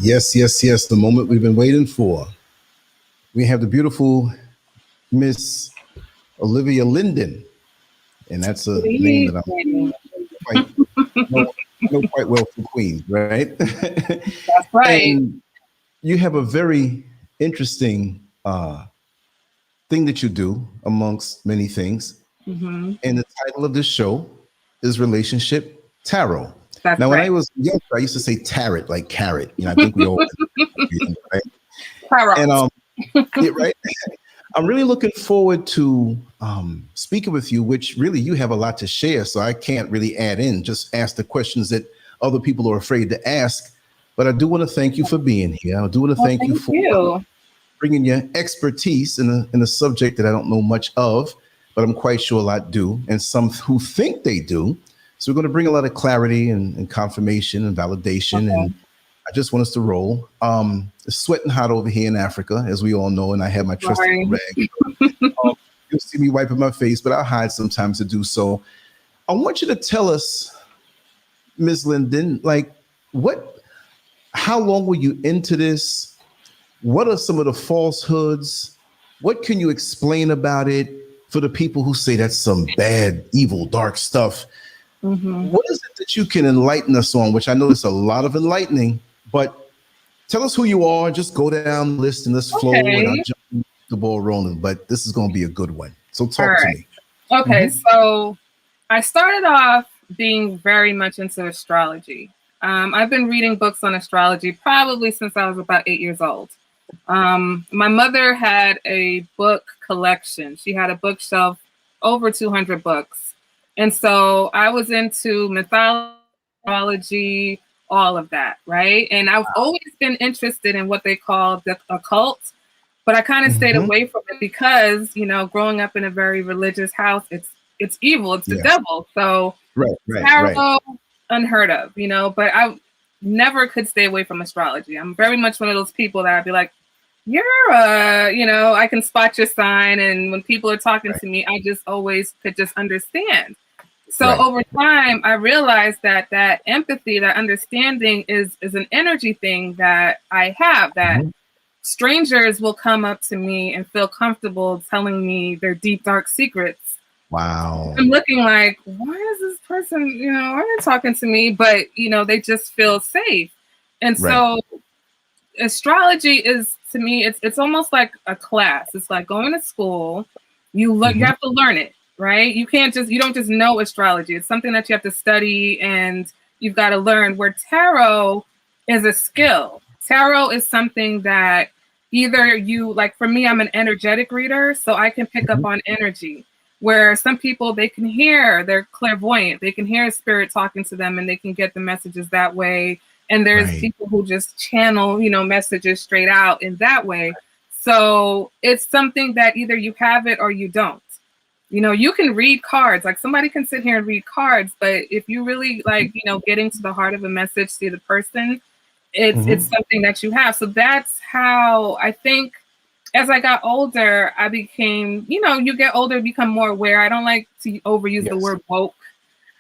Yes, yes, yes. The moment we've been waiting for. We have the beautiful Miss Olivia Linden, and that's a name that I'm quite know quite well from Queens, right? That's right. And you have a very interesting thing that you do amongst many things. Mm-hmm. And the title of this show is Relationship Tarot. That's now, when right. I was young, I used to say tarot, like carrot. You know, I think we all, right? Tarot. And yeah, right. I'm really looking forward to speaking with you, which really you have a lot to share. So I can't really add in, just ask the questions that other people are afraid to ask. But I do want to thank you for being here. I do want to thank you for bringing your expertise in a subject that I don't know much of, but I'm quite sure a lot do, and some who think they do. So we're going to bring a lot of clarity and confirmation and validation. Okay. And I just want us to roll. It's sweating hot over here in Africa, as we all know, and I have my trusty rag. You'll see me wiping my face, but I'll hide sometimes to do so. I want you to tell us, Ms. Linden, like how long were you into this? What are some of the falsehoods? What can you explain about it? for the people who say that's some bad, evil, dark stuff. What is it that you can enlighten us on? Which I know there's a lot of enlightening, but tell us who you are. Just go down the list and let's flow, and I'll jump the ball rolling. But this is going to be a good one. So talk to me. Okay, so I started off being very much into astrology. I've been reading books on astrology probably since I was about 8 years old. My mother had a book collection. She had a bookshelf over 200 books. And so I was into mythology, all of that, right? And I've always been interested in what they call the occult, but I kind of stayed away from it because, you know, growing up in a very religious house, it's evil, it's the devil. So tarot, unheard of, you know, but I never could stay away from astrology. I'm very much one of those people that I'd be like, you're you know, I can spot your sign, and when people are talking to me, I just always could just understand. So over time, I realized that that empathy, that understanding is an energy thing that I have, that strangers will come up to me and feel comfortable telling me their deep, dark secrets. Wow. I'm looking like, why is this person, you know, why are they talking to me? But, you know, they just feel safe. And so astrology is, to me, it's almost like a class. It's like going to school. You look, you have to learn it, right? You don't just know astrology. It's something that you have to study and you've got to learn. Where tarot is a skill. Tarot is something that either you, like for me, I'm an energetic reader, so I can pick up on energy. Where some people, they can hear, they're clairvoyant, they can hear a spirit talking to them and they can get the messages that way. And there's people who just channel, you know, messages straight out in that way. So it's something that either you have it or you don't. You know, you can read cards, like somebody can sit here and read cards, but if you really like, you know, getting to the heart of a message, see the person, it's something that you have. So that's how I think as I got older, I became, you know, you get older, become more aware. I don't like to overuse the word woke,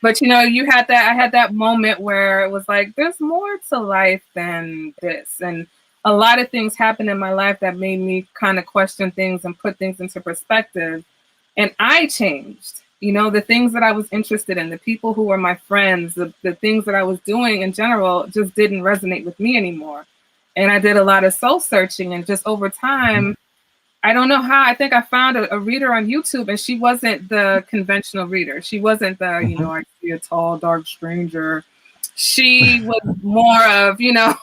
but you know, I had that moment where it was like, there's more to life than this. And a lot of things happened in my life that made me kind of question things and put things into perspective. And I changed, you know, the things that I was interested in, the people who were my friends, the things that I was doing in general just didn't resonate with me anymore. And I did a lot of soul searching, and just over time, I don't know how, I think I found a reader on YouTube, and she wasn't the conventional reader. She wasn't the, you know, I see a tall, dark stranger. She was more of, you know,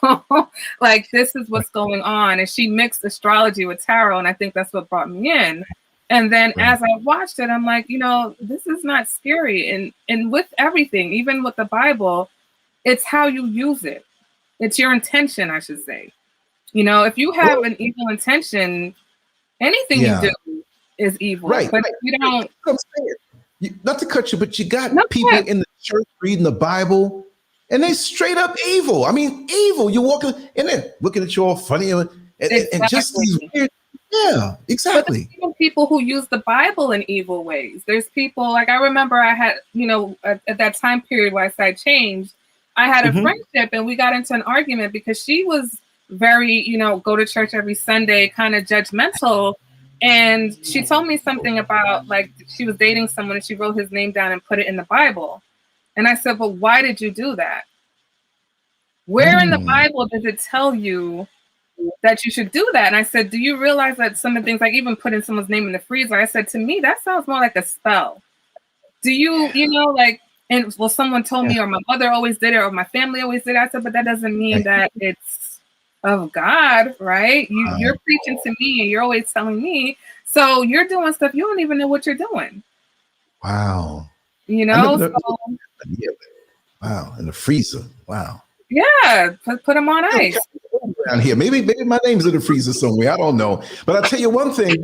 like, this is what's going on. And she mixed astrology with tarot, and I think that's what brought me in. And then as I watched it, I'm like, you know, this is not scary. And with everything, even with the Bible, it's how you use it. It's your intention, I should say. You know, if you have an evil intention, anything you do is evil. But if you don't. Not to cut you, but you got people in the church reading the Bible, and they straight up evil. I mean, evil. You're walking and then looking at you all funny, and just these weird. Yeah, exactly. But even people who use the Bible in evil ways. There's people, like, I remember I had, you know, at that time period where I said changed, I had a friendship, and we got into an argument because she was very, you know, go to church every Sunday, kind of judgmental. And she told me something about, like, she was dating someone and she wrote his name down and put it in the Bible. And I said, but why did you do that? Where in the Bible does it tell you that you should do that? And I said, do you realize that some of the things, like even putting someone's name in the freezer, I said, to me, that sounds more like a spell. Do you, you know, like, and well, someone told me, or my mother always did it, or my family always did it. I said, but that doesn't mean that it's of God, right? You're preaching to me and you're always telling me. So you're doing stuff you don't even know what you're doing. Wow. You know? Wow. In the freezer. Wow. Yeah. Put them on ice. Around here. Maybe my name's in the freezer somewhere. I don't know. But I'll tell you one thing.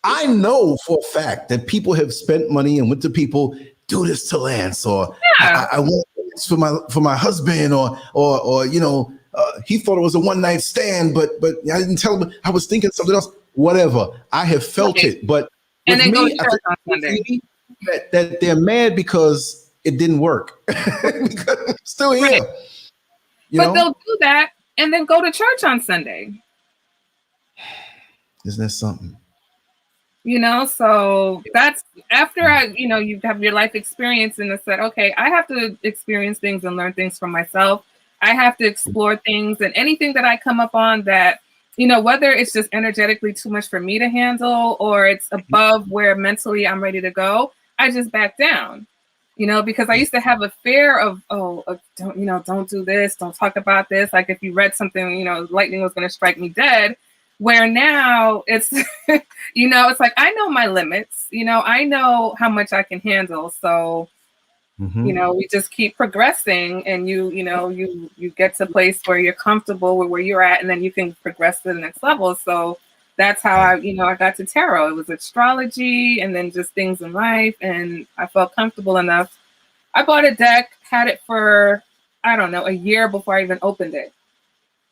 I know for a fact that people have spent money and went to people, do this to Lance, or I want this for my husband, or you know, he thought it was a one night stand, but I didn't tell him I was thinking something else. Whatever, I have felt it, but with me, I think that they're mad because it didn't work. Because I'm still here, but they'll do that and then go to church on Sunday. Isn't that something? You know, so that's after you have your life experience and it's said, okay, I have to experience things and learn things from myself. I have to explore things, and anything that I come up on that, whether it's just energetically too much for me to handle or it's above where mentally I'm ready to go, I just back down. Because I used to have a fear of, don't do this, don't talk about this. Like if you read something, lightning was going to strike me dead. Where now it's, it's like, I know my limits, I know how much I can handle. So, we just keep progressing, and you get to a place where you're comfortable with where you're at, and then you can progress to the next level. So that's how I got to tarot. It was astrology and then just things in life. And I felt comfortable enough. I bought a deck, had it for, I don't know, a year before I even opened it.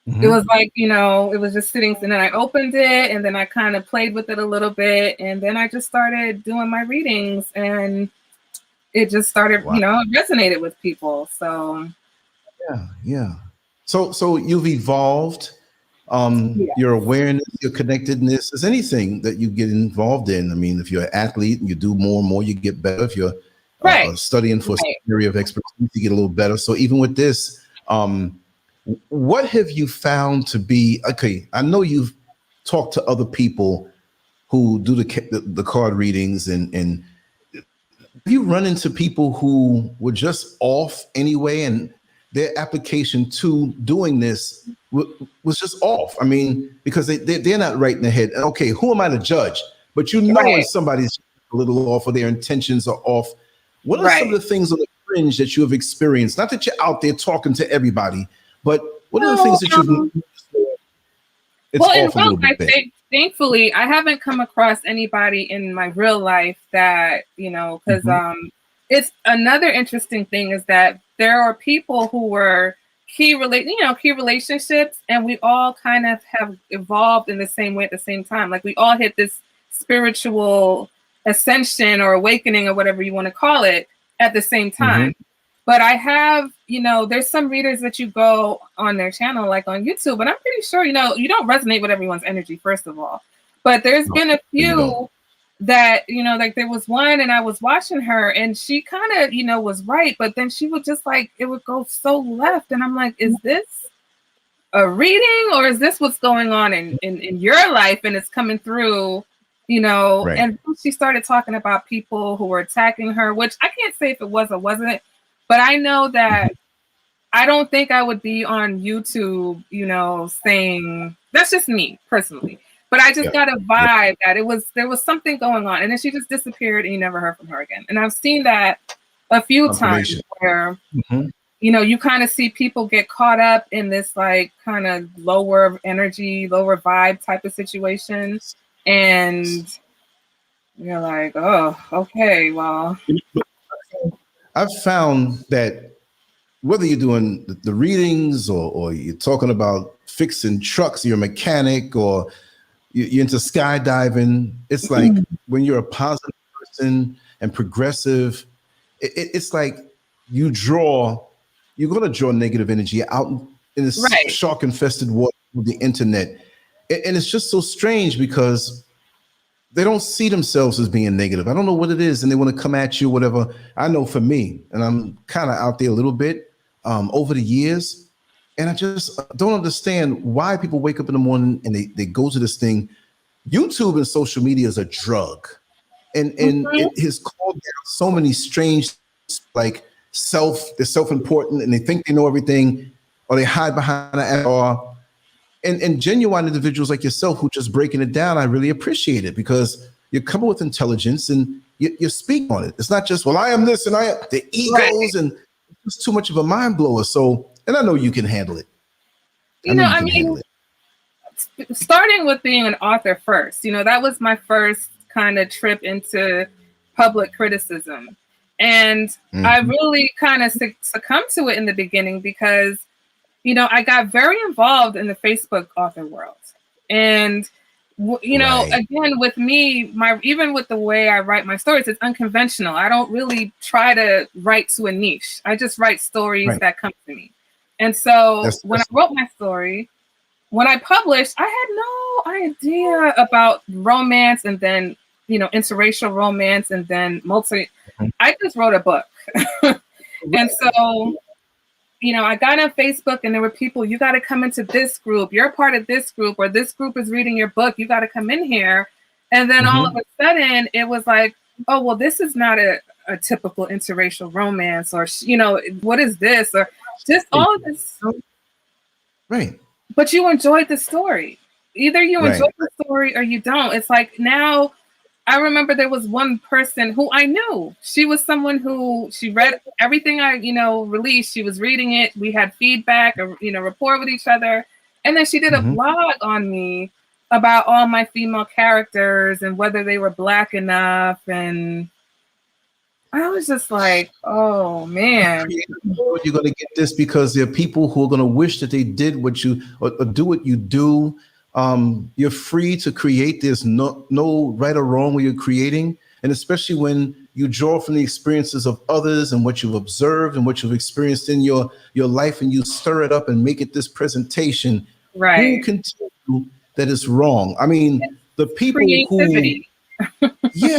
It was like, it was just sitting, and then I opened it, and then I kind of played with it a little bit, and then I just started doing my readings, and it just started, it resonated with people. So yeah. So you've evolved, your awareness, your connectedness. Is anything that you get involved in? I mean, if you're an athlete and you do more and more, you get better. If you're studying for some area of expertise, you get a little better. So even with this, what have you found to be, okay, I know you've talked to other people who do the card readings, and have you run into people who were just off anyway, and their application to doing this was just off? I mean, because they're not right in the head. Okay, who am I to judge? But when somebody's a little off or their intentions are off. What are some of the things on the fringe that you have experienced? Not that you're out there talking to everybody, but what are the things that you've it's well, in off a little bit? Thankfully, I haven't come across anybody in my real life that, because it's another interesting thing is that there are people who were key relationships, and we all kind of have evolved in the same way at the same time. Like we all hit this spiritual ascension or awakening or whatever you want to call it at the same time. But I have, there's some readers that you go on their channel, like on YouTube, and I'm pretty sure, you don't resonate with everyone's energy, first of all. But there's been a few that, like there was one, and I was watching her, and she kind of, was right. But then she would just like, it would go so left. And I'm like, is this a reading, or is this what's going on in your life? And it's coming through, and she started talking about people who were attacking her, which I can't say if it was or wasn't. But I know that I don't think I would be on YouTube, saying, that's just me personally. But I just got a vibe that there was something going on. And then she just disappeared, and you never heard from her again. And I've seen that a few times where, you kind of see people get caught up in this like kind of lower energy, lower vibe type of situation. And you're like, oh, okay, well. I've found that whether you're doing the readings or you're talking about fixing trucks, you're a mechanic, or you're into skydiving, it's like when you're a positive person and progressive, it's like you're going to draw negative energy out in this shark-infested water with the internet. And it's just so strange because they don't see themselves as being negative. I don't know what it is, and they want to come at you, whatever. I know for me, and I'm kind of out there a little bit over the years, and I just don't understand why people wake up in the morning and they go to this thing. YouTube and social media is a drug, and it has called down so many strange, like they're self-important, and they think they know everything, or they hide behind an or. And genuine individuals like yourself who just breaking it down, I really appreciate it, because you're coming with intelligence and you speak on it. It's not just, well, I am this and I am the egos, and it's too much of a mind blower. So, and I know you can handle it. I mean, starting with being an author first, that was my first kind of trip into public criticism. And I really kind of succumbed to it in the beginning because I got very involved in the Facebook author world. And, again, with me, even with the way I write my stories, it's unconventional. I don't really try to write to a niche. I just write stories that come to me. And so when I wrote my story, when I published, I had no idea about romance and then interracial romance, and then I just wrote a book. And so, I got on Facebook and there were people, you got to come into this group. You're a part of this group, or this group is reading your book. You got to come in here. And then all of a sudden it was like, oh, well, this is not a typical interracial romance, or, what is this? Or just all of this. Right. But you enjoyed the story. Either you enjoy the story or you don't. It's like now, I remember there was one person who I knew. She was someone who she read everything I, released. She was reading it. We had feedback or, rapport with each other. And then she did a blog on me about all my female characters and whether they were Black enough. And I was just like, oh, man. You're going to get this because there are people who are going to wish that they did what you, or do what you do. You're free to create. There's no right or wrong when you're creating. And especially when you draw from the experiences of others and what you've observed and what you've experienced in your life, and you stir it up and make it this presentation. Right. Who can tell you that it's wrong? I mean, the people creativity. Yeah,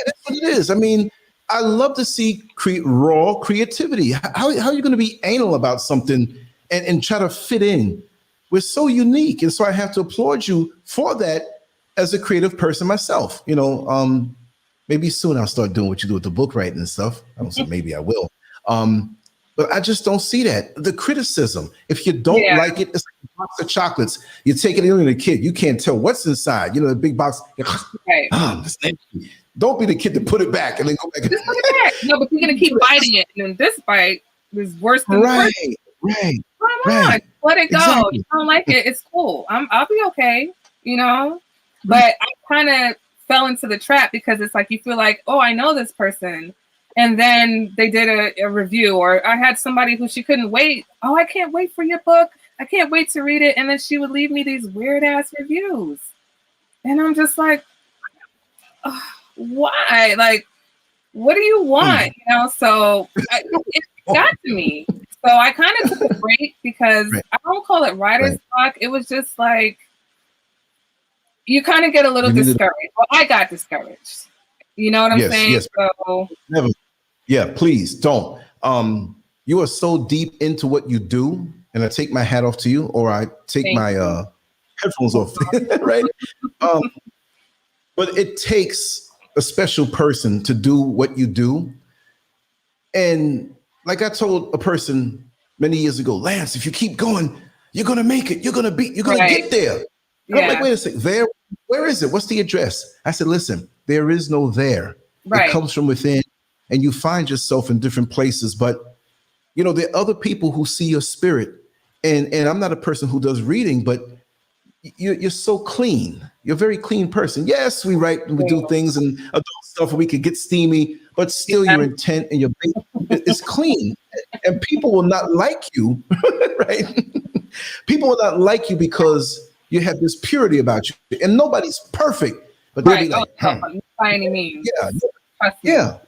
that's what it is. I mean, I love to see raw creativity. How are you going to be anal about something and try to fit in? We're so unique. And so I have to applaud you for that as a creative person myself. Maybe soon I'll start doing what you do with the book writing and stuff. I don't say maybe I will. But I just don't see that. The criticism, if you don't like it, it's like a box of chocolates. You take it in a kid, you can't tell what's inside. The big box. Right. Don't be the kid to put it back and then go back. Just put it back. No, but you're going to keep biting it. And then this bite is worse than the first. Right. Come on, let it go. Exactly. You don't like it, it's cool. I'll be okay, But I kind of fell into the trap because it's like you feel like, oh, I know this person, and then they did a review, or I had somebody who she couldn't wait. Oh, I can't wait for your book. I can't wait to read it, and then she would leave me these weird ass reviews, and I'm just like, oh, why? Like, what do you want? So it got to me. So I kind of took a break because I don't call it writer's block. It was just like, you kind of get a little discouraged. Well, I got discouraged. You know what I'm saying? Yes. So, never. Yeah, please don't. You are so deep into what you do, and I take my hat off to you, or I take my headphones off, right? But it takes a special person to do what you do. And like I told a person many years ago, Lance, if you keep going, you're going to make it. You're going to get there. And I'm like, wait a second, where is it? What's the address? I said, listen, there is no there. It comes from within, and you find yourself in different places. But, there are other people who see your spirit. And I'm not a person who does reading, but you're so clean. You're a very clean person. Yes, we write and we do things and adult stuff, and we can get steamy, but still your intent and your base is clean. And people will not like you, right? People will not like you because you have this purity about you. And nobody's perfect, but they'll be like, by any means. Yeah.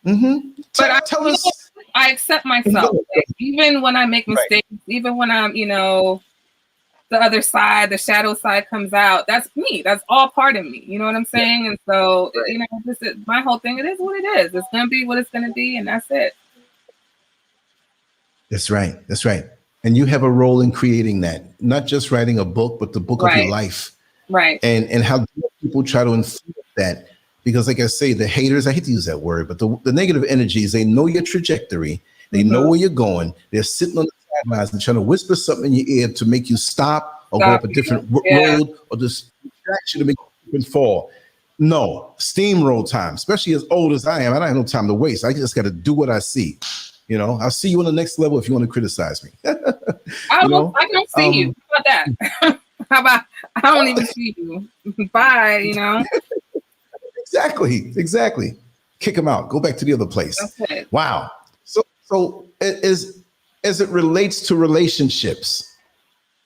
But tell us. I accept myself. Even when I make mistakes, even when I'm, the other side, the shadow side comes out. That's me. That's all part of me. You know what I'm saying? And so, this is my whole thing. It is what it is. It's going to be what it's going to be. And that's it. That's right. And you have a role in creating that, not just writing a book, but the book of your life. Right. And how people try to influence that. Because like I say, the haters, I hate to use that word, but the negative energies, they know your trajectory. They know where you're going. They're sitting on the sidelines and trying to whisper something in your ear to make you stop or go up a different road, or just distract you to make you fall. No, steamroll time, especially as old as I am. I don't have no time to waste. I just got to do what I see. I'll see you on the next level if you want to criticize me. I don't see you. How about that? How about I don't even see you? Bye, Exactly. Kick them out. Go back to the other place. Okay. Wow. So as it relates to relationships,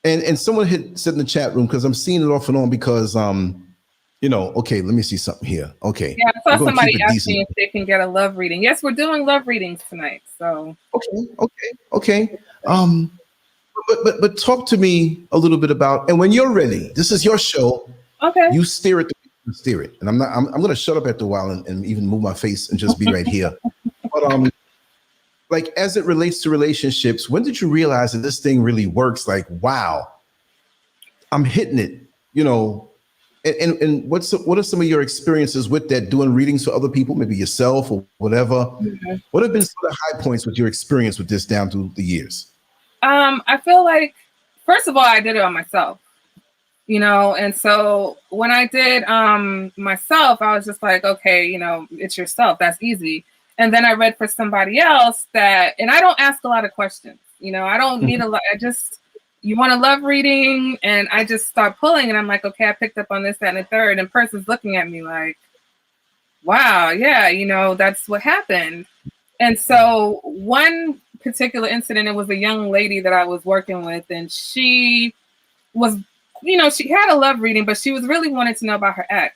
and someone had said in the chat room, because I'm seeing it off and on, because okay, let me see something here. Okay. Yeah, I saw somebody asking if they can get a love reading. Yes, we're doing love readings tonight. So okay. But talk to me a little bit about, and when you're ready, this is your show. Okay. You steer it. steer it. And I'm going to shut up after a while and even move my face and just be right here. But like, as it relates to relationships, when did you realize that this thing really works? Like, wow, I'm hitting it, you know. And what are some of your experiences with that, doing readings for other people, maybe yourself or whatever? Mm-hmm. What have been some of the high points with your experience with this down through the years? I feel like, first of all, I did it on myself, you know, and so when I did myself, I was just like, okay, you know, it's yourself. That's easy. And then I read for somebody else and I don't ask a lot of questions, you know, I don't need a lot. You want to love reading, and I just start pulling, and I'm like, okay, I picked up on this, that, and the third, and person's looking at me like, wow, yeah, you know, that's what happened. And so one particular incident, it was a young lady that I was working with, and she was, you know, she had a love reading, but she was really wanting to know about her ex.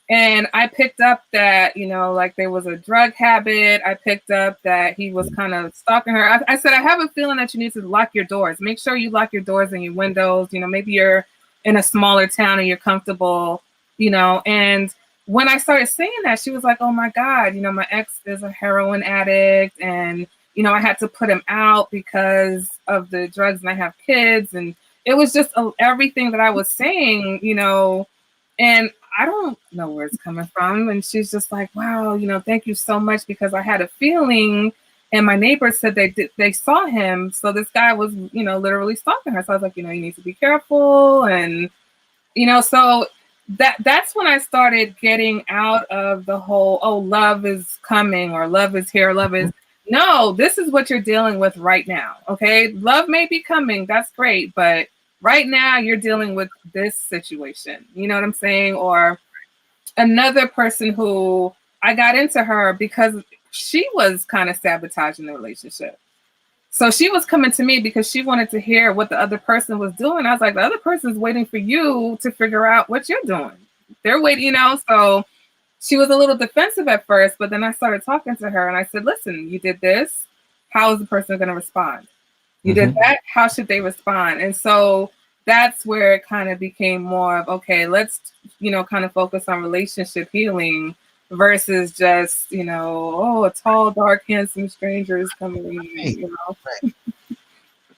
And I picked up that, you know, like there was a drug habit. I picked up that he was kind of stalking her. I said, I have a feeling that you need to lock your doors. Make sure you lock your doors and your windows. You know, maybe you're in a smaller town and you're comfortable, you know. And when I started saying that, she was like, oh my God, you know, my ex is a heroin addict. And, you know, I had to put him out because of the drugs and I have kids. And it was just everything that I was saying, you know, and I don't know where it's coming from. And she's just like, wow, you know, thank you so much, because I had a feeling, and my neighbors said they saw him. So this guy was, you know, literally stalking her. So I was like, you know, you need to be careful. And, you know, so that's when I started getting out of the whole, oh, love is coming, or love is here, love is, no, this is what you're dealing with right now. Okay. Love may be coming. That's great. But right now you're dealing with this situation, you know what I'm saying? Or another person who I got into her because she was kind of sabotaging the relationship. So she was coming to me because she wanted to hear what the other person was doing. I was like, the other person's waiting for you to figure out what you're doing. They're waiting, you know? So she was a little defensive at first, but then I started talking to her and I said, listen, you did this. How is the person going to respond? You did that. How should they respond? And so that's where it kind of became more of, okay, let's, you know, kind of focus on relationship healing versus just, you know, oh, a tall, dark, handsome stranger is coming in, you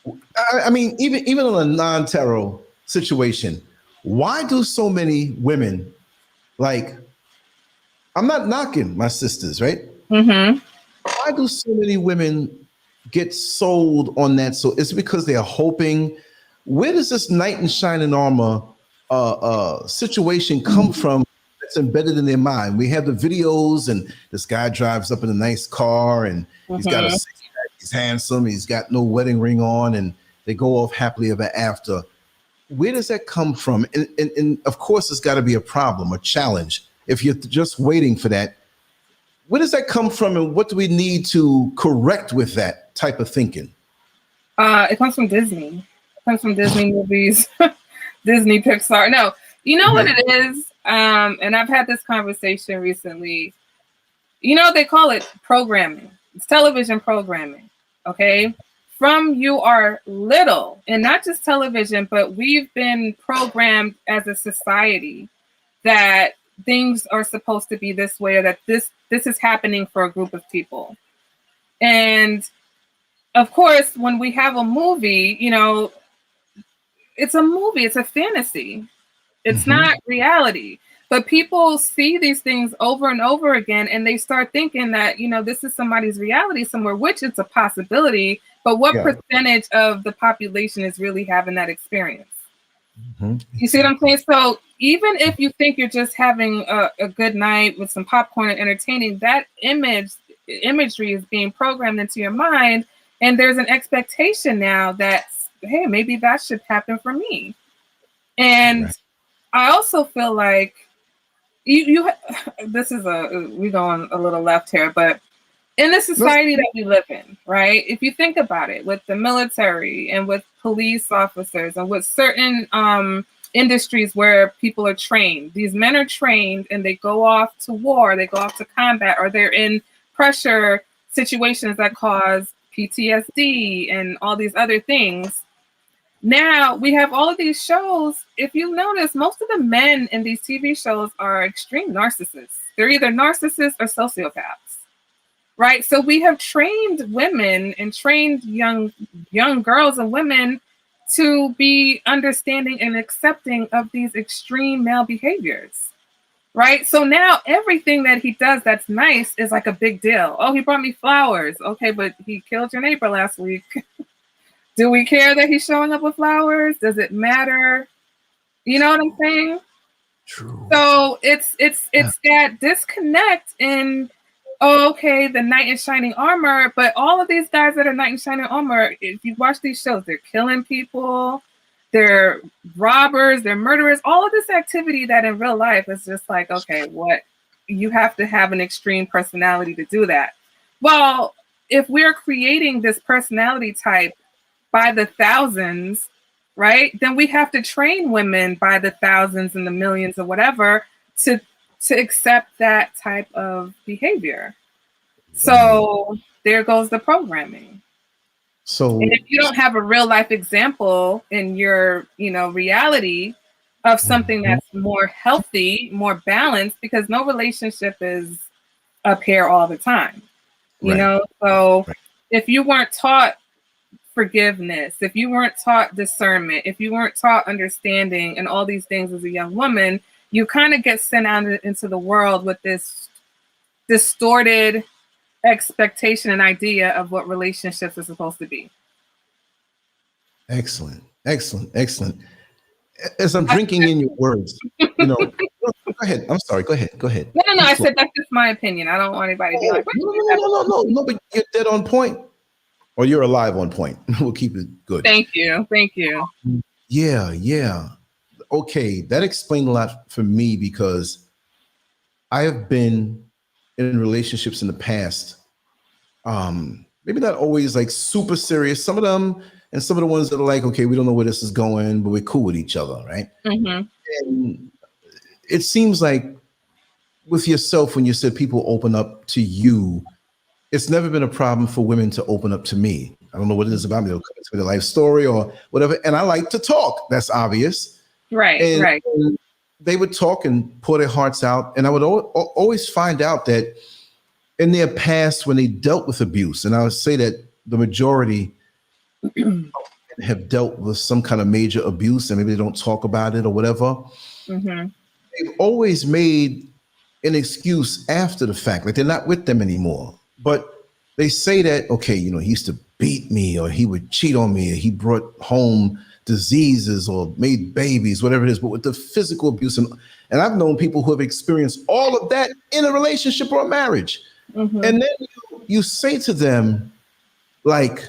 know. I mean, even on a non-tarot situation, why do so many women, like, I'm not knocking my sisters, right? Why do so many women get sold on that? So it's because they are hoping. Where does this knight in shining armor situation come from that's embedded in their mind? We have the videos, and this guy drives up in a nice car, and he's got a six-pack, he's handsome, he's got no wedding ring on, and they go off happily ever after. Where does that come from? And of course, it's got to be a problem, a challenge. If you're just waiting for that, where does that come from, and what do we need to correct with that type of thinking? It comes from Disney. It comes from Disney movies, Disney, Pixar. No, you know what it is? And I've had this conversation recently. You know, they call it programming. It's television programming, okay? From you are little, and not just television, but we've been programmed as a society that things are supposed to be this way, or that this is happening for a group of people. And of course, when we have a movie, you know, it's a movie, it's a fantasy. It's not reality. But people see these things over and over again, and they start thinking that, you know, this is somebody's reality somewhere, which it's a possibility. But what percentage of the population is really having that experience? You see what I'm saying? So even if you think you're just having a good night with some popcorn and entertaining, that imagery is being programmed into your mind. And there's an expectation now that, hey, maybe that should happen for me. And I also feel like this is we're going a little left here, but in the society that we live in, right? If you think about it, with the military and with police officers and with certain industries where people are trained, these men are trained and they go off to war, they go off to combat, or they're in pressure situations that cause PTSD and all these other things. Now we have all of these shows. If you notice, most of the men in these TV shows are extreme narcissists. They're either narcissists or sociopaths, right? So we have trained women and trained young girls and women to be understanding and accepting of these extreme male behaviors, right? So now everything that he does that's nice is like a big deal. Oh, he brought me flowers. Okay, but he killed your neighbor last week. Do we care that he's showing up with flowers? Does it matter? You know what I'm saying? True. So it's that disconnect in, oh, okay, the knight in shining armor, but all of these guys that are knight in shining armor, if you watch these shows, they're killing people, they're robbers, they're murderers, all of this activity that in real life is just like, okay, what? You have to have an extreme personality to do that. Well, if we're creating this personality type by the thousands, right, then we have to train women by the thousands and the millions or whatever to accept that type of behavior. So there goes the programming. So, and if you don't have a real life example in your, reality of something that's more healthy, more balanced, because no relationship is up here all the time, you know? So if you weren't taught forgiveness, if you weren't taught discernment, if you weren't taught understanding and all these things as a young woman, you kind of get sent out into the world with this distorted expectation and idea of what relationships are supposed to be. Excellent. As I'm drinking in your words, go ahead. I'm sorry. Go ahead. No. I said that's just my opinion. I don't want anybody to be like, no, but you're dead on point. Or you're alive on point. We'll keep it good. Thank you. Yeah. Okay, that explained a lot for me because I have been in relationships in the past. Maybe not always like super serious. Some of them, and some of the ones that are like, okay, we don't know where this is going, but we're cool with each other, right? Mm-hmm. And it seems like with yourself, when you said people open up to you, it's never been a problem for women to open up to me. I don't know what it is about me. They'll come to me, their life story or whatever. And I like to talk. That's obvious. Right. And they would talk and pour their hearts out. And I would always find out that in their past, when they dealt with abuse, and I would say that the majority have dealt with some kind of major abuse and maybe they don't talk about it or whatever. Mm-hmm. They've always made an excuse after the fact. Like they're not with them anymore. But they say that, okay, he used to beat me or he would cheat on me or he brought home diseases or made babies, whatever it is. But with the physical abuse, and I've known people who have experienced all of that in a relationship or a marriage. Mm-hmm. And then you say to them, like,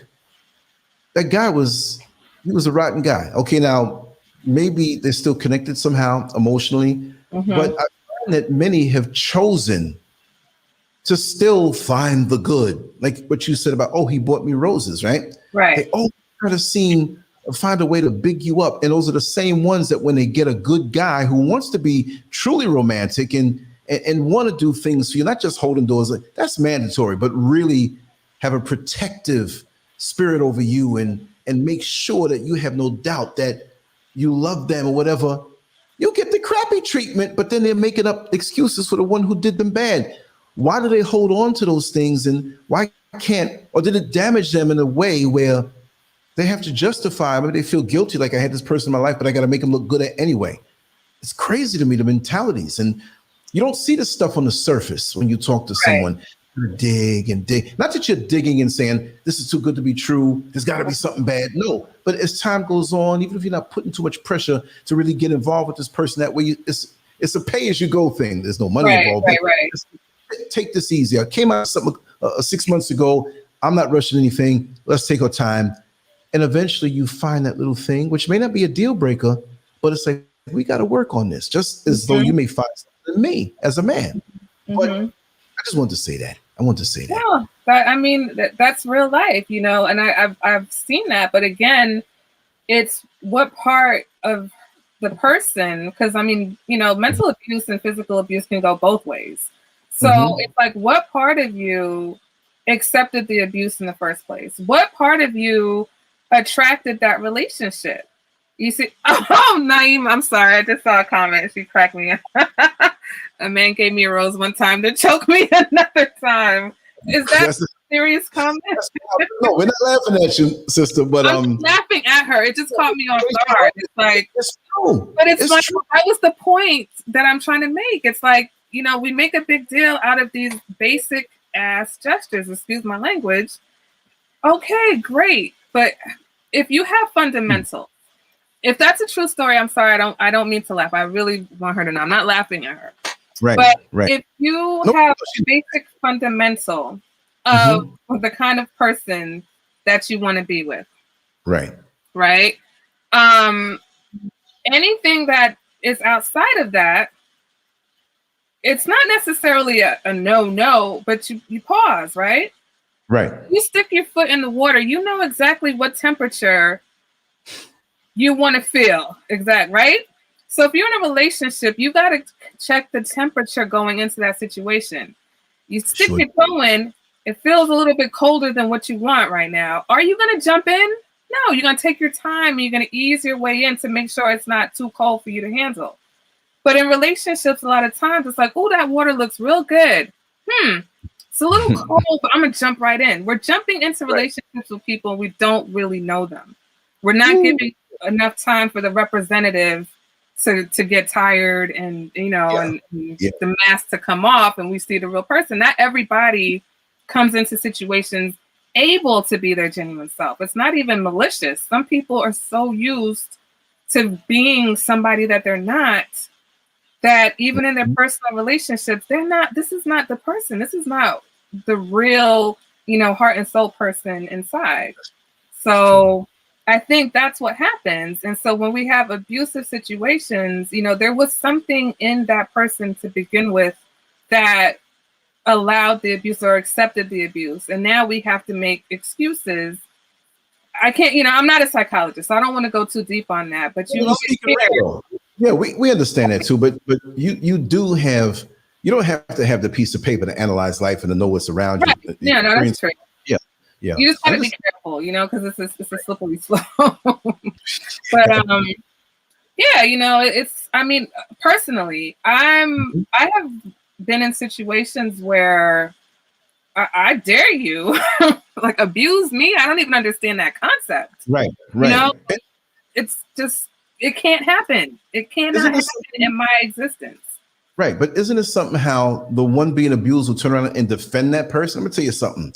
that guy was a rotten guy. Okay, now maybe they're still connected somehow emotionally, mm-hmm. but I find that many have chosen to still find the good, like what you said about, oh, he bought me roses, right? Right. Hey, oh, try to find a way to big you up. And those are the same ones that when they get a good guy who wants to be truly romantic and want to do things for you, not just holding doors, like, that's mandatory, but really have a protective spirit over you and make sure that you have no doubt that you love them or whatever. You'll get the crappy treatment, but then they're making up excuses for the one who did them bad. Why do they hold on to those things, and why can't, or did it damage them in a way where they have to justify, maybe they feel guilty, like I had this person in my life, but I got to make them look good anyway. It's crazy to me, the mentalities. And you don't see this stuff on the surface when you talk to someone. You dig and dig. Not that you're digging and saying, this is too good to be true, there's got to be something bad. No, but as time goes on, even if you're not putting too much pressure to really get involved with this person, that way it's a pay-as-you-go thing. There's no money involved. Right. Take this easy. I came out of something 6 months ago. I'm not rushing anything. Let's take our time. And eventually you find that little thing, which may not be a deal breaker, but it's like, we got to work on this, just as though you may find something in me as a man. But I just wanted to say that. Yeah, that's real life, and I've seen that. But again, it's what part of the person, because mental abuse and physical abuse can go both ways. So it's like, what part of you accepted the abuse in the first place? What part of you attracted that relationship. You see, oh, Naeem, I'm sorry. I just saw a comment. She cracked me up. A man gave me a rose one time to choke me another time. Is that a serious comment? No, we're not laughing at you, sister, but I'm laughing at her. It just caught me off guard. It's like, it's true. But it's like, true. that was the point that I'm trying to make. It's like, you know, we make a big deal out of these basic ass gestures, excuse my language. Okay, great. But if you have fundamental, if that's a true story, I'm sorry, I don't mean to laugh. I really want her to know. I'm not laughing at her. Right. But right. if you have basic fundamental of the kind of person that you want to be with. Right. Right. Anything that is outside of that, it's not necessarily a no, but you pause, right? Right. You stick your foot in the water, you know exactly what temperature you want to feel. Exact, right? So if you're in a relationship, you got to check the temperature going into that situation. You stick your toe in, it feels a little bit colder than what you want right now. Are you going to jump in? No, you're going to take your time and you're going to ease your way in to make sure it's not too cold for you to handle. But in relationships, a lot of times it's like, oh, that water looks real good. It's a little cold, but I'm going to jump right in. We're jumping into relationships with people we don't really know them. We're not giving enough time for the representative to get tired and, you know, and the mask to come off and we see the real person. Not everybody comes into situations able to be their genuine self. It's not even malicious. Some people are so used to being somebody that they're not, that even in their personal relationships, this is not the person. This is not the real, you know, heart and soul person inside. So I think that's what happens. And so when we have abusive situations, you know, there was something in that person to begin with that allowed the abuse or accepted the abuse. And now we have to make excuses. I can't, you know, I'm not a psychologist, so I don't want to go too deep on that, but you yeah, we understand that too, but you do have, you don't have to have the piece of paper to analyze life and to know what's around you. Yeah, no, that's true. Yeah. You just gotta be careful, you know, because it's a slippery slope. But yeah, you know, it's, I mean, personally, I have been in situations where I dare you, like, abuse me. I don't even understand that concept. Right. You know, it's just, it can't happen. It cannot happen in my existence. Right. But isn't it something how the one being abused will turn around and defend that person? Let me tell you something.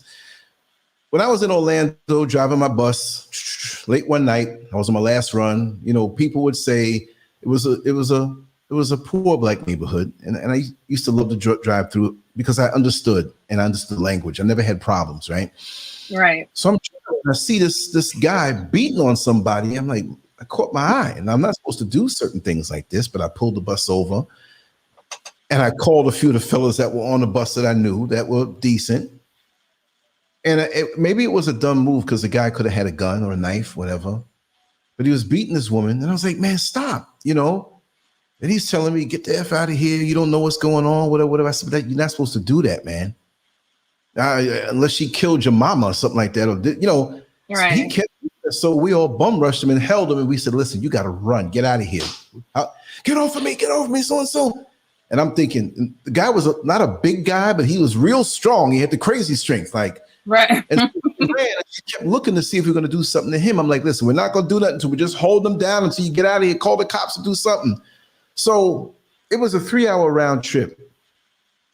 When I was in Orlando driving my bus late one night, I was on my last run. You know, people would say it was a poor black neighborhood, and I used to love to drive through it because I understood language. I never had problems, right? Right. So I see this guy beating on somebody. I'm like, I caught my eye, and I'm not supposed to do certain things like this, but I pulled the bus over, and I called a few of the fellas that were on the bus that I knew that were decent. And maybe it was a dumb move because the guy could have had a gun or a knife, whatever. But he was beating this woman. And I was like, man, stop, you know. And he's telling me, get the F out of here. You don't know what's going on, whatever. I said, you're not supposed to do that, man. Unless she killed your mama or something like that. Or, you know, right. So we all bum rushed him and held him. And we said, listen, you got to run. Get out of here. Get off of me, so-and-so. And I'm thinking, the guy was not a big guy, but he was real strong. He had the crazy strength, like. Right. And she kept looking to see if we we're going to do something to him. I'm like, listen, we're not going to do nothing until we just hold them down until you get out of here, call the cops and do something. So it was a 3-hour round trip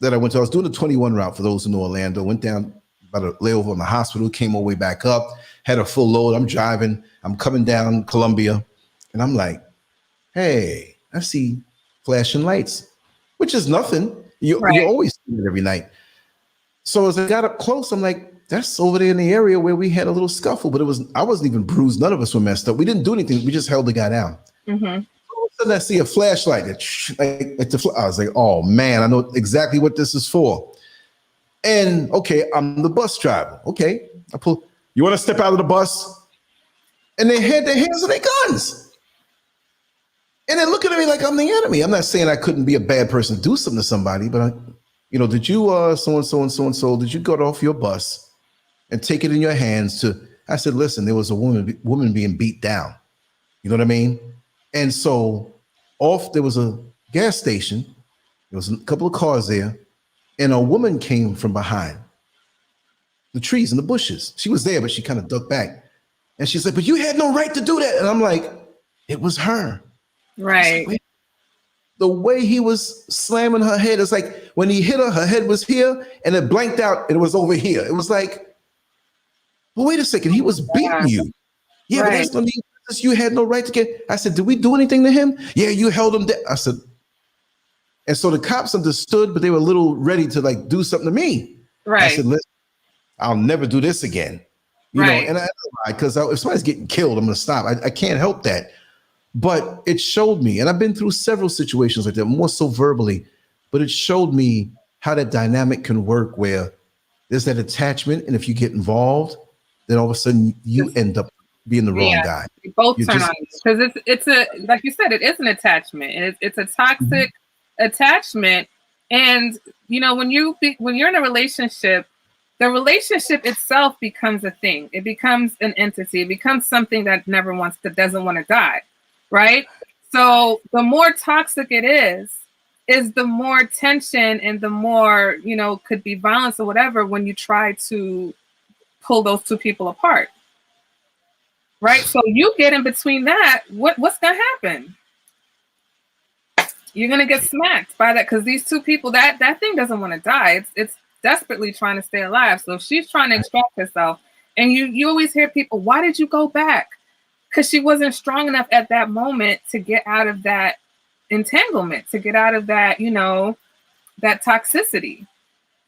that I went to. I was doing the 21 route for those who know Orlando, went down by the layover in the hospital, came all the way back up, had a full load. I'm driving, I'm coming down Columbia, and I'm like, hey, I see flashing lights, which is nothing. You always see it every night. So as I got up close, I'm like, that's over there in the area where we had a little scuffle, but I wasn't even bruised. None of us were messed up. We didn't do anything. We just held the guy down. Mm-hmm. All of a sudden I see a flashlight. I was like, oh man, I know exactly what this is for. And okay, I'm the bus driver. Okay, you want to step out of the bus? And they had their hands on their guns. And they're looking at me like I'm the enemy. I'm not saying I couldn't be a bad person to do something to somebody, but you know, did you so-and-so and so-and-so, did you get off your bus and take it in your hands to, I said, listen, there was a woman being beat down. You know what I mean? And so there was a gas station. There was a couple of cars there, and a woman came from behind the trees and the bushes. She was there, but she kind of ducked back. And she said, but you had no right to do that. And I'm like, it was her. Right. Like, the way he was slamming her head, it's like when he hit her, her head was here and it blanked out and it was over here. It was like, well, wait a second. He was beating you. Yeah, right. But that's no need. You had no right to get. I said, did we do anything to him? Yeah, you held him down. I said, and so the cops understood, but they were a little ready to like do something to me. Right. I said, listen, I'll never do this again. You know, and because if somebody's getting killed, I'm going to stop. I can't help that. But it showed me, and I've been through several situations like that, more so verbally, but it showed me how that dynamic can work where there's that attachment. And if you get involved, then all of a sudden you end up being the wrong guy. You both turn on you because it's a, like you said, it is an attachment. It's a toxic attachment. And, you know, when you're in a relationship, the relationship itself becomes a thing. It becomes an entity. It becomes something that doesn't want to die. Right. So the more toxic it is the more tension and the more, you know, could be violence or whatever when you try to pull those two people apart. Right. So you get in between that. What's going to happen? You're going to get smacked by that because these two people, that thing doesn't want to die. It's desperately trying to stay alive. So she's trying to extract herself. And you always hear people, why did you go back? Because she wasn't strong enough at that moment to get out of that entanglement, to get out of that, you know, that toxicity.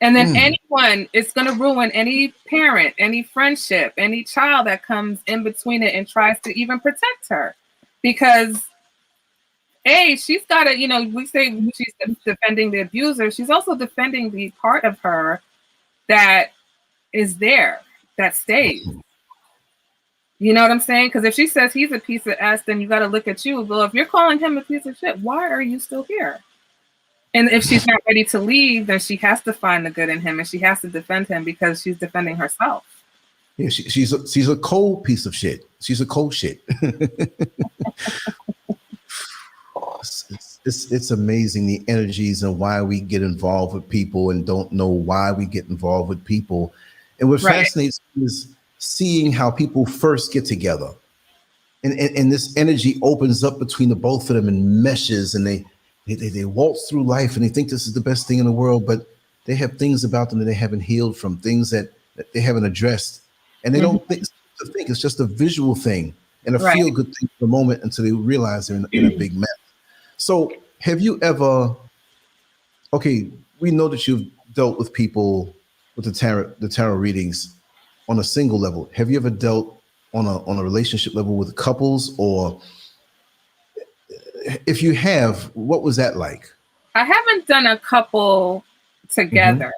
And then anyone, it's going to ruin any parent, any friendship, any child that comes in between it and tries to even protect her. Because, she's got to, you know, we say she's defending the abuser. She's also defending the part of her that is there, that stays. You know what I'm saying? Because if she says he's a piece of ass, then you got to look at you. Well, if you're calling him a piece of shit, why are you still here? And if she's not ready to leave, then she has to find the good in him and she has to defend him because she's defending herself. Yeah, she's a cold piece of shit. She's a cold shit. It's amazing the energies and why we get involved with people and don't know why we get involved with people. And what fascinates me is seeing how people first get together and this energy opens up between the both of them and meshes and they waltz through life and they think this is the best thing in the world, but they have things about them that they haven't healed from, things that they haven't addressed. And they don't think it's just a visual thing and a feel-good thing for a moment until they realize they're in a big mess. So have you ever, we know that you've dealt with people with the tarot readings on a single level. Have you ever dealt on a relationship level with couples, or if you have, what was that like? I haven't done a couple together.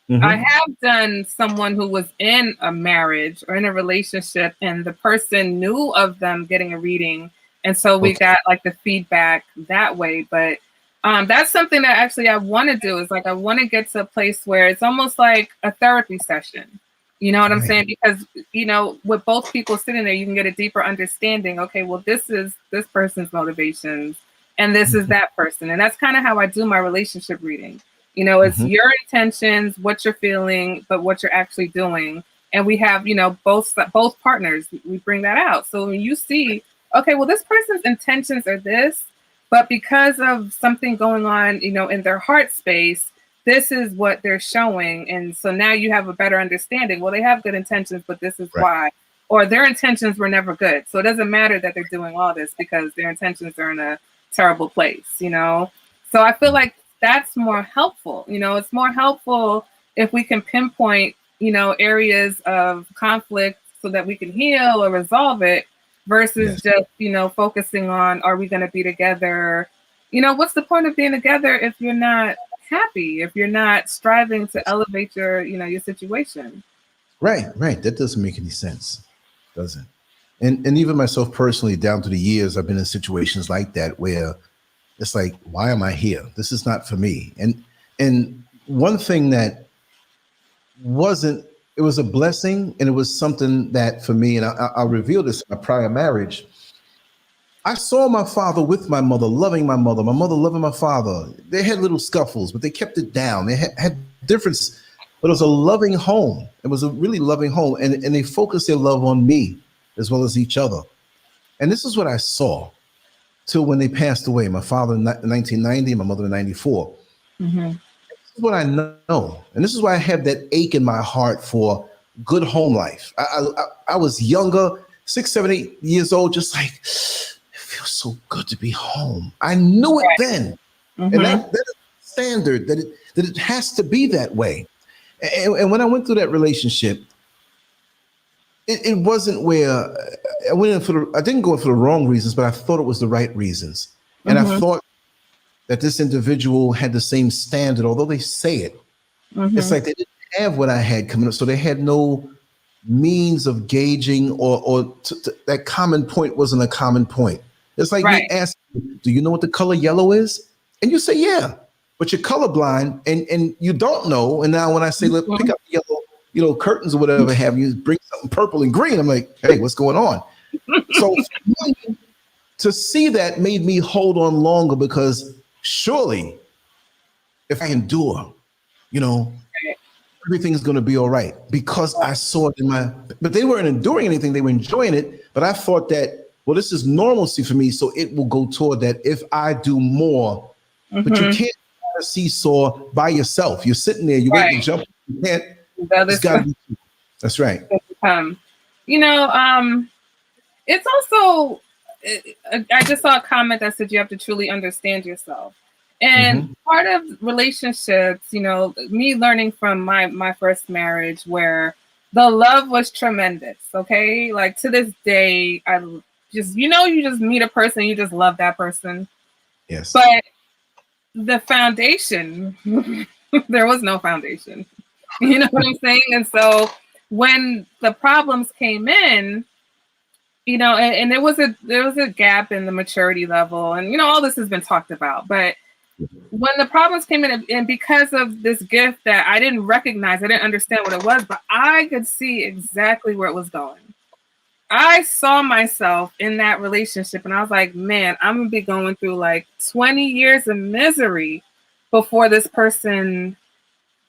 I have done someone who was in a marriage or in a relationship and the person knew of them getting a reading. And so we got like the feedback that way. But that's something that actually I want to do is like, I want to get to a place where it's almost like a therapy session. You know what I'm saying? Because, you know, with both people sitting there, you can get a deeper understanding. Okay, well, this is this person's motivations and this is that person. And that's kind of how I do my relationship reading. You know, it's your intentions, what you're feeling, but what you're actually doing. And we have, you know, both partners, we bring that out. So when you see, okay, well, this person's intentions are this, but because of something going on, you know, in their heart space, this is what they're showing. And so now you have a better understanding. Well, they have good intentions, but this is why. Or their intentions were never good. So it doesn't matter that they're doing all this because their intentions are in a terrible place, you know? So I feel like that's more helpful. You know, it's more helpful if we can pinpoint, you know, areas of conflict so that we can heal or resolve it versus just, you know, focusing on, are we going to be together? You know, what's the point of being together if you're not happy, if you're not striving to elevate your, you know, your situation? Right. That doesn't make any sense, does it? And even myself personally, down through the years, I've been in situations like that where it's like, why am I here? This is not for me. And one thing that wasn't it was a blessing, and it was something that for me, and I'll reveal this in my prior marriage. I saw my father with my mother, loving my mother loving my father. They had little scuffles, but they kept it down. They had difference, but it was a loving home. It was a really loving home, and they focused their love on me as well as each other. And this is what I saw till when they passed away. My father in 1990, my mother in 94. Mm-hmm. This is what I know, and this is why I have that ache in my heart for good home life. I was younger, 6, 7, 8 years old, just like, it feels so good to be home. I knew it then, and that is standard, that it has to be that way. And when I went through that relationship, it wasn't where I didn't go for the wrong reasons, but I thought it was the right reasons, and I thought that this individual had the same standard, although they say it. It's like they didn't have what I had coming up, so they had no means of gauging, or that common point wasn't a common point. It's like me asking, do you know what the color yellow is? And you say, yeah, but you're colorblind and you don't know. And now when I say, let's pick up yellow, curtains or whatever have you, bring something purple and green, I'm like, hey, what's going on? So to see that made me hold on longer, because surely if I endure, everything's going to be all right, because I saw it but they weren't enduring anything. They were enjoying it. But I thought that, well, this is normalcy for me. So it will go toward that if I do more, but you can't have a seesaw by yourself. You're sitting there, you wait to jump. You can't. That's right. It's also, I just saw a comment that said you have to truly understand yourself. And part of relationships, me learning from my first marriage, where the love was tremendous. Okay. Like to this day, I just, you just meet a person, you just love that person. Yes. But the foundation, there was no foundation. You know what I'm saying? And so when the problems came in, and there was a gap in the maturity level, and all this has been talked about. But when the problems came in, and because of this gift that I didn't recognize, I didn't understand what it was, but I could see exactly where it was going. I saw myself in that relationship, and I was like, man, I'm gonna be going through like 20 years of misery before this person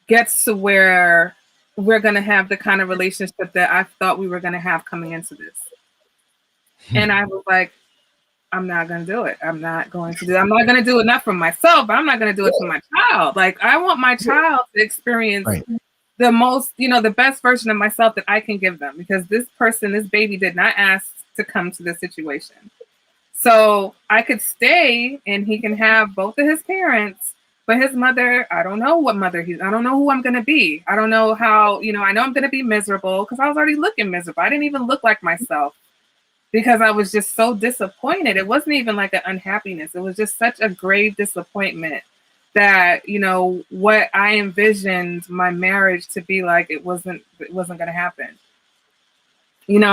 gets to where we're going to have the kind of relationship that I thought we were going to have coming into this. And I was like, I'm not going to do it. I'm not going to do it. I'm not going to do enough for myself, but I'm not going to do it for my child. Like, I want my child to experience the most, the best version of myself that I can give them, because this baby did not ask to come to this situation. So I could stay and he can have both of his parents. But his mother, I don't know what mother I don't know who I'm going to be. I don't know how, I know I'm going to be miserable, because I was already looking miserable. I didn't even look like myself, because I was just so disappointed. It wasn't even like an unhappiness. It was just such a grave disappointment that, what I envisioned my marriage to be like, it wasn't going to happen.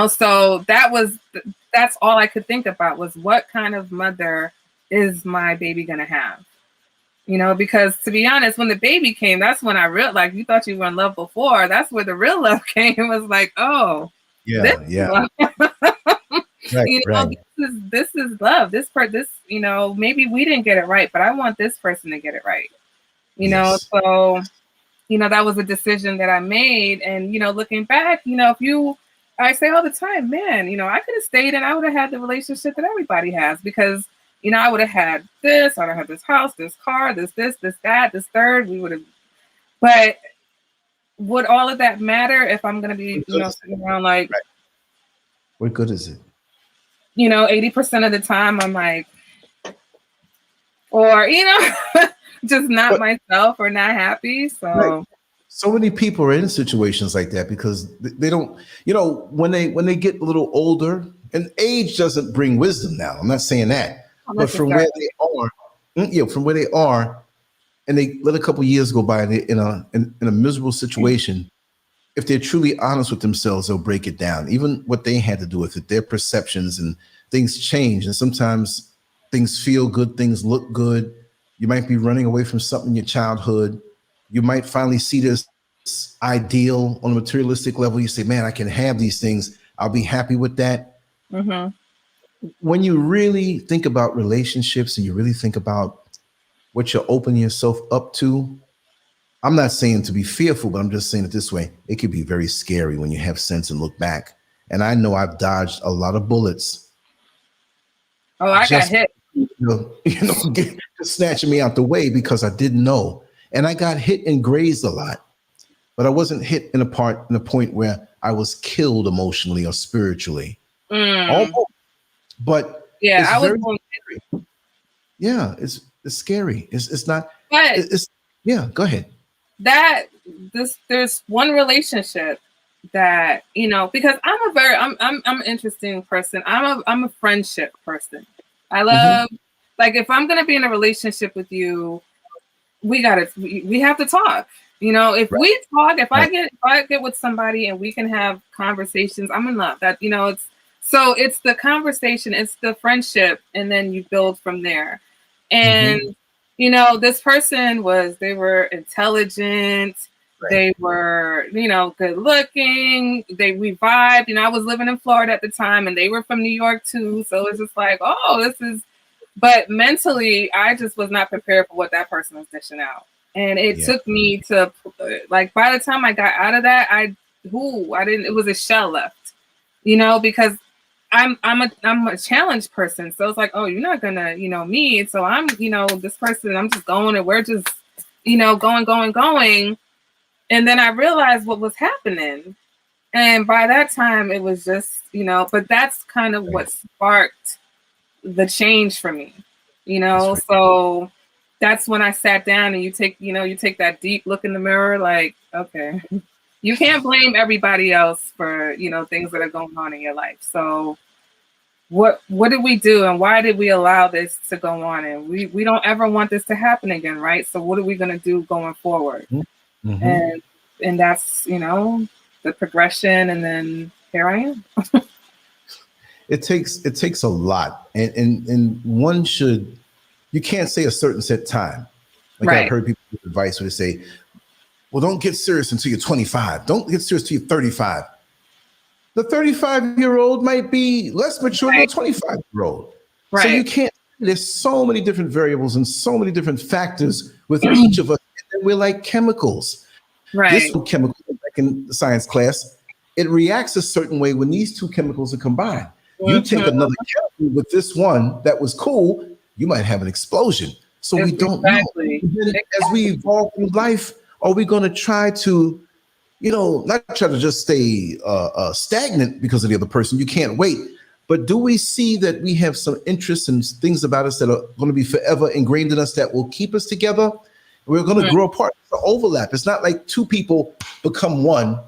So that's all I could think about, was what kind of mother is my baby going to have? Because to be honest, when the baby came, that's when I realized, like, you thought you were in love before. That's where the real love came. It was like, oh, yeah. Right. This is love. This, maybe we didn't get it right, but I want this person to get it right. So, that was a decision that I made. And, looking back, I say all the time, man, I could have stayed and I would have had the relationship that everybody has, because I would have had this, I would have had this house, this car, this, that, this third. We would have, but would all of that matter if I'm going to be, sitting around like, what good is it? 80% of the time I'm like, or, just not myself or not happy. So. So many people are in situations like that because they don't, when they get a little older, and age doesn't bring wisdom now. I'm not saying that. But from where they are, and they let a couple years go by, and they're in a miserable situation. If they're truly honest with themselves, they'll break it down. Even what they had to do with it, their perceptions, and things change. And sometimes things feel good, things look good. You might be running away from something in your childhood. You might finally see this ideal on a materialistic level. You say, man, I can have these things. I'll be happy with that. Mm-hmm. When you really think about relationships and you really think about what you're opening yourself up to, I'm not saying to be fearful, but I'm just saying it this way. It could be very scary when you have sense and look back. And I know I've dodged a lot of bullets. Oh, I got hit. Snatching me out the way because I didn't know. And I got hit and grazed a lot, but I wasn't hit in a point where I was killed emotionally or spiritually. Almost. But yeah, I was scary. Yeah, it's scary. It's not. But yeah. Go ahead. There's one relationship that, you know, because I'm an interesting person. I'm a friendship person. I love like if I'm gonna be in a relationship with you, we have to talk. You know, if we talk, if I get with somebody and we can have conversations, I'm in love. That, you know, it's the conversation, it's the friendship, and then you build from there. And you know, this person they were intelligent, they were, you know, good looking, we vibed. You know, I was living in Florida at the time and they were from New York too. So it's just like, but mentally, I just was not prepared for what that person was dishing out. And it took me to, like, by the time I got out of that, it was a shell left, you know, because I'm a challenge person. So it's like, oh, you're not gonna, you know, me. So I'm, you know, this person, I'm just going and we're just, you know, going. And then I realized what was happening. And by that time it was just, you know, but that's kind of what sparked the change for me, you know? So that's when I sat down and you take that deep look in the mirror, like, okay, you can't blame everybody else for, you know, things that are going on in your life. So what did we do and why did we allow this to go on? And we don't ever want this to happen again, right? So what are we going to do going forward? And that's, you know, the progression. And then here I am. It takes a lot. And one you can't say a certain set time. Like I've heard people give advice where they say, well, don't get serious until you're 25. Don't get serious until you're 35. The 35-year-old might be less mature than a 25-year-old. So you can't, there's so many different variables and so many different factors with each of us. And we're like chemicals. This chemical, like in the science class, it reacts a certain way when these two chemicals are combined. You take another chemical with this one that was cool, you might have an explosion. So we don't know. As we evolve through life, are we going to try to, you know, not try to just stay stagnant because of the other person? You can't wait. But do we see that we have some interests and things about us that are going to be forever ingrained in us that will keep us together? We're going to grow apart. It's an overlap. It's not like two people become one.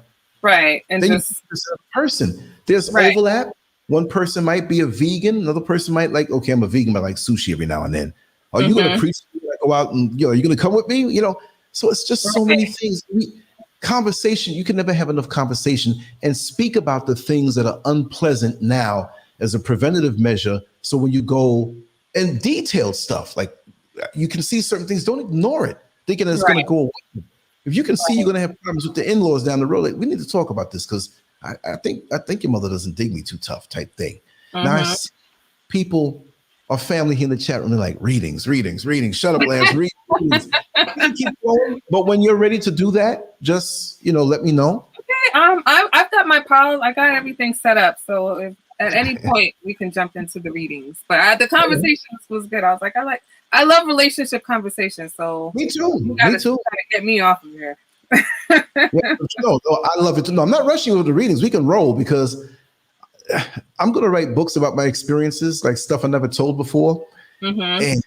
Right. And then just a person. There's overlap. One person might be a vegan. Another person might like, okay, I'm a vegan, but I like sushi every now and then. Are you going to preach? Go out and, you know, are you going to come with me? You know, so it's just so many things. Conversation, you can never have enough conversation and speak about the things that are unpleasant now as a preventative measure. So when you go and detailed stuff, like you can see certain things, don't ignore it, thinking it's going to go away. If you can see you're going to have problems with the in-laws down the road, like, we need to talk about this because I think your mother doesn't dig me too tough type thing. Now I see people or family here in the chat room, they're like, readings. Shut up, Lance, readings. Keep going. But when you're ready to do that, just, you know, let me know. Okay, I've got my pile. I got everything set up. So if at any point we can jump into the readings. But the conversations was good. I was like, I love relationship conversations. So me too. Me too. Get me off of here. No, I love it too. No, I'm not rushing with the readings. We can roll because I'm going to write books about my experiences, like stuff I never told before. And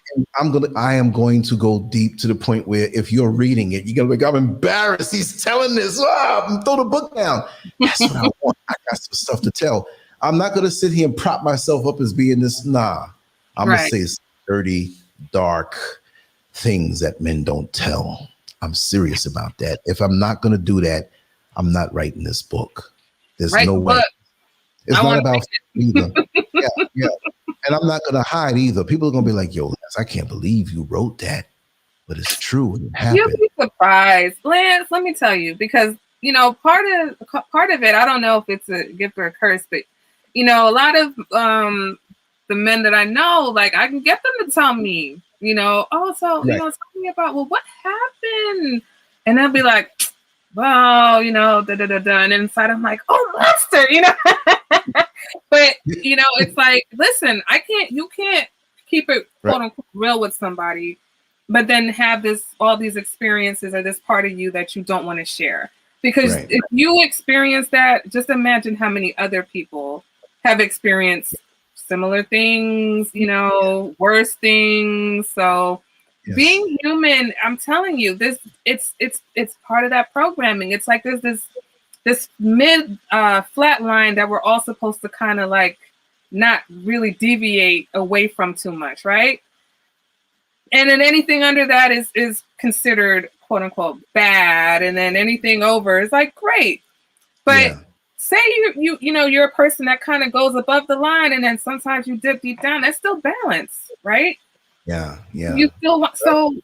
I am going to go deep to the point where if you're reading it, you're going to be like, I'm embarrassed. He's telling this. Throw the book down. That's what I want. I got some stuff to tell. I'm not going to sit here and prop myself up as being this. Nah, I'm going to say it's dirty, dark things that men don't tell. I'm serious about that. If I'm not going to do that, I'm not writing this book. There's no way. It's not about either. Yeah. And I'm not going to hide either. People are going to be like, yo, I can't believe you wrote that. but it's true. It You'll happened. be surprised, Lance. Let me tell you, because part of it, I don't know if it's a gift or a curse, but a lot of the men that I know, like I can get them to tell me, oh, so tell me about, well, what happened, and they'll be like, well, da da da da, and inside I'm like, oh, monster, but it's like, listen, you can't keep it quote unquote real with somebody, but then have all these experiences or this part of you that you don't want to share. Because if you experience that, just imagine how many other people have experienced similar things, worse things. So being human, I'm telling you, it's part of that programming. It's like there's this mid flat line that we're all supposed to kind of like not really deviate away from too much, right? And then anything under that is considered quote unquote bad, and then anything over is like great. But say you're a person that kind of goes above the line, and then sometimes you dip deep down. That's still balance, right? Yeah. You still want, so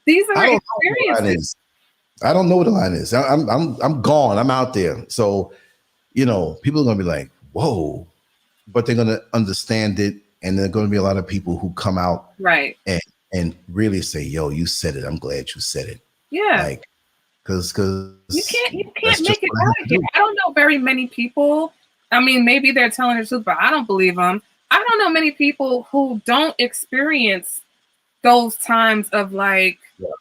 these are experiences. I don't know what the line is. I'm gone. I'm out there. So people are gonna be like, whoa, but they're gonna understand it, and there are gonna be a lot of people who come out and really say, yo, you said it. I'm glad you said it. Yeah. Like, because you can't make it out here. I don't know very many people. I mean, maybe they're telling the truth, but I don't believe them. I don't know many people who don't experience those times of like, what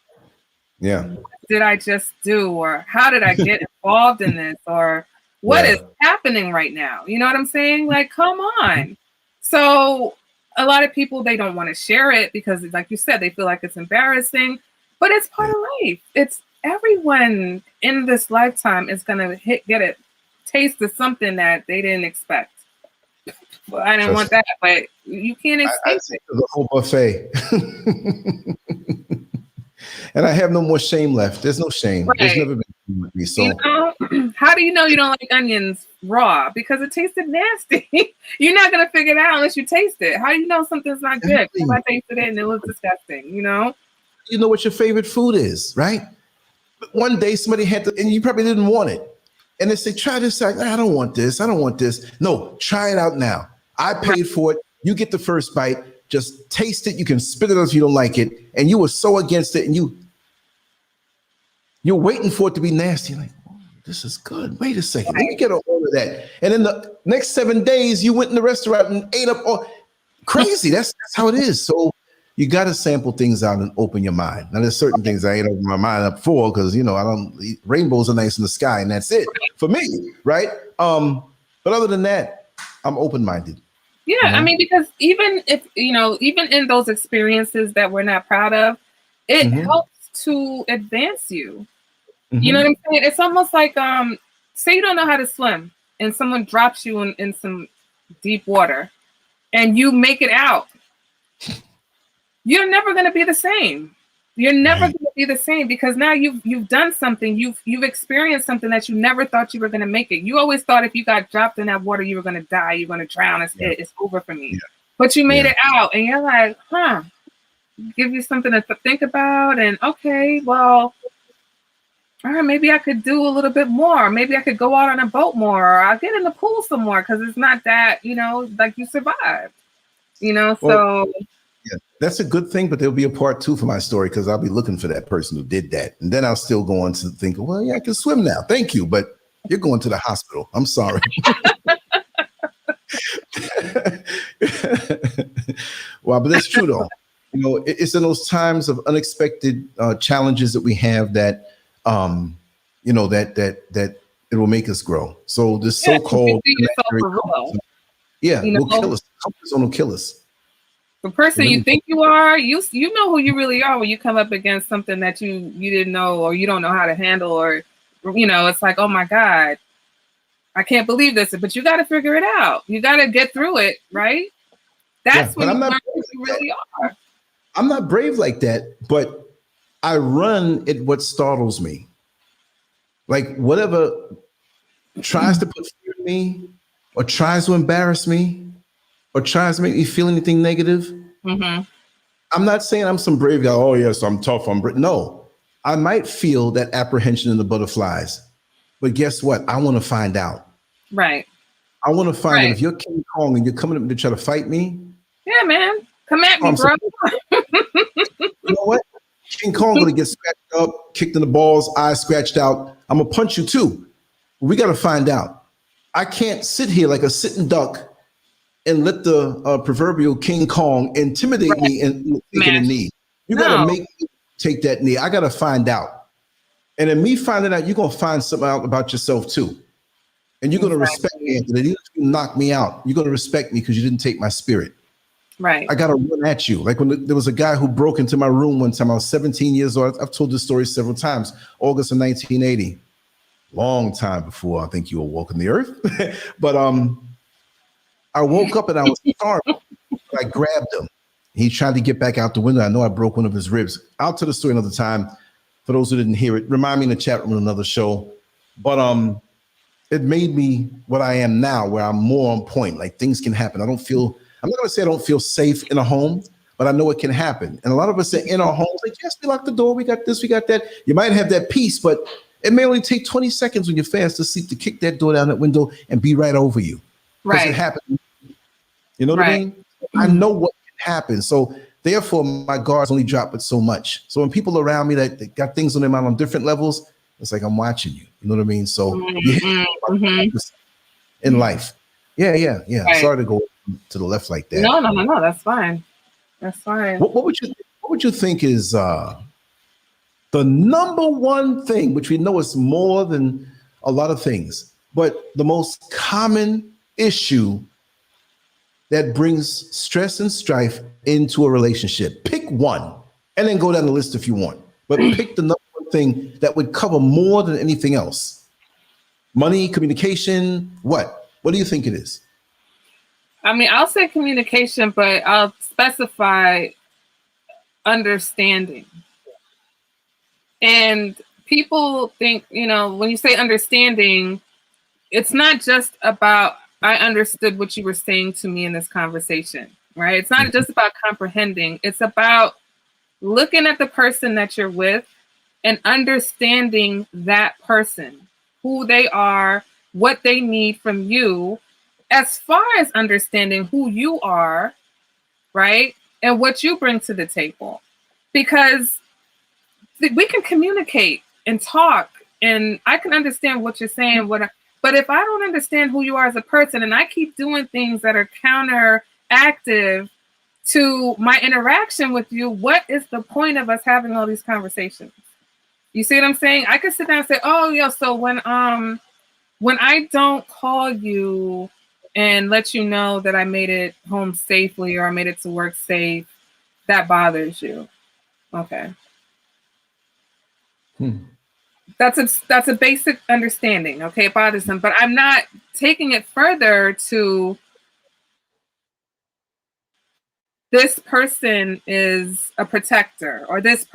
did I just do? Or how did I get involved in this? Or what is happening right now? You know what I'm saying? Like, come on. So a lot of people, they don't want to share it because, like you said, they feel like it's embarrassing, but it's part of life. It's everyone in this lifetime is going to get a taste of something that they didn't expect. Well, I didn't want that, but you can't escape it. The whole buffet. And I have no more shame left. There's no shame. Right. There's never been shame with me. So how do you know you don't like onions raw? Because it tasted nasty. You're not gonna figure it out unless you taste it. How do you know something's not good? Because I tasted it and it was disgusting. You know what your favorite food is, right? But one day somebody had to, and you probably didn't want it. And they say, try this. Like, I don't want this. I don't want this. No, try it out now. I paid for it. You get the first bite. Just taste it. You can spit it out if you don't like it. And you were so against it, and you're waiting for it to be nasty. Like, oh, this is good. Wait a second. Let me get a hold of that. And then the next 7 days, you went in the restaurant and ate up all crazy. That's how it is. So you got to sample things out and open your mind. Now, there's certain things I ain't opened my mind up for because, I don't, rainbows are nice in the sky and that's it for me. Right. But other than that, I'm open-minded. Yeah. I mean, because even if, even in those experiences that we're not proud of, it helps to advance you. You know what I'm saying? It's almost like, say you don't know how to swim and someone drops you in some deep water and you make it out. You're never going to be the same. You're never going to be the same because now you've done something. You've experienced something that you never thought you were going to make it. You always thought if you got dropped in that water, you were going to die. You're going to drown. It's over for me. Yeah. But you made it out and you're like, give you something to think about. And okay, well, all right, maybe I could do a little bit more. Maybe I could go out on a boat more, or I'll get in the pool some more because it's not that, like you survived, so. Yeah, that's a good thing, but there'll be a part 2 for my story because I'll be looking for that person who did that. And then I'll still go on to think, well, yeah, I can swim now. Thank you. But you're going to the hospital. I'm sorry. Well, but that's true, though. It's in those times of unexpected challenges that we have that, that it will make us grow. So this so-called will kill us. Comfort zone will kill us. The person you think you are, you know who you really are when you come up against something that you didn't know or you don't know how to handle, or it's like, oh my God, I can't believe this. But you got to figure it out. You got to get through it, right? That's when you learn who you really are. I'm not brave like that, but I run at what startles me. Like whatever tries to put fear in me, or tries to embarrass me, or tries to make me feel anything negative, I'm not saying I'm some brave guy. Oh, yes, I'm tough. No, I might feel that apprehension in the butterflies. But guess what? I want to find out. Right. I want to find out Right. if you're King Kong and you're coming up to try to fight me. Yeah, man. Come at me, bro. You know what? King Kong gonna get scratched up, kicked in the balls, eyes scratched out. I'm gonna punch you too. We got to find out. I can't sit here like a sitting duck and let the proverbial King Kong intimidate me and taking a knee. You got to make me take that knee. I got to find out. And in me finding out, you're gonna find something out about yourself too. And you're gonna respect me, Anthony. Even if you knock me out, you're gonna respect me because you didn't take my spirit. Right. I got to run at you. Like when there was a guy who broke into my room one time. I was 17 years old. I've told this story several times. August of 1980. Long time before I think you were walking the earth. But I woke up and I was startled. I grabbed him. He tried to get back out the window. I know I broke one of his ribs. I'll tell the story another time. For those who didn't hear it, remind me in the chat room another show. But it made me what I am now, where I'm more on point. Like things can happen. I'm not going to say I don't feel safe in a home, but I know it can happen. And a lot of us are in our homes like, yes, we locked the door. We got this, we got that. You might have that peace, but it may only take 20 seconds when you're fast asleep to kick that door down that window and be right over you. Right. It happened. You know what I mean? I know what can happen. So therefore, my guards only drop it so much. So when people around me that got things on their mind on different levels, it's like I'm watching you. You know what I mean? So in life. Yeah. Right. Sorry to go to the left like that. No. That's fine. That's fine. What would you think is the number one thing, which we know is more than a lot of things, but the most common issue that brings stress and strife into a relationship? Pick one and then go down the list if you want, but pick the number one thing that would cover more than anything else. Money, communication, what? What do you think it is? I mean, I'll say communication, but I'll specify understanding. And people think, when you say understanding, it's not just about, I understood what you were saying to me in this conversation, right? It's not just about comprehending. It's about looking at the person that you're with and understanding that person, who they are, what they need from you, as far as understanding who you are, right? And what you bring to the table. Because we can communicate and talk, and I can understand what you're saying, but if I don't understand who you are as a person, and I keep doing things that are counteractive to my interaction with you, what is the point of us having all these conversations? You see what I'm saying? I could sit down and say, oh, yeah, so when I don't call you and let you know that I made it home safely or I made it to work safe, that bothers you. Okay. That's a basic understanding. Okay, it bothers them, but I'm not taking it further to this person is a protector, or this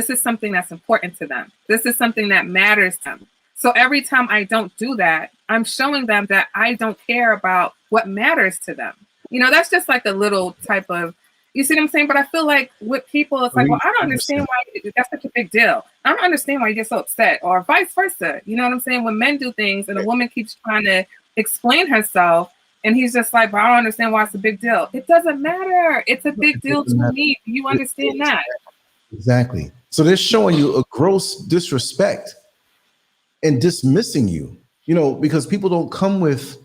is something that's important to them. This is something that matters to them. So every time I don't do that, I'm showing them that I don't care about what matters to them. That's just like a little type of, you see what I'm saying? But I feel like with people, it's like, well, I don't understand why that's such a big deal. I don't understand why you get so upset, or vice versa. You know what I'm saying? When men do things and a woman keeps trying to explain herself, and he's just like, but I don't understand why it's a big deal. It doesn't matter. It's a big deal to me. Do you understand that? Exactly. So they're showing you a gross disrespect and dismissing you, because people don't come with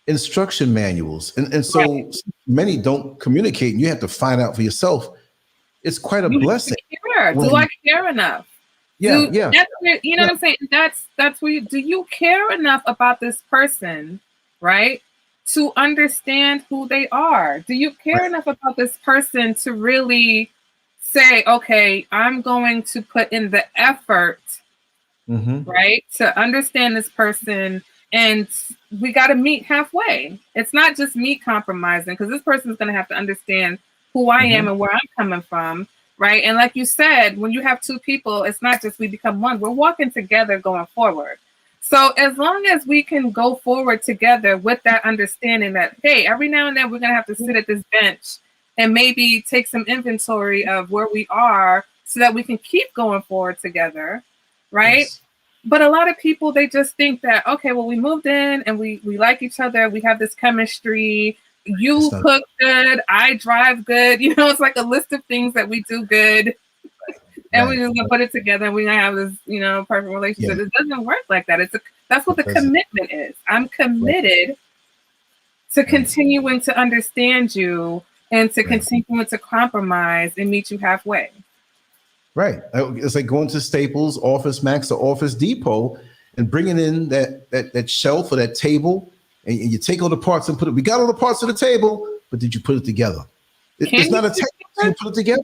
instruction manuals. And so many don't communicate, and you have to find out for yourself. It's quite a blessing. Do I care enough? Yeah. That's where, you know what I'm saying? That's where do you care enough about this person, right? To understand who they are? Do you care enough about this person to really say, okay, I'm going to put in the effort, right, to understand this person, and we got to meet halfway. It's not just me compromising, because this person is going to have to understand who I am and where I'm coming from, right? And like you said, when you have two people, it's not just we become one. We're walking together going forward. So as long as we can go forward together with that understanding that, hey, every now and then we're going to have to sit at this bench and maybe take some inventory of where we are so that we can keep going forward together, right? Yes. But a lot of people, they just think that, okay, well, we moved in and we like each other. We have this chemistry. You cook good. I drive good. You know, it's like a list of things that we do good. And we're just gonna put it together and we're gonna have this, you know, perfect relationship. It doesn't work like that. That's what the commitment is. I'm committed to continuing to understand you and to continuing to compromise and meet you halfway. Right. It's like going to Staples, Office Max, or Office Depot and bringing in that shelf or that table, and you take all the parts and put it. We got all the parts of the table, but did you put it together? It's not a technique. You put it together.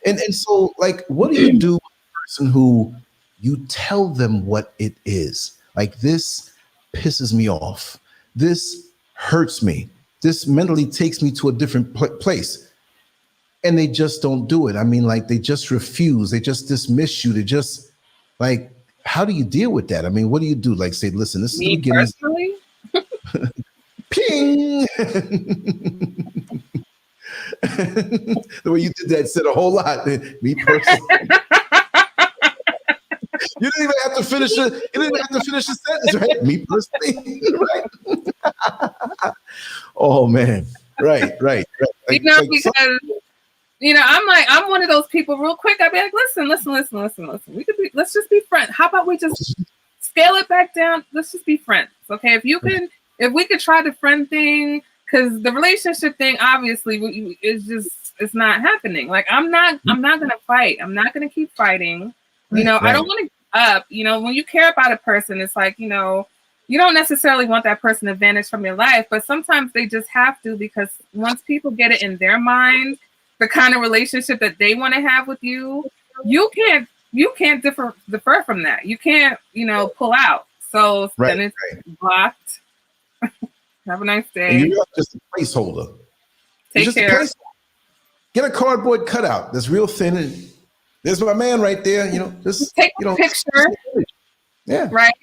And so, like, what do you do with a person who you tell them what it is? Like, this pisses me off. This hurts me. This mentally takes me to a different place. And they just don't do it. I mean, like, they just refuse. They just dismiss you. They just, like, how do you deal with that? I mean, what do you do? Like, say, listen, this is the beginning. Personally? Ping! The way you did that said a whole lot. Me personally. You didn't even have to finish it. You didn't even have to finish the sentence, right? Me personally. Right? Oh man. Right. Like, you know, because you know, I'm one of those people real quick. I'd be like, listen. Let's just be friends. How about we just scale it back down? Let's just be friends. Okay. If we could try the friend thing, because the relationship thing, obviously, it's not happening. Like, I'm not going to fight. I'm not going to keep fighting. You know, I don't want to give up. You know, when you care about a person, it's like, you know, you don't necessarily want that person to vanish from your life, but sometimes they just have to, because once people get it in their mind, the kind of relationship that they want to have with you, you can't defer from that. You can't, you know, pull out. So then it's blocked. Have a nice day. And you're just a placeholder. Take care. Get a cardboard cutout that's real thin, and there's my man right there. You know, just take a picture, right,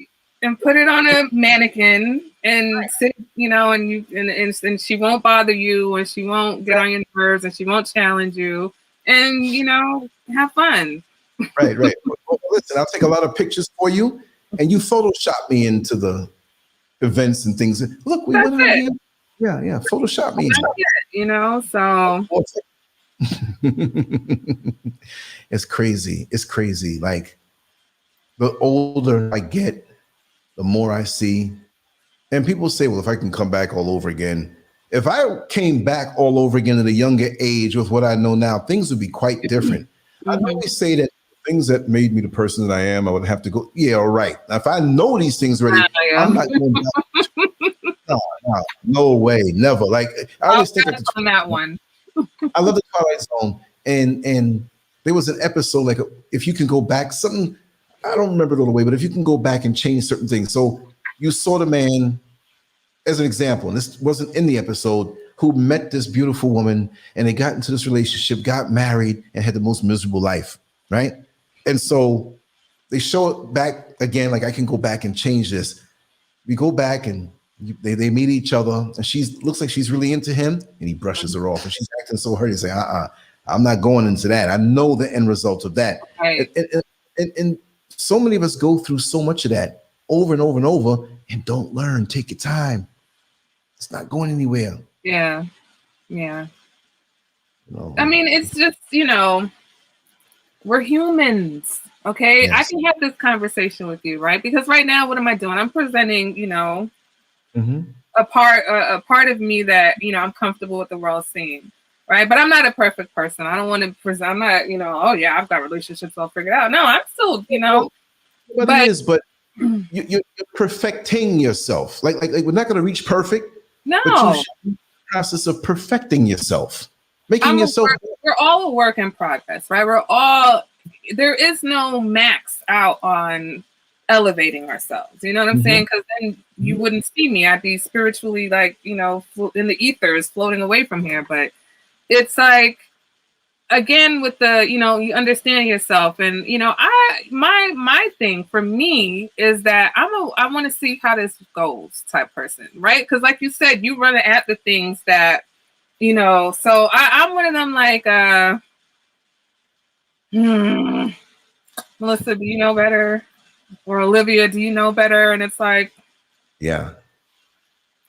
and put it on a mannequin and sit. You know, and she won't bother you, and she won't get on your nerves, and she won't challenge you, and you know, have fun. Right. Well, listen, I'll take a lot of pictures for you, and you Photoshop me into the events and things. Look, we went out here. Yeah. Photoshop me. You know, so it's crazy. Like, the older I get, the more I see. And people say, well, if I can come back all over again, if I came back all over again at a younger age with what I know now, things would be quite different. I always say that things that made me the person that I am, I would have to go, yeah, all right. Now, if I know these things already, I'm not going back. No way, never. Like, I always think on that one. I love the Twilight Zone, and there was an episode, like, if you can go back, something, I don't remember it all the way, but if you can go back and change certain things. So you saw the man, as an example, and this wasn't in the episode, who met this beautiful woman, and they got into this relationship, got married, and had the most miserable life, right? And so they show it back again, like, I can go back and change this. We go back and they meet each other, and looks like she's really into him, and he brushes her off, and she's acting so hurt. He's like, I'm not going into that. I know the end result of that. Right. And so many of us go through so much of that over and over and over, and don't learn. Take your time. It's not going anywhere. Yeah. I mean, it's just, you know, we're humans, okay? Yes. I can have this conversation with you, right? Because right now, what am I doing? I'm presenting, you know, a part of me that, you know, I'm comfortable with the world seeing, right? But I'm not a perfect person. I don't want to present. I'm not, you know, oh yeah, I've got relationships all figured out. No, I'm still, you know. But it is. But you're perfecting yourself. Like we're not going to reach perfect. No. But you should be in the process of perfecting yourself, making yourself. We're all a work in progress, right? There is no max out on elevating ourselves. You know what I'm saying? Because then you wouldn't see me. I'd be spiritually, like, you know, in the ethers, floating away from here. But it's like, again, with the, you know, you understand yourself, and you know, my thing for me is that I want to see how this goes type person, right? Because like you said, you run at the things that You know, so I'm one of them like, Melissa, do you know better? Or Olivia, do you know better? And it's like, yeah,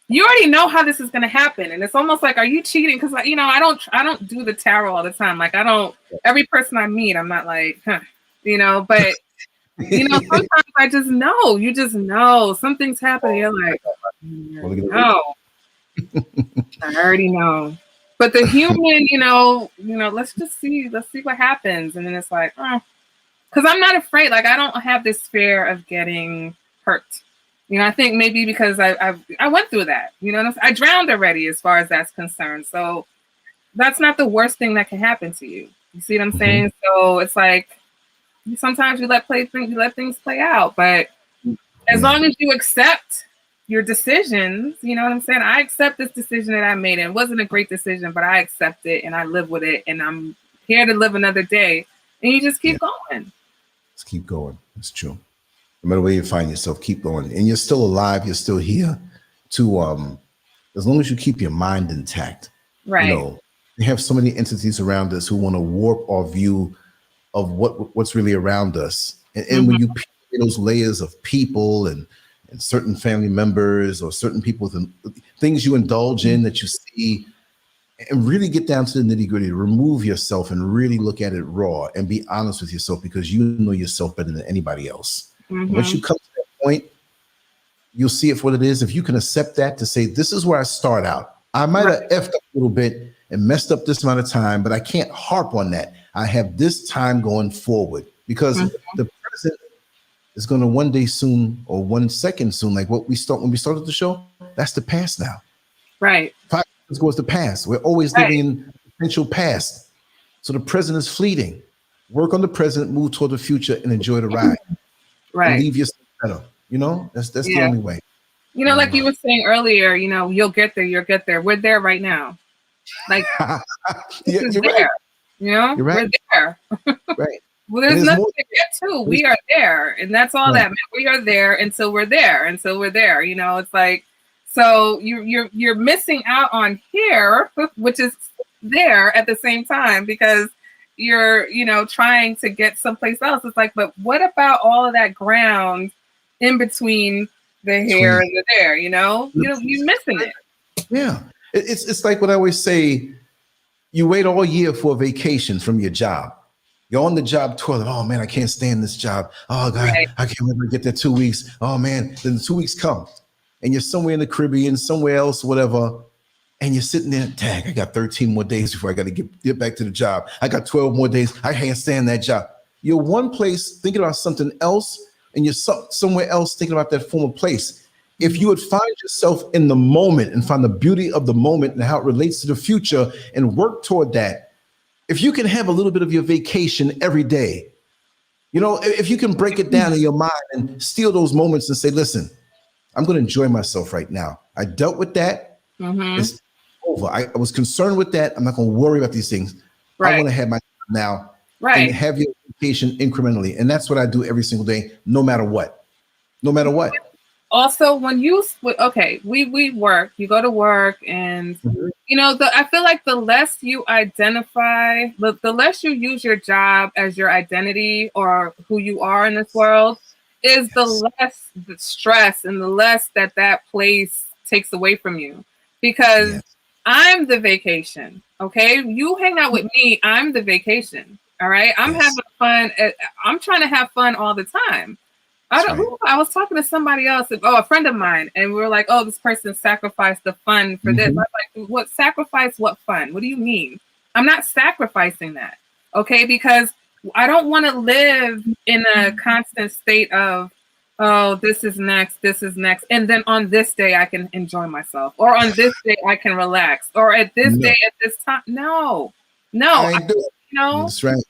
you already know how this is going to happen. And it's almost like, are you cheating? Because, you know, I don't do the tarot all the time. Like, I don't, every person I meet, I'm not like, huh, you know, but, you know, sometimes I just know, you just know something's happening. You're like, no, I already know. But the human, let's see what happens. And then it's like, because I'm not afraid. Like, I don't have this fear of getting hurt. You know, I think maybe because I went through that. You know, I drowned already as far as that's concerned. So that's not the worst thing that can happen to you. You see what I'm saying? So it's like sometimes you let things play out, but as long as you accept your decisions, you know what I'm saying? I accept this decision that I made. It wasn't a great decision, but I accept it and I live with it, and I'm here to live another day. And you just keep going. Just keep going. It's true. No matter where you find yourself, keep going. And you're still alive. You're still here to, as long as you keep your mind intact. Right. You know, we have so many entities around us who want to warp our view of what's really around us. And when you peel those layers of people and certain family members or certain people with things you indulge in that you see, and really get down to the nitty gritty, remove yourself and really look at it raw and be honest with yourself, because you know yourself better than anybody else. Once you come to that point, you'll see it for what it is. If you can accept that, to say, this is where I start out. I might have effed up a little bit and messed up this amount of time, but I can't harp on that. I have this time going forward, because the present is going to one day soon, or 1 second soon, like when we started the show, that's the past now. Right. 5 seconds goes the past. We're always living in potential past. So the present is fleeting. Work on the present, move toward the future, and enjoy the ride. Right. And leave yourself better. You know, that's the only way. You know, like you were saying earlier, you know, you'll get there. We're there right now. Like, you're there. right. You know, You're right. We're there. Right. Well, there's nothing to get to. We are there. And that's all that matters. We are there until we're there. You know, it's like, so you're missing out on here, which is there at the same time, because you're, you know, trying to get someplace else. It's like, but what about all of that ground in between the here and the there, you know? You're missing it. Yeah. It's like what I always say, you wait all year for a vacation from your job. You're on the job toilet. Oh man, I can't stand this job. Oh God, I can't wait to get there 2 weeks. Oh man, then 2 weeks come and you're somewhere in the Caribbean, somewhere else, whatever. And you're sitting there, dang, I got 13 more days before I got to get back to the job. I got 12 more days. I can't stand that job. You're one place thinking about something else, and you're somewhere else thinking about that former place. If you would find yourself in the moment and find the beauty of the moment and how it relates to the future and work toward that, if you can have a little bit of your vacation every day, you know, if you can break it down in your mind and steal those moments and say, listen, I'm going to enjoy myself right now. I dealt with that. It's over. I was concerned with that. I'm not going to worry about these things. I want to have my time now and have your vacation incrementally. And that's what I do every single day, no matter what. No matter what. Also, when we work, you go to work, and you know, I feel like the less you identify, the less you use your job as your identity or who you are in this world, is the less the stress and the less that place takes away from you. Because I'm the vacation. Okay, you hang out with me, I'm the vacation. All right, I'm having fun. I'm trying to have fun all the time. I was talking to somebody else, a friend of mine, and we were like, oh, this person sacrificed the fun for this. I was like, what sacrifice? What fun? What do you mean? I'm not sacrificing that. Okay, because I don't want to live in a constant state of, oh, this is next. And then on this day, I can enjoy myself. Or on this day, I can relax. Or at this day, at this time. No. That's right.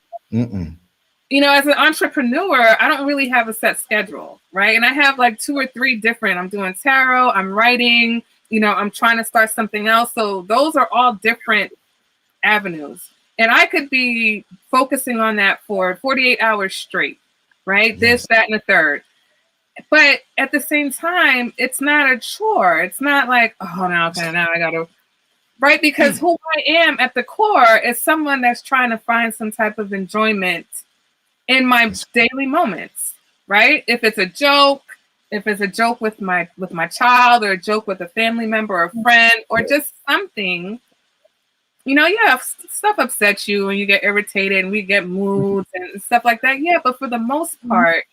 You know, as an entrepreneur, I don't really have a set schedule, right? And I have like 2 or 3 different, I'm doing tarot, I'm writing, you know, I'm trying to start something else. So those are all different avenues. And I could be focusing on that for 48 hours straight, right? This, that, and the third. But at the same time, it's not a chore. It's not like, oh, now I got to. right? Because who I am at the core is someone that's trying to find some type of enjoyment in my daily moments, right? If it's a joke with my child, or a joke with a family member or a friend, or just something, yeah, stuff upsets you and you get irritated and we get moods and stuff like that. Yeah, but for the most part,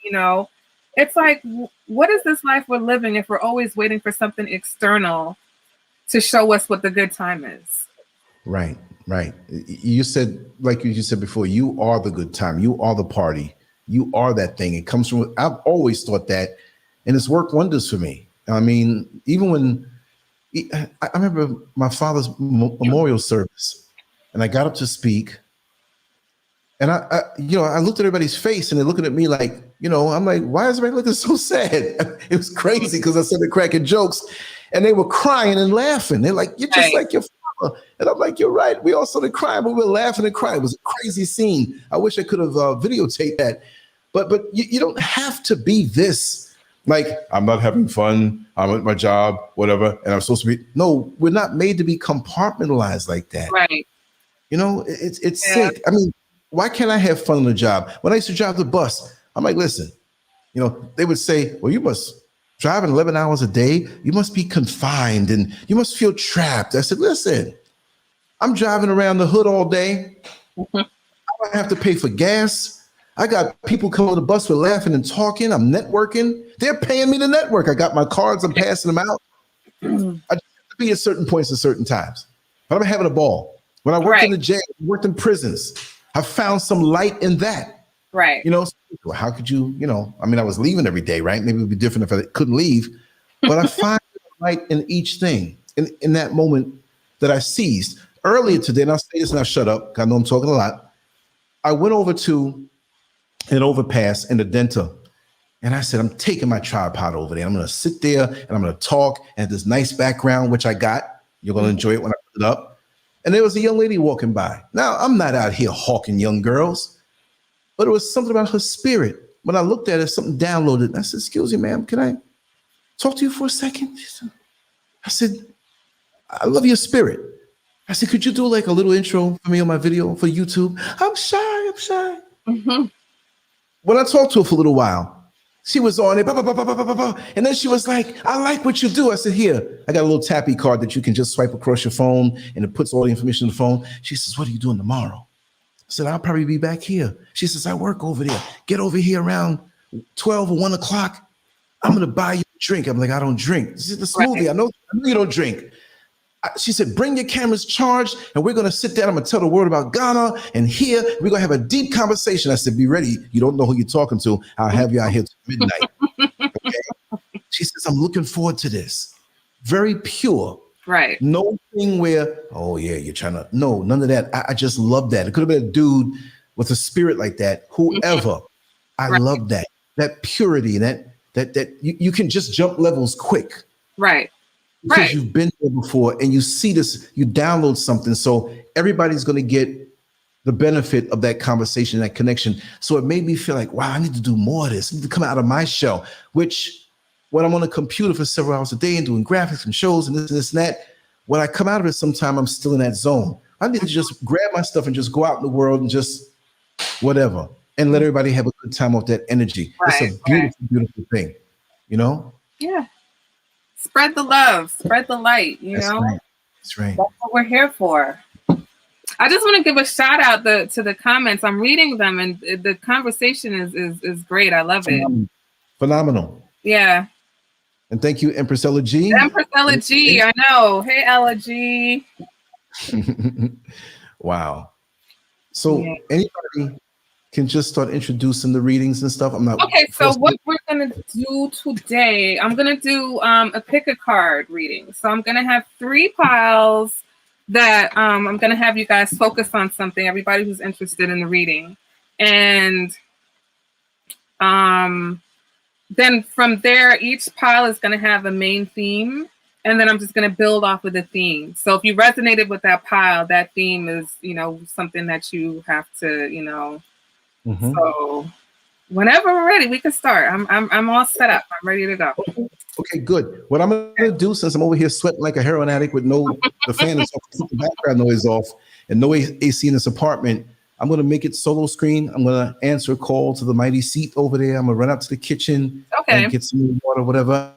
it's like, what is this life we're living if we're always waiting for something external to show us what the good time is? Right. You said, like you said before, you are the good time. You are the party. You are that thing. It comes from, I've always thought that, and it's worked wonders for me. I mean, even when, I remember my father's memorial service, and I got up to speak, and I looked at everybody's face, and they're looking at me like, I'm like, why is everybody looking so sad? It was crazy because I started cracking jokes, and they were crying and laughing. They're like, you're just like your father. And I'm like, you're right. We all started crying, but we were laughing and crying. It was a crazy scene. I wish I could have videotaped that. But you don't have to be this. Like, I'm not having fun, I'm at my job, whatever, and I'm supposed to be. No, we're not made to be compartmentalized like that. Right. It's sick. I mean, why can't I have fun on the job? When I used to drive the bus, I'm like, listen, they would say, well, you must drive 11 hours a day. You must be confined and you must feel trapped. I said, listen, I'm driving around the hood all day. I don't have to pay for gas. I got people coming on the bus, we're laughing and talking. I'm networking. They're paying me to network. I got my cards. I'm passing them out. I just have to be at certain points at certain times. But I'm having a ball. When I worked in the jail, I worked in prisons, I found some light in that. Right. So how could you, I mean, I was leaving every day, right? Maybe it would be different if I couldn't leave. But I find light in each thing, in that moment that I seized. Earlier today, and I'll say this and I'll shut up, I know I'm talking a lot. I went over to an overpass in the Denta, and I said, I'm taking my tripod over there. I'm going to sit there and I'm going to talk, and this nice background, which I got. You're going to enjoy it when I put it up. And there was a young lady walking by. Now, I'm not out here hawking young girls, but it was something about her spirit. When I looked at it, something downloaded. I said, excuse me, ma'am, can I talk to you for a second? I said, I love your spirit. I said, could you do like a little intro for me on my video for YouTube? I'm shy. Mm-hmm. When I talked to her for a little while, she was on it, and then she was like, I like what you do. I said, here, I got a little tappy card that you can just swipe across your phone, and it puts all the information in the phone. She says, what are you doing tomorrow? I said, I'll probably be back here. She says, I work over there. Get over here around 12 or 1 o'clock. I'm going to buy you a drink. I'm like, I don't drink. She said, the smoothie, I know you don't drink. She said, bring your cameras charged, and we're going to sit down. I'm going to tell the world about Ghana, and here we're going to have a deep conversation. I said, be ready. You don't know who you're talking to. I'll have you out here till midnight. Okay? She says, I'm looking forward to this. Very pure. Right. No thing where, oh, yeah, you're trying to. No, none of that. I just love that. It could have been a dude with a spirit like that. Whoever. I love that. That purity, that you can just jump levels quick. Right. Because you've been there before and you see this, you download something. So everybody's going to get the benefit of that conversation, that connection. So it made me feel like, wow, I need to do more of this. I need to come out of my shell, which when I'm on a computer for several hours a day and doing graphics and shows and this and that, when I come out of it, sometime I'm still in that zone. I need to just grab my stuff and just go out in the world and just whatever, and let everybody have a good time off that energy. It's a beautiful, beautiful thing, Yeah. Spread the love, spread the light, That's right. That's right. That's what we're here for. I just want to give a shout out to the comments. I'm reading them, and the conversation is great. I love it. Phenomenal. Yeah. And thank you, Empress Ella G. Empress Ella G, I know. Hey, Ella G. Wow. So anybody can just start introducing the readings and stuff. I'm not okay. So what we're gonna do today, I'm gonna do a pick a card reading. So I'm gonna have 3 piles that I'm gonna have you guys focus on something. Everybody who's interested in the reading, and then from there, each pile is gonna have a main theme. And then I'm just going to build off of the theme. So if you resonated with that pile, that theme is, something that you have to, So Whenever we're ready, we can start. I'm all set up. I'm ready to go. Okay, good. What I'm going to do, since I'm over here sweating like a heroin addict with the fan is off, keep the background noise off, and no AC in this apartment, I'm going to make it solo screen. I'm going to answer a call to the mighty seat over there. I'm going to run out to the kitchen and get some water, whatever.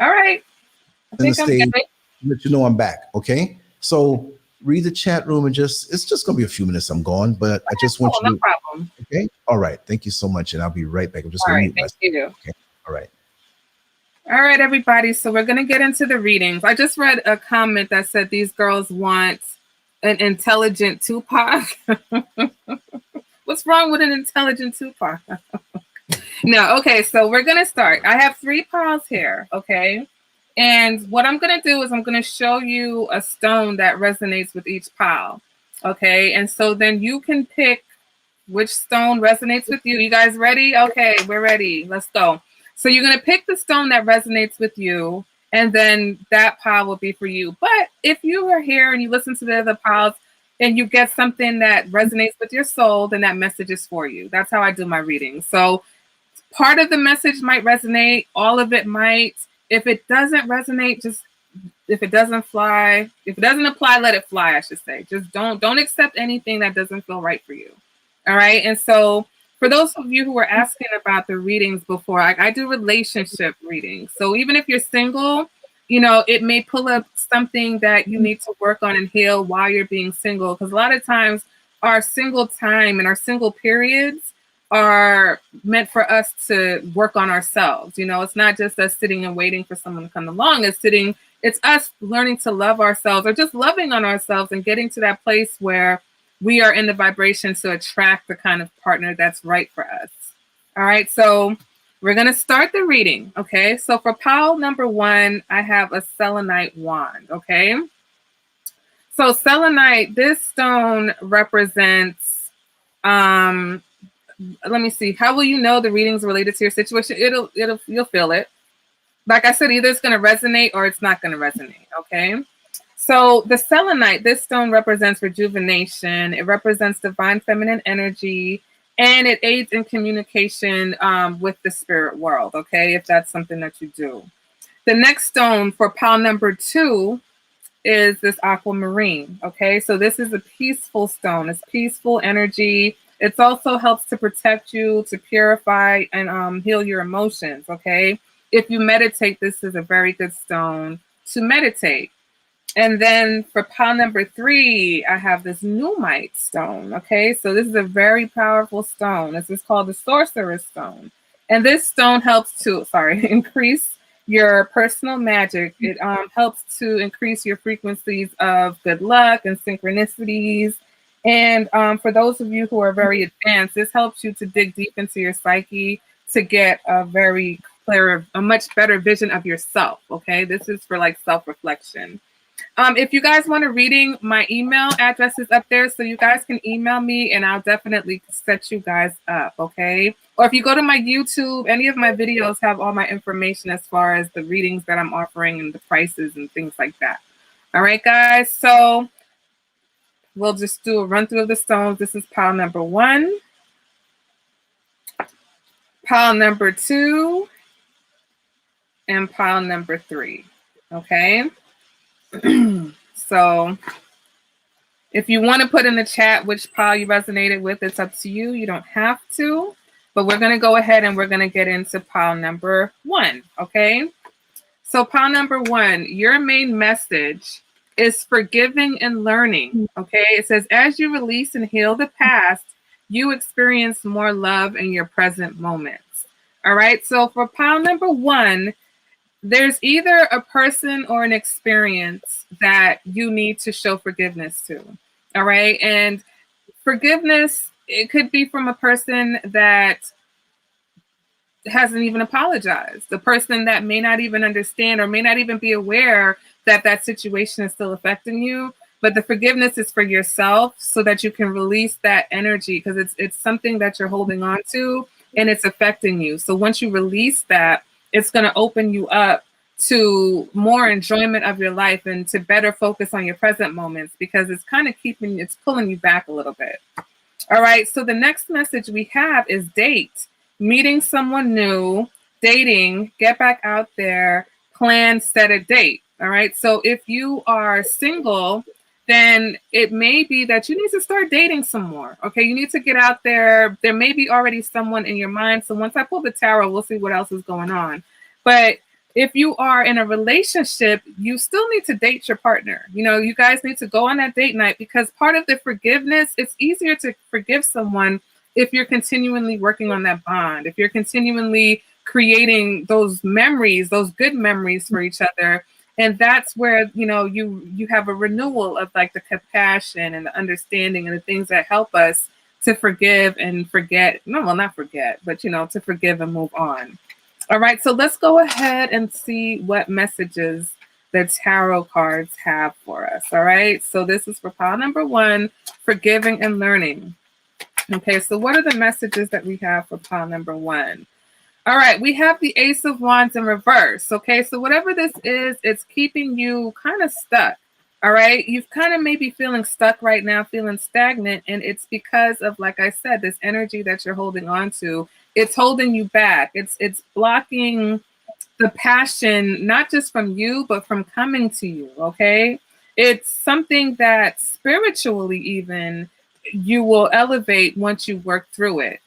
All right. I think I'm ready. Let you know I'm back. Okay. So read the chat room and it's just going to be a few minutes. I'm gone, but I just want you to. No problem. Okay. All right. Thank you so much. And I'll be right back. I'm just going to mute myself. Thank you. Okay. All right. All right, everybody. So we're going to get into the readings. I just read a comment that said these girls want an intelligent Tupac. What's wrong with an intelligent Tupac? No. Okay. So we're going to start. I have 3 piles here. Okay. And what I'm going to do is I'm going to show you a stone that resonates with each pile. Okay. And so then you can pick which stone resonates with you. You guys ready? Okay. We're ready. Let's go. So you're going to pick the stone that resonates with you, and then that pile will be for you. But if you are here and you listen to the other piles and you get something that resonates with your soul, then that message is for you. That's how I do my reading. So part of the message might resonate. All of it might. If it doesn't resonate, if it doesn't apply, let it fly, I should say. Just don't accept anything that doesn't feel right for you. All right. And so for those of you who were asking about the readings before, I do relationship readings. So even if you're single, it may pull up something that you need to work on and heal while you're being single. Because a lot of times our single time and our single periods are meant for us to work on ourselves. It's not just us sitting and waiting for someone to come along. It's us learning to love ourselves, or just loving on ourselves and getting to that place where we are in the vibration to attract the kind of partner that's right for us. All right, so we're going to start the reading. Okay, so for pile number 1, I have a selenite wand. Okay, so selenite, this stone represents, let me see, how will you know the reading's related to your situation? You'll feel it. Like I said, either it's going to resonate or it's not going to resonate. Okay. So the selenite, this stone represents rejuvenation. It represents divine feminine energy, and it aids in communication with the spirit world, okay, if that's something that you do. The next stone for pile number 2 is this aquamarine, okay? So this is a peaceful stone. It's peaceful energy. It also helps to protect you, to purify and heal your emotions, okay? If you meditate, this is a very good stone to meditate. And then for pile number 3, I have this Numite stone. Okay, so this is a very powerful stone. This is called the Sorcerer's Stone. And this stone helps to, increase your personal magic. It helps to increase your frequencies of good luck and synchronicities. And for those of you who are very advanced, this helps you to dig deep into your psyche to get a very clear, a much better vision of yourself. Okay, this is for like self-reflection. If you guys want a reading, my email address is up there, so you guys can email me and I'll definitely set you guys up, okay? Or if you go to my YouTube, any of my videos have all my information as far as the readings that I'm offering and the prices and things like that. All right, guys, so we'll just do a run through of the stones. This is pile number 1, pile number 2, and pile number 3, okay? So if you want to put in the chat which pile you resonated with, it's up to you. You don't have to, but we're going to go ahead and we're going to get into pile number 1. Okay. So pile number 1, your main message is forgiving and learning. Okay. It says, as you release and heal the past, you experience more love in your present moments. All right. So for pile number 1, there's either a person or an experience that you need to show forgiveness to. All right. And forgiveness, it could be from a person that hasn't even apologized, the person that may not even understand or may not even be aware that that situation is still affecting you. But the forgiveness is for yourself so that you can release that energy, because it's something that you're holding on to and it's affecting you. So once you release that, it's going to open you up to more enjoyment of your life and to better focus on your present moments, because it's kind of it's pulling you back a little bit. All right. So the next message we have is date. meeting someone new, dating, get back out there, plan, set a date. All right. So if you are single, then it may be that you need to start dating some more. Okay. You need to get out there. There may be already someone in your mind. So once I pull the tarot, we'll see what else is going on. But if you are in a relationship, you still need to date your partner. You know, you guys need to go on that date night, because part of the forgiveness, it's easier to forgive someone if you're continually working on that bond, if you're continually creating those memories, those good memories for each other. And that's where, you know, you have a renewal of like the compassion and the understanding and the things that help us to forgive and forget. No, well, not forget, but, you know, to forgive and move on. All right, so let's go ahead and see what messages the tarot cards have for us. All right, so this is for pile number 1, forgiving and learning. Okay, so what are the messages that we have for pile number 1? All right, we have the Ace of Wands in reverse. Okay, so whatever this is, it's keeping you kind of stuck. All right, you've kind of maybe feeling stuck right now, feeling stagnant, and it's because of, like I said, this energy that you're holding on to. It's holding you back. It's blocking the passion, not just from you, but from coming to you. Okay, it's something that spiritually even you will elevate once you work through it.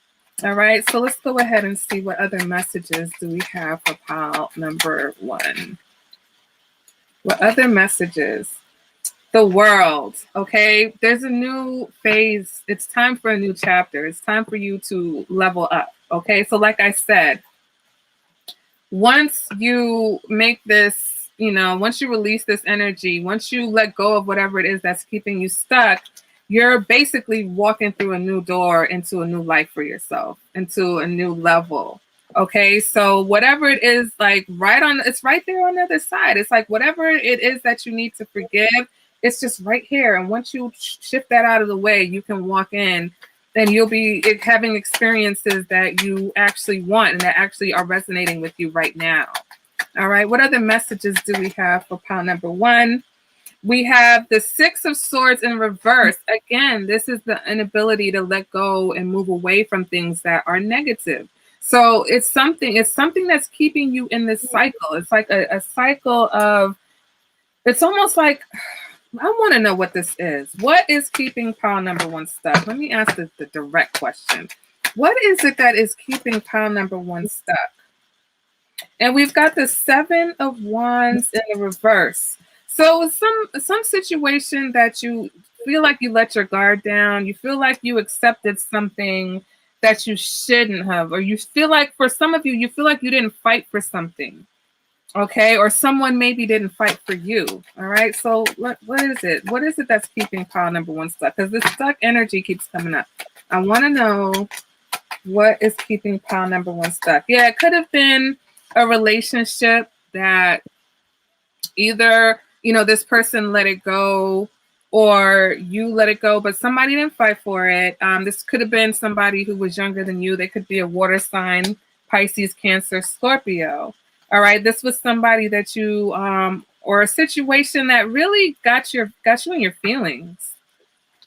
All right, so let's go ahead and see what other messages do we have for pile number 1. What other messages? The world, okay? There's a new phase. It's time for a new chapter. It's time for you to level up, okay? So like I said, once you make this, you know, once you release this energy, once you let go of whatever it is that's keeping you stuck, you're basically walking through a new door into a new life for yourself, into a new level. Okay, so whatever it is, like it's right there on the other side. It's like whatever it is that you need to forgive, it's just right here. And once you shift that out of the way, you can walk in and you'll be having experiences that you actually want and that actually are resonating with you right now. All right, what other messages do we have for pile number 1? We have the 6 of Swords in reverse. Again, this is the inability to let go and move away from things that are negative. So it's something that's keeping you in this cycle. It's like a cycle of, it's almost like, I want to know what this is. What is keeping pile number 1 stuck? Let me ask the direct question. What is it that is keeping pile number 1 stuck? And we've got the 7 of Wands in the reverse. So some situation that you feel like you let your guard down, you feel like you accepted something that you shouldn't have, or you feel like, for some of you, you feel like you didn't fight for something, okay? Or someone maybe didn't fight for you, all right? So what is it? What is it that's keeping pile number 1 stuck? Because this stuck energy keeps coming up. I want to know what is keeping pile number 1 stuck. Yeah, it could have been a relationship that either, you know, this person let it go or you let it go, but somebody didn't fight for it. This could have been somebody who was younger than you. They could be a water sign, Pisces, Cancer, Scorpio. All right. This was somebody that you, or a situation that really got you in your feelings.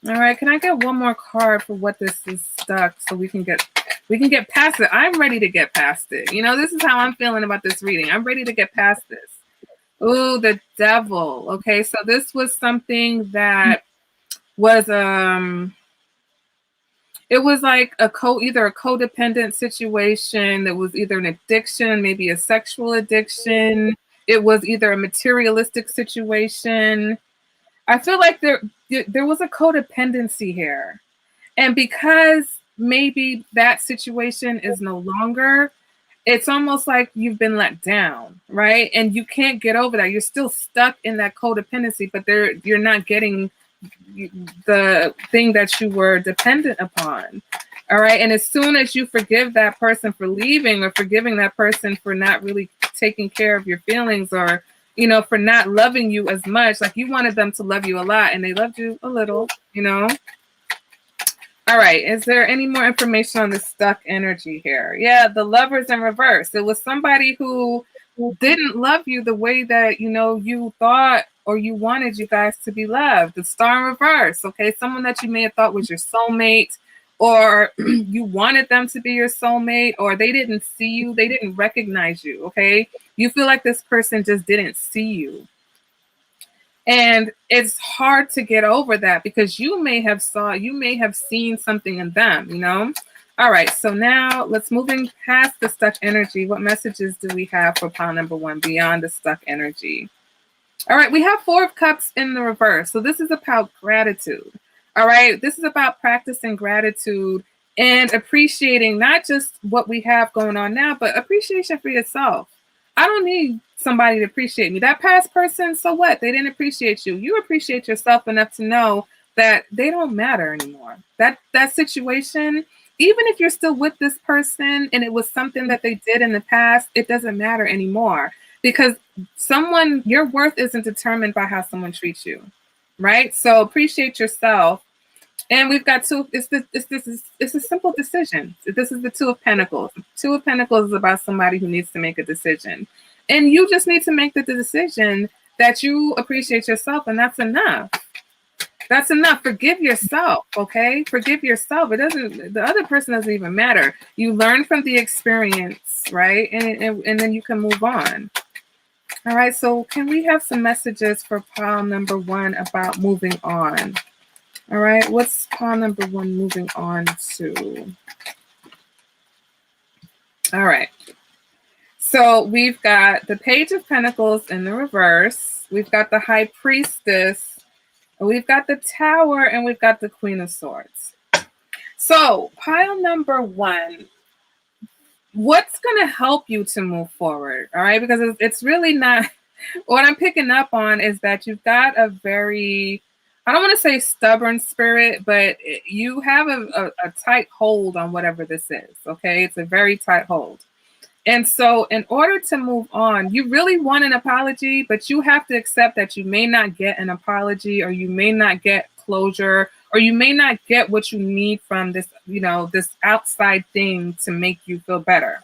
All right. Can I get one more card for what this is stuck so we can get past it? I'm ready to get past it. You know, this is how I'm feeling about this reading. I'm ready to get past this. Ooh, the Devil. Okay, so this was something that was it was like either a codependent situation. That was either an addiction, maybe a sexual addiction. It was either a materialistic situation. I feel like there was a codependency here. And because maybe that situation is no longer, it's almost like you've been let down, right? And you can't get over that. You're still stuck in that codependency, but you're not getting the thing that you were dependent upon. All right. And as soon as you forgive that person for leaving, or forgiving that person for not really taking care of your feelings, or, you know, for not loving you as much, like you wanted them to love you a lot and they loved you a little, you know? All right. Is there any more information on the stuck energy here? Yeah, the Lovers in reverse. It was somebody who didn't love you the way that, you know, you thought or you wanted you guys to be loved. The Star in reverse. Okay. Someone that you may have thought was your soulmate, or you wanted them to be your soulmate, or they didn't see you, they didn't recognize you, okay? You feel like this person just didn't see you. And it's hard to get over that because you may have seen something in them, you know? All right, so now let's moving past the stuck energy. What messages do we have for pile number 1 beyond the stuck energy? All right, we have 4 of Cups in the reverse. So this is about gratitude. All right, this is about practicing gratitude and appreciating not just what we have going on now, but appreciation for yourself. I don't need somebody to appreciate me. That past person, so what? They didn't appreciate you. You appreciate yourself enough to know that they don't matter anymore. That situation, even if you're still with this person and it was something that they did in the past, it doesn't matter anymore, because your worth isn't determined by how someone treats you, right? So appreciate yourself. And we've got 2. It's a simple decision. This is the 2 of Pentacles. 2 of Pentacles is about somebody who needs to make a decision, and you just need to make the decision that you appreciate yourself, and that's enough. That's enough. Forgive yourself, okay? Forgive yourself. The other person doesn't even matter. You learn from the experience, right? And then you can move on. All right, so can we have some messages for pile number 1 about moving on? All right, what's pile number 1 moving on to? All right, so we've got the Page of Pentacles in the reverse. We've got the High Priestess. We've got the Tower, and we've got the Queen of Swords. So pile number 1, what's going to help you to move forward? All right, because it's really not, what I'm picking up on is that you've got a very, I don't want to say stubborn spirit, but you have a tight hold on whatever this is, okay? It's a very tight hold. And so in order to move on, you really want an apology, but you have to accept that you may not get an apology, or you may not get closure, or you may not get what you need from this, you know, this outside thing to make you feel better,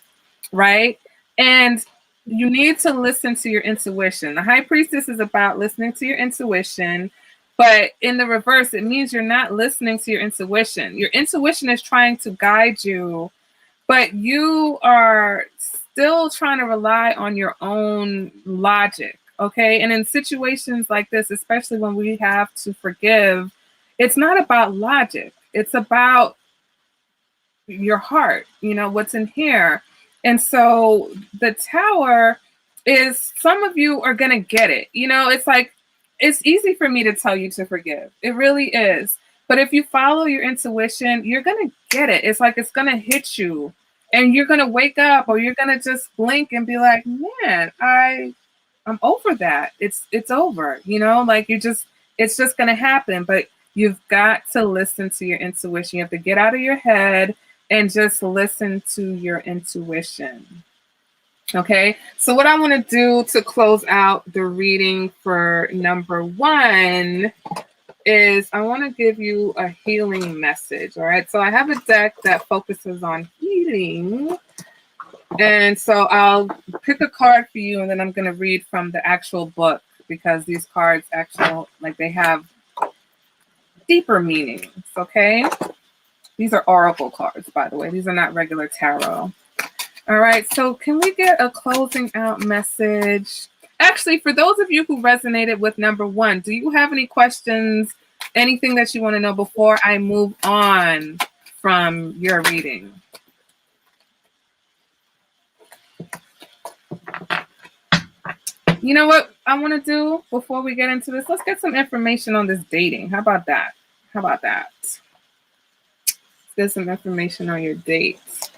right? And you need to listen to your intuition. The High Priestess is about listening to your intuition, but in the reverse, it means you're not listening to your intuition. Your intuition is trying to guide you, but you are still trying to rely on your own logic, okay? And in situations like this, especially when we have to forgive, it's not about logic. It's about your heart, you know, what's in here. And so the Tower is, some of you are going to get it. You know, it's like, it's easy for me to tell you to forgive. It really is. But if you follow your intuition, you're going to get it. It's like it's going to hit you, and you're going to wake up, or you're going to just blink and be like, man, I'm over that. It's over, you know, like it's just going to happen. But you've got to listen to your intuition. You have to get out of your head and just listen to your intuition. Okay, so what I want to do to close out the reading for number 1 is I want to give you a healing message. All right, so I have a deck that focuses on healing. And so I'll pick a card for you, and then I'm going to read from the actual book, because these cards actually, like, they have deeper meanings, okay? These are oracle cards, by the way. These are not regular tarot. All right, so can we get a closing out message? Actually, for those of you who resonated with number 1, do you have any questions, anything that you want to know before I move on from your reading? You know what I want to do before we get into this? Let's get some information on this dating. How about that? Let's get some information on your dates.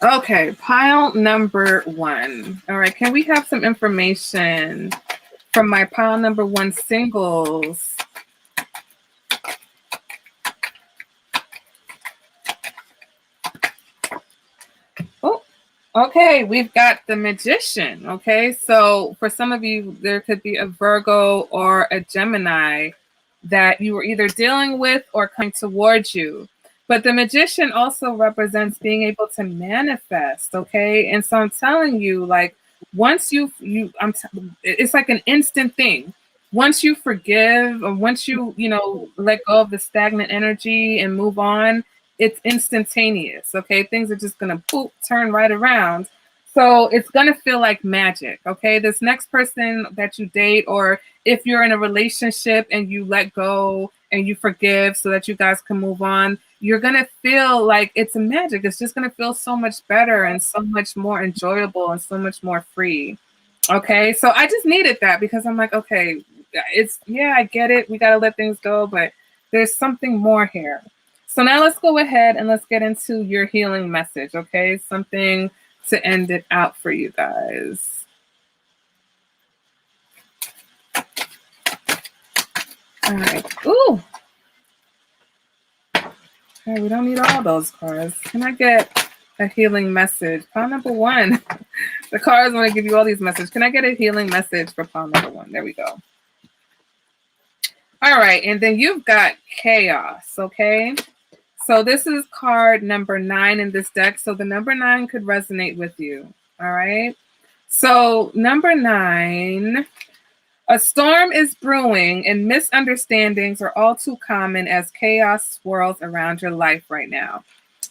Okay, pile number 1. All right, can we have some information from my pile number 1 singles? Oh, okay, we've got the Magician. Okay, so for some of you, there could be a Virgo or a Gemini that you were either dealing with or coming towards you. But the Magician also represents being able to manifest, okay? And so I'm telling you, like, once it's like an instant thing. once you forgive, or once you let go of the stagnant energy and move on, it's instantaneous. Okay, things are just gonna poof, turn right around. So it's gonna feel like magic. Okay, this next person that you date, or if you're in a relationship and you let go and you forgive so that you guys can move on, you're gonna feel like it's a magic. It's just gonna feel so much better and so much more enjoyable and so much more free. Okay, so I just needed that because I'm like, okay, I get it. We got to let things go, but there's something more here. So now let's go ahead and let's get into your healing message. Okay, something to end it out for you guys. All right. Ooh. Okay, we don't need all those cards. Can I get a healing message? Pile number 1. The cards want to give you all these messages. Can I get a healing message for pile number 1? There we go. All right, and then you've got chaos, okay? So this is card number 9 in this deck. So the number 9 could resonate with you, all right? So number 9, a storm is brewing and misunderstandings are all too common as chaos swirls around your life right now.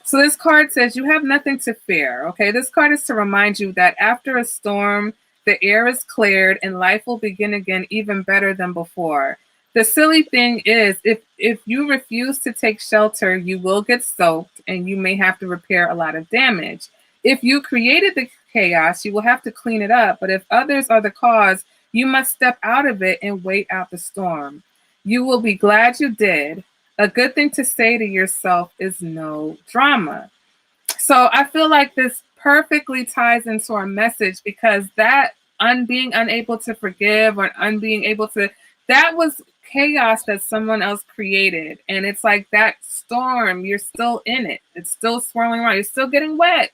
So this card says you have nothing to fear, okay? This card is to remind you that after a storm, the air is cleared and life will begin again even better than before. The silly thing is, if you refuse to take shelter, you will get soaked and you may have to repair a lot of damage. If you created the chaos, you will have to clean it up. But if others are the cause, you must step out of it and wait out the storm. You will be glad you did. A good thing to say to yourself is no drama. So I feel like this perfectly ties into our message, because that being unable to forgive or being able to, that was chaos that someone else created. And it's like that storm, you're still in it. It's still swirling around. You're still getting wet.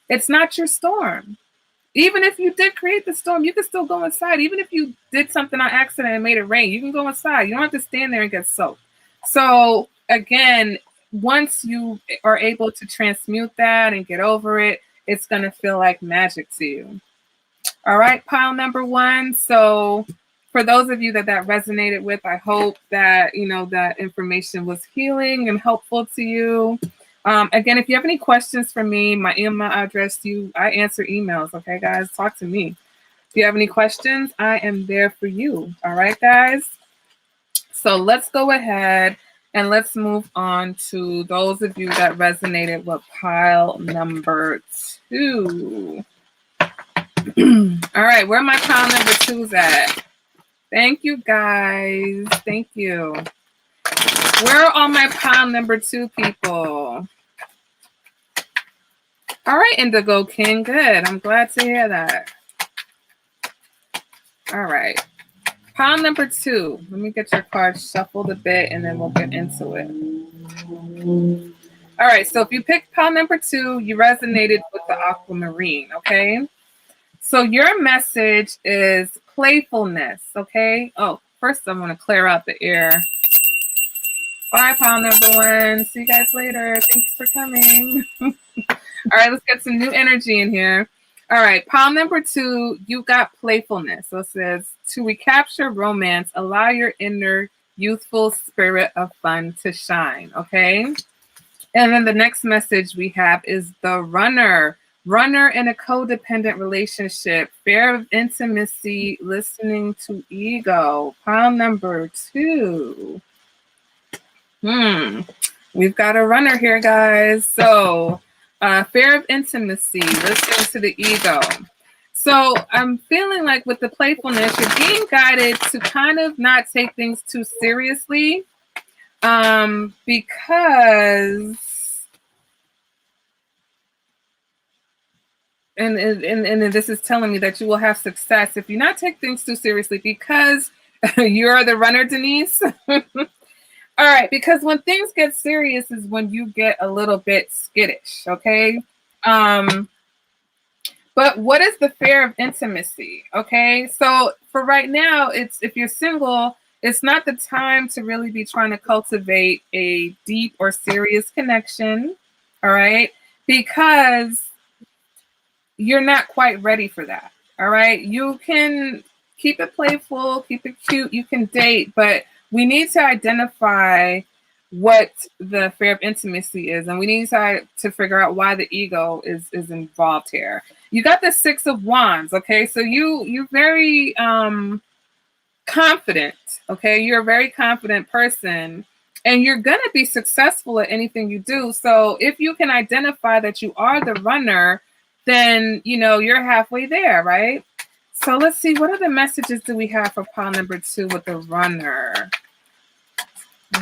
It's not your storm. Even if you did create the storm, you can still go inside. Even if you did something on accident and made it rain, you can go inside. You don't have to stand there and get soaked. So again, once you are able to transmute that and get over it, it's going to feel like magic to you. All right, pile number 1. So for those of you that resonated with, I hope that, that information was healing and helpful to you. Again, if you have any questions for me, my email address, I answer emails. Okay, guys, talk to me. If you have any questions, I am there for you. All right, guys. So let's go ahead and let's move on to those of you that resonated with pile number 2. All right, where are my pile number 2s at? Thank you, guys. Thank you. Where are all my pile number 2 people? All right, Indigo King. Good. I'm glad to hear that. All right. Pile number 2. Let me get your cards shuffled a bit and then we'll get into it. All right. So if you picked pile number 2, you resonated with the aquamarine. Okay. So your message is playfulness. Okay. Oh, first I'm going to clear out the air. Bye, pile number 1. See you guys later. Thanks for coming. All right, let's get some new energy in here. All right, pile number 2, you got playfulness. So it says, to recapture romance, allow your inner youthful spirit of fun to shine, okay? And then the next message we have is the runner. Runner in a codependent relationship, fear of intimacy, listening to ego. Pile number 2. We've got a runner here, guys. So fear of intimacy, listening to the ego. So I'm feeling like with the playfulness, you're being guided to kind of not take things too seriously, because and this is telling me that you will have success if you not take things too seriously, because you're the runner, Denise. All right, because when things get serious is when you get a little bit skittish, okay? But what is the fear of intimacy, okay? So for right now, it's if you're single, it's not the time to really be trying to cultivate a deep or serious connection, all right? Because you're not quite ready for that, all right? You can keep it playful, keep it cute. You can date, but we need to identify what the fear of intimacy is, and we need to figure out why the ego is involved here. You got the Six of Wands, okay? So you're very confident, okay? You're a very confident person, and you're gonna be successful at anything you do. So if you can identify that you are the runner, then you're halfway there, right? So let's see, what other messages do we have for pile number 2 with the runner?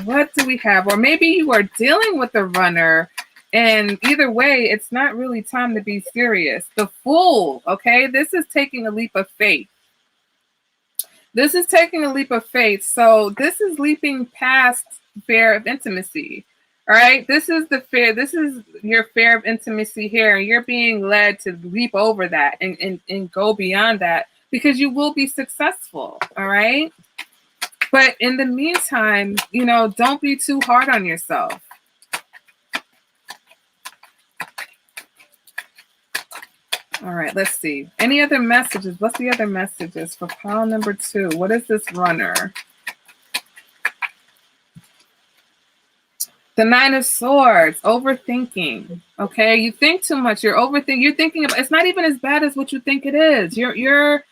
What do we have? Or maybe you are dealing with the runner, and either way, it's not really time to be serious. The Fool, okay? This is taking a leap of faith. This is taking a leap of faith. So this is leaping past fear of intimacy. All right. This is the fear. This is your fear of intimacy here. You're being led to leap over that and go beyond that, because you will be successful. All right. But in the meantime, don't be too hard on yourself. All right, let's see. Any other messages? What's the other messages for pile number 2? What is this runner? The Nine of Swords, overthinking. Okay, you think too much. You're overthinking. You're thinking about. It's not even as bad as what you think it is. You're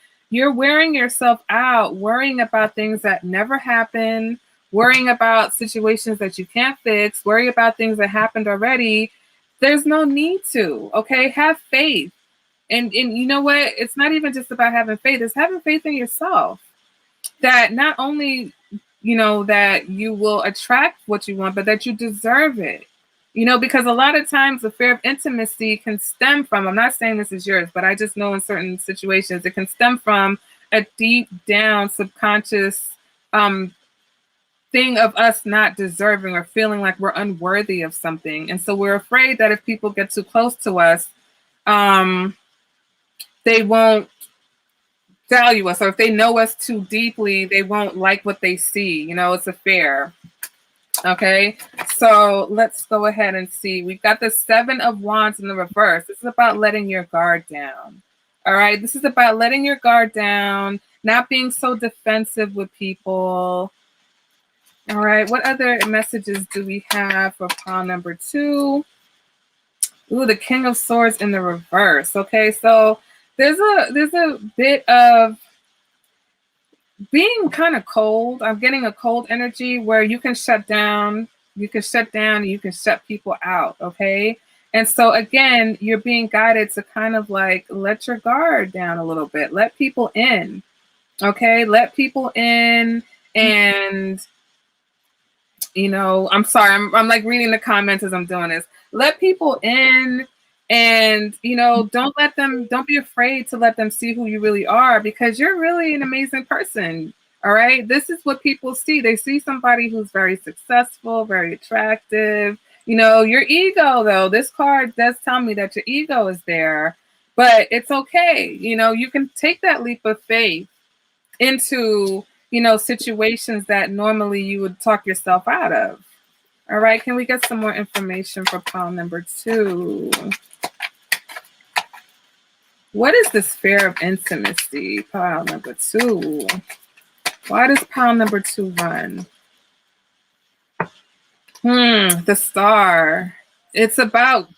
wearing yourself out, worrying about things that never happen, worrying about situations that you can't fix, worry about things that happened already. There's no need to. Okay, have faith. And you know what? It's not even just about having faith. It's having faith in yourself. That not only, that you will attract what you want, but that you deserve it. Because a lot of times the fear of intimacy can stem from, I'm not saying this is yours, but I just know in certain situations, it can stem from a deep down subconscious thing of us not deserving or feeling like we're unworthy of something. And so we're afraid that if people get too close to us, they won't value us, or if they know us too deeply, they won't like what they see. It's a fear. Okay, so let's go ahead and see. We've got the Seven of Wands in the reverse. This is about letting your guard down. All right, this is about letting your guard down, not being so defensive with people. All right, what other messages do we have for pile number 2? Ooh, the King of Swords in the reverse. Okay, so there's a bit of being kind of cold. I'm getting a cold energy where you can shut down, and you can shut people out. Okay. And so again, you're being guided to kind of like let your guard down a little bit, let people in. Okay. Let people in. And, I'm sorry, I'm like reading the comments as I'm doing this. Let people in. And, don't be afraid to let them see who you really are, because you're really an amazing person. All right. This is what people see. They see somebody who's very successful, very attractive. Your ego, though, this card does tell me that your ego is there, but it's okay. You can take that leap of faith into, situations that normally you would talk yourself out of. All right. Can we get some more information for pile number 2? What is this fear of intimacy? Pile number 2. Why does pile number 2 run? The Star. It's about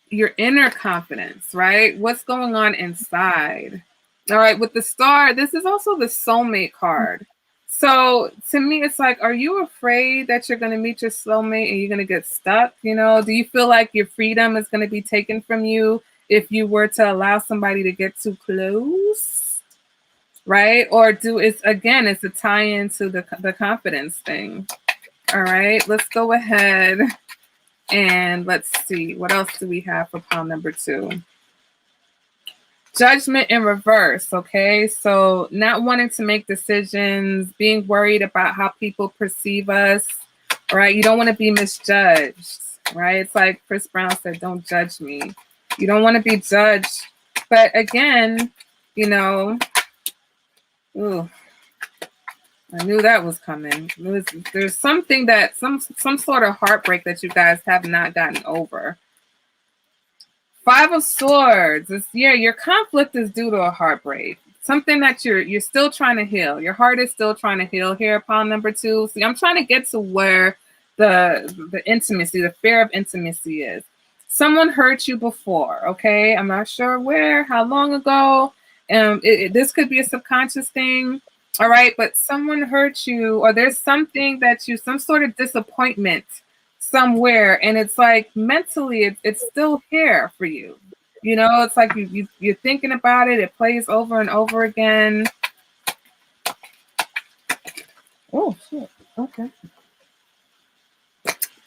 your inner confidence, right? What's going on inside? All right, with the Star, this is also the soulmate card. So to me, it's like, are you afraid that you're going to meet your soulmate and you're going to get stuck? Do you feel like your freedom is going to be taken from you if you were to allow somebody to get too close, right? Or it's a tie-in to the confidence thing. All right, let's go ahead and let's see. What else do we have for pile number 2? Judgment in reverse, okay? So not wanting to make decisions, being worried about how people perceive us, right? You don't want to be misjudged, right? It's like Chris Brown said, don't judge me. You don't want to be judged. But again, ooh, I knew that was coming. There's something that, some sort of heartbreak that you guys have not gotten over. Five of Swords. Your conflict is due to a heartbreak. something that you're still trying to heal. Your heart is still trying to heal here, pile number 2. See, I'm trying to get to where the intimacy, the fear of intimacy is. Someone hurt you before, okay? I'm not sure where, how long ago. This could be a subconscious thing, all right? But someone hurt you, or there's something that some sort of disappointment somewhere, and it's like mentally, it's still here for you. You know, it's like you're thinking about it. It plays over and over again. Oh, shit. Okay.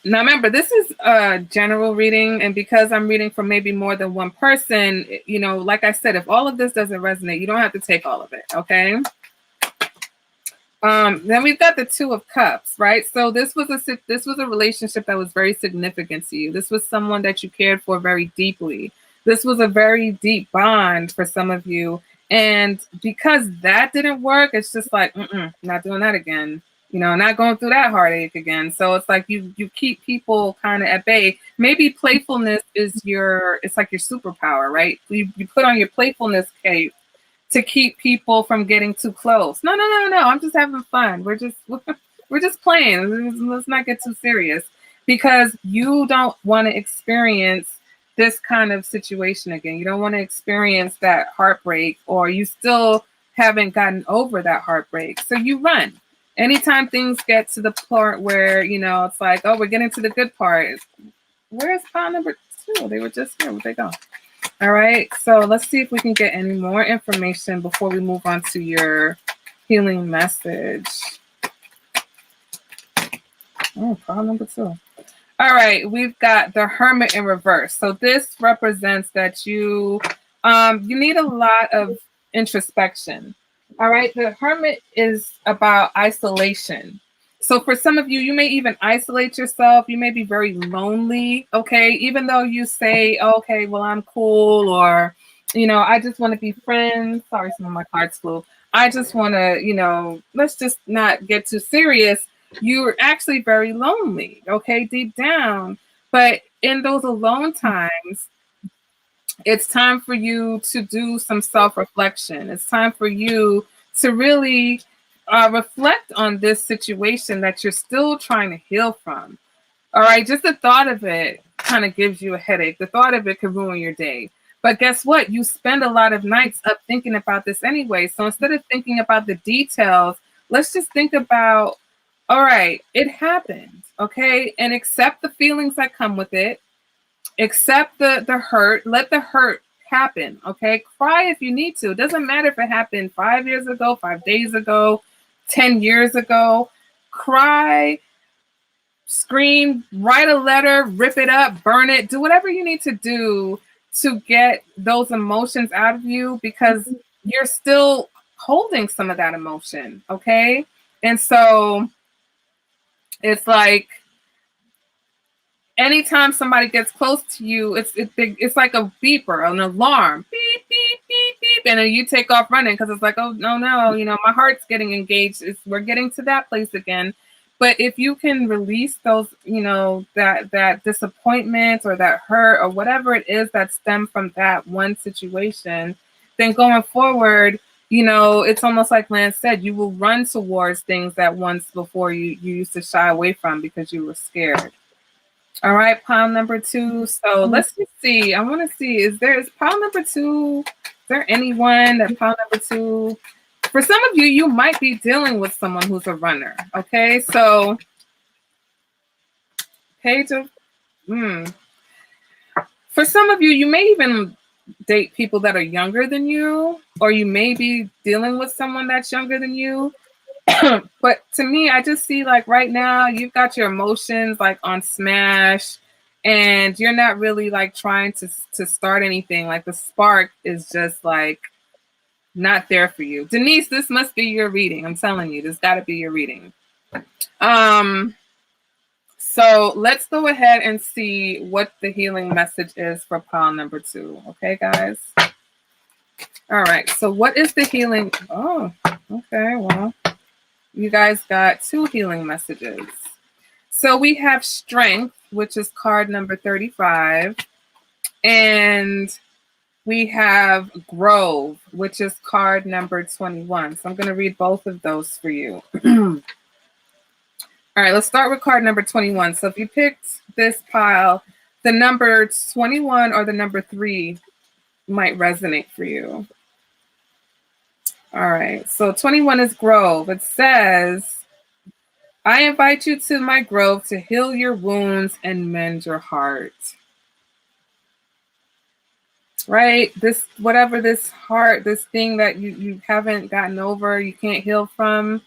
Now, remember, this is a general reading. And because I'm reading for maybe more than one person, you know, like I said, if all of this doesn't resonate, you don't have to take all of it. Okay. Then we've got the 2 of Cups, right? So this was a relationship that was very significant to you. This was someone that you cared for very deeply. This was a very deep bond for some of you. And because that didn't work, it's just like, not doing that again. You know, not going through that heartache again. So it's like you keep people kind of at bay. Maybe playfulness is it's like your superpower, right? You put on your playfulness cape to keep people from getting too close. No. I'm just having fun. We're just playing. Let's not get too serious, because you don't want to experience this kind of situation again. You don't want to experience that heartbreak, or you still haven't gotten over that heartbreak. So you run. Anytime things get to the part where, you know, it's like, oh, we're getting to the good part. Where's pile number 2? They were just here. Where'd they go? All right. So let's see if we can get any more information before we move on to your healing message. Oh, pile number 2. All right, we've got the Hermit in reverse. So this represents that you need a lot of introspection. All right, the Hermit is about isolation. So for some of you, you may even isolate yourself. You may be very lonely, okay? Even though you say, okay, well, I'm cool, or, you know, I just want to be friends. Sorry, some of my cards flew. I just want to, you know, let's just not get too serious. You're actually very lonely, okay, deep down. But in those alone times, it's time for you to do some self-reflection. It's time for you to really reflect on this situation that you're still trying to heal from. All right, just the thought of it kind of gives you a headache. The thought of it could ruin your day. But guess what? You spend a lot of nights up thinking about this anyway. So instead of thinking about the details, let's just think about, all right, it happened, okay? And accept the feelings that come with it. Accept the hurt. Let the hurt happen, okay? Cry if you need to. It doesn't matter if it happened 5 years ago, 5 days ago, 10 years ago. Cry, scream, write a letter, rip it up, burn it. Do whatever you need to do to get those emotions out of you, because you're still holding some of that emotion, okay? And so it's like, anytime somebody gets close to you, it's like a beeper, an alarm, beep, beep, beep, beep, and then you take off running because it's like, oh, no, you know, my heart's getting engaged. We're getting to that place again. But if you can release those, you know, that disappointment or that hurt or whatever it is that stemmed from that one situation, then going forward, you know, it's almost like Lance said, you will run towards things that once before you used to shy away from because you were scared. All right, pile number 2. So let's just see. I want to see, is pile number 2, is there anyone that pile number 2? For some of you, you might be dealing with someone who's a runner, okay? So page of, for some of you, you may even date people that are younger than you, or you may be dealing with someone that's younger than you. But to me, I just see like right now you've got your emotions like on smash, and you're not really like trying to start anything. Like the spark is just like not there for you. Denise, this must be your reading. I'm telling you, this got to be your reading. So let's go ahead and see what the healing message is for pile number 2. Okay, guys. All right. So what is the healing? Oh, okay. Well, you guys got 2 healing messages. So we have strength, which is card number 35. And we have Grove, which is card number 21. So I'm going to read both of those for you. All right, let's start with card number 21. So if you picked this pile, the number 21 or the number 3 might resonate for you. All right, so 21 is Grove. It says, I invite you to my grove to heal your wounds and mend your heart. Right? This, whatever this heart, this thing that you haven't gotten over, you can't heal from.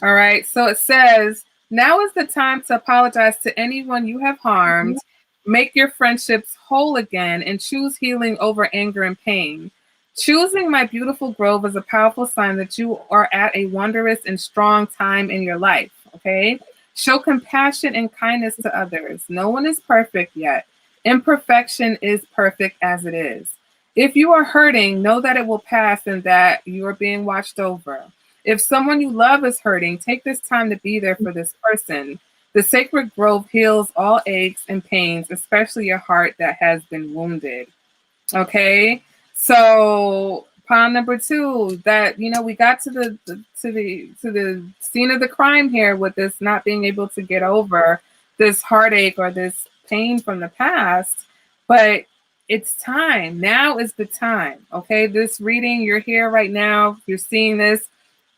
All right, so it says, now is the time to apologize to anyone you have harmed, make your friendships whole again, and choose healing over anger and pain. Choosing my beautiful grove is a powerful sign that you are at a wondrous and strong time in your life, okay? Show compassion and kindness to others. No one is perfect yet. Imperfection is perfect as it is. If you are hurting, know that it will pass and that you are being watched over. If someone you love is hurting, take this time to be there for this person. The sacred grove heals all aches and pains, especially your heart that has been wounded. Okay, so pile number 2, that we got to the scene of the crime here with this not being able to get over this heartache or this pain from the past, but it's time. Now is the time. Okay, this reading, you're here right now, you're seeing this.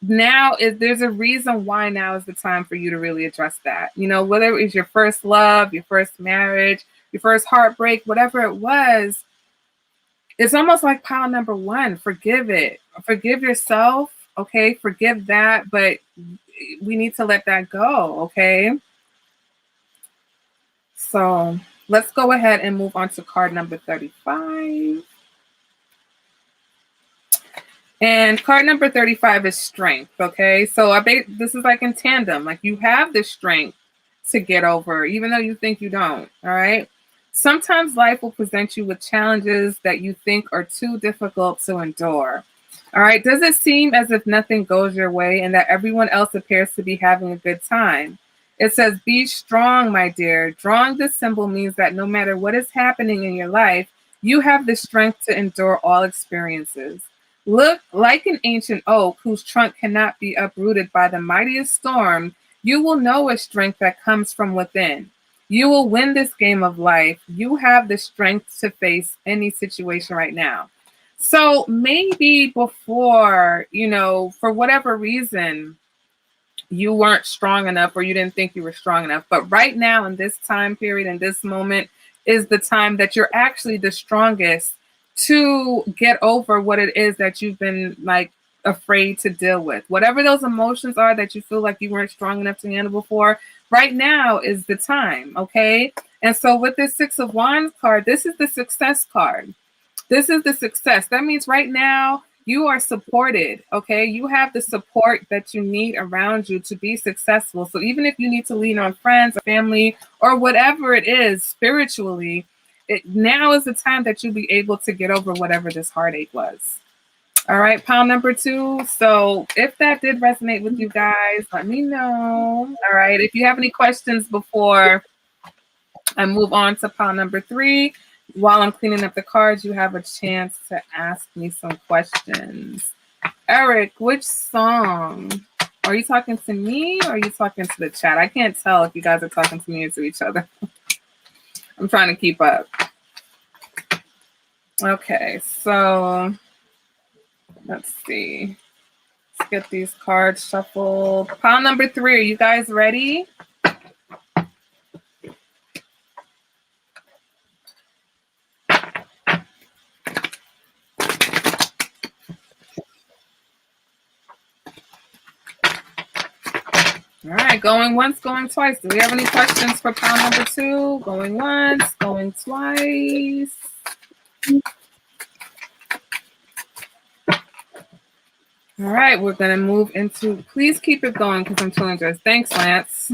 Now there's a reason why now is the time for you to really address that. Whether it was your first love, your first marriage, your first heartbreak, whatever it was, it's almost like pile number 1. Forgive it. Forgive yourself. Okay, forgive that, but we need to let that go. Okay, so let's go ahead and move on to card number 35. And card number 35 is strength, okay? So this is like in tandem. Like, you have the strength to get over, even though you think you don't, all right? Sometimes life will present you with challenges that you think are too difficult to endure, all right? Does it seem as if nothing goes your way and that everyone else appears to be having a good time? It says, be strong, my dear. Drawing this symbol means that no matter what is happening in your life, you have the strength to endure all experiences. Look, like an ancient oak whose trunk cannot be uprooted by the mightiest storm, you will know a strength that comes from within. You will win this game of life. You have the strength to face any situation right now. So maybe before, for whatever reason, you weren't strong enough or you didn't think you were strong enough. But right now, in this time period, in this moment, is the time that you're actually the strongest to get over what it is that you've been like afraid to deal with. Whatever those emotions are that you feel like you weren't strong enough to handle before, right now is the time, okay? And so with this 6 of Wands card, this is the success card. This is the success. That means right now you are supported, okay? You have the support that you need around you to be successful. So even if you need to lean on friends or family or whatever it is spiritually, now is the time that you'll be able to get over whatever this heartache was. All right, pile number 2. So if that did resonate with you guys, let me know. All right, if you have any questions before I move on to pile number 3, while I'm cleaning up the cards, you have a chance to ask me some questions. Eric, which song? Are you talking to me or are you talking to the chat? I can't tell if you guys are talking to me or to each other. I'm trying to keep up. Okay, so let's see. Let's get these cards shuffled. Pile number 3, are you guys ready? All right, going once, going twice. Do we have any questions for pile number 2? Going once, going twice. All right, we're going to move into, please keep it going because I'm feeling just. Thanks, Lance.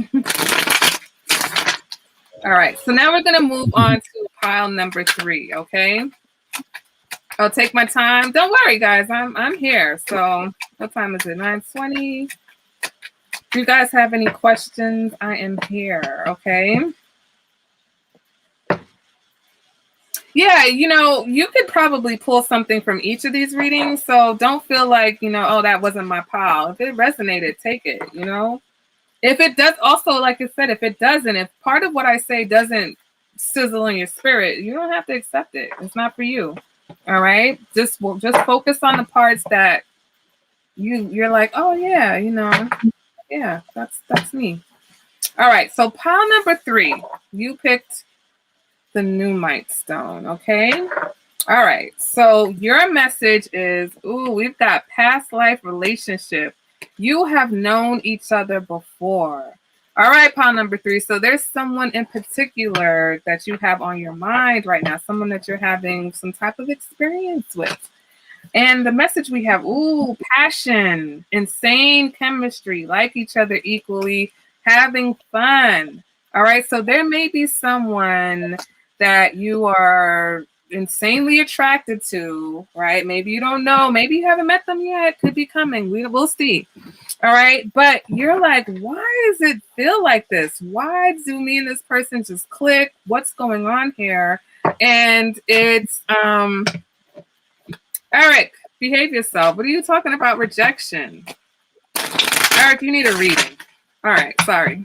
All right, so now we're going to move on to pile number 3, okay? I'll take my time. Don't worry, guys. I'm here. So what time is it? 9:20. If you guys have any questions, I am here, okay? Yeah, you could probably pull something from each of these readings. So don't feel like, oh, that wasn't my pile. If it resonated, take it, If it does, also, like I said, if it doesn't, if part of what I say doesn't sizzle in your spirit, you don't have to accept it. It's not for you. All right. Just focus on the parts that you're like, oh yeah, yeah, that's me. All right. So pile number 3, you picked the Pneumite stone. Okay. All right. So your message is, we've got past life relationship. You have known each other before. All right, pile number 3. So there's someone in particular that you have on your mind right now, someone that you're having some type of experience with. And the message we have, passion, insane chemistry, like each other equally, having fun. All right. So there may be someone that you are insanely attracted to, right? Maybe you don't know. Maybe you haven't met them yet. Could be coming. We'll see. All right. But you're like, why does it feel like this? Why do me and this person just click? What's going on here? And it's, Eric, behave yourself. What are you talking about? Rejection. Eric, you need a reading. All right, sorry.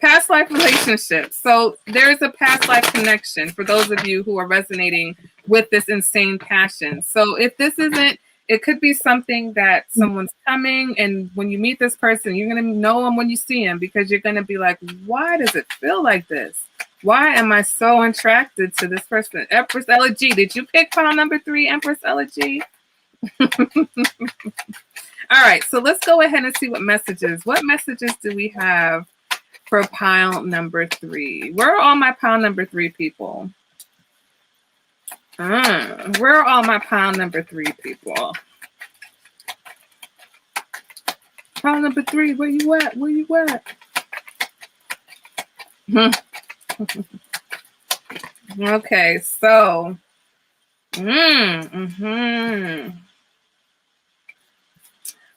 Past life relationships. So there's a past life connection for those of you who are resonating with this insane passion. So if this isn't, it could be something that someone's coming, and when you meet this person, you're going to know them when you see them, because you're going to be like, why does it feel like this? Why am I so attracted to this person? Empress Elegy. Did you pick pile number 3, Empress Elegy? All right, so let's go ahead and see what messages. What messages do we have for pile number 3? Where are all my pile number 3 people? Where are all my pile number 3 people? Pile number 3, where you at? Where you at? Okay, so all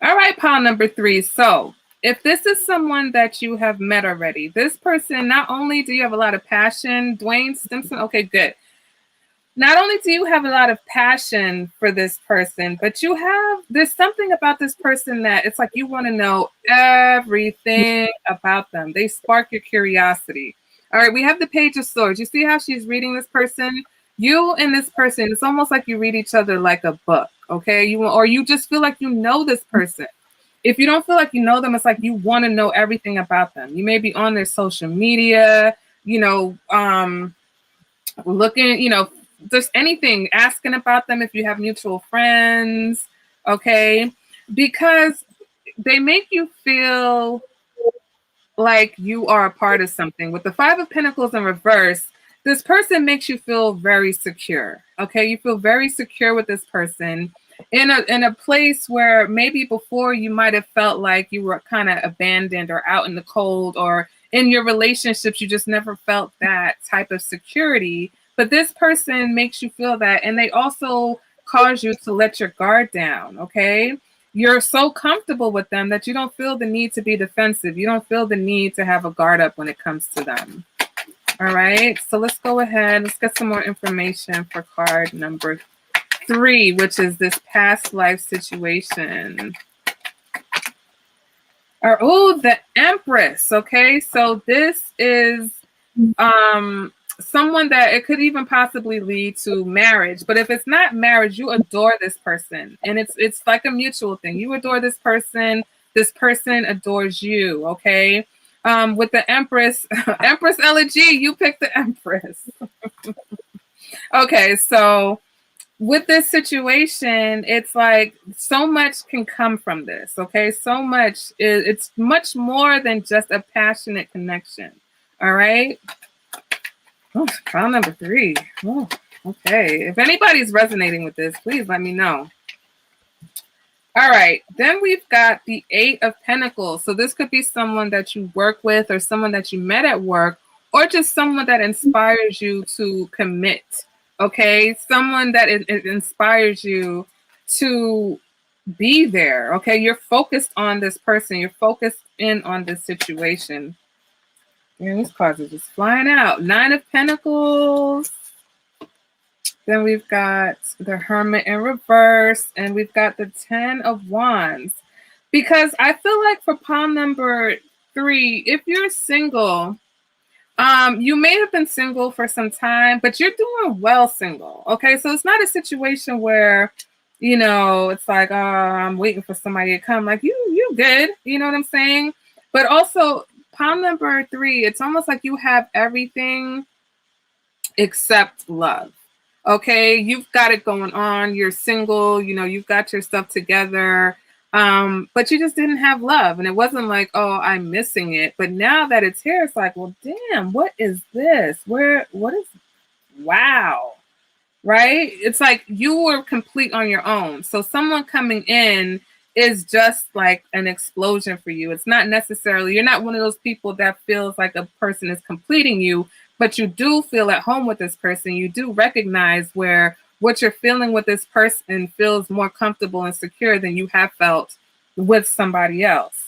right, pile number 3. So if this is someone that you have met already, this person, not only do you have a lot of passion, Dwayne Simpson, okay, good. Not only do you have a lot of passion for this person, but there's something about this person that it's like you want to know everything about them. They spark your curiosity. All right, we have the Page of Swords. You see how she's reading this person? You and this person, it's almost like you read each other like a book, okay? Or you just feel like you know this person. If you don't feel like you know them, it's like you want to know everything about them. You may be on their social media, looking, just anything, asking about them if you have mutual friends, okay? Because they make you feel like you are a part of something. With the 5 of Pentacles in reverse, this person makes you feel very secure, okay? You feel very secure with this person in a place where maybe before you might have felt like you were kind of abandoned or out in the cold, or in your relationships, you just never felt that type of security. But this person makes you feel that, and they also cause you to let your guard down, okay? You're so comfortable with them that you don't feel the need to be defensive. You don't feel the need to have a guard up when it comes to them. All right, so let's go ahead. Let's get some more information for card number 3, which is this past life situation. The Empress. Okay, so this is someone that it could even possibly lead to marriage. But if it's not marriage, you adore this person, and it's like a mutual thing. You adore this person adores you. Okay, with the Empress, Empress Elegy, you picked the Empress. Okay, so with this situation, it's like so much can come from this. Okay, so much it's much more than just a passionate connection. All right. Oh, file number 3. Oh, okay. If anybody's resonating with this, please let me know. All right. Then we've got the 8 of Pentacles. So this could be someone that you work with, or someone that you met at work, or just someone that inspires you to commit. Okay. Someone that it inspires you to be there. Okay. You're focused on this person. You're focused in on this situation. And these cards are just flying out. 9 of Pentacles. Then we've got the Hermit in reverse, and we've got the 10 of Wands. Because I feel like for palm number 3, if you're single, you may have been single for some time, but you're doing well single. Okay, so it's not a situation where, it's like, oh, I'm waiting for somebody to come. Like you good. You know what I'm saying? But also, palm number 3, it's almost like you have everything except love. Okay, you've got it going on. You're single. You've got your stuff together. But you just didn't have love. And it wasn't like, oh, I'm missing it. But now that it's here, it's like, well, damn, what is this? Wow. Right? It's like you were complete on your own. So someone coming in is just like an explosion for you. It's not necessarily, you're not one of those people that feels like a person is completing you, but you do feel at home with this person. You do recognize where what you're feeling with this person feels more comfortable and secure than you have felt with somebody else.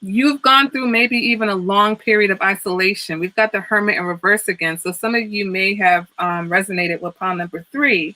You've gone through maybe even a long period of isolation. We've got the Hermit in reverse again. So some of you may have resonated with palm number 3.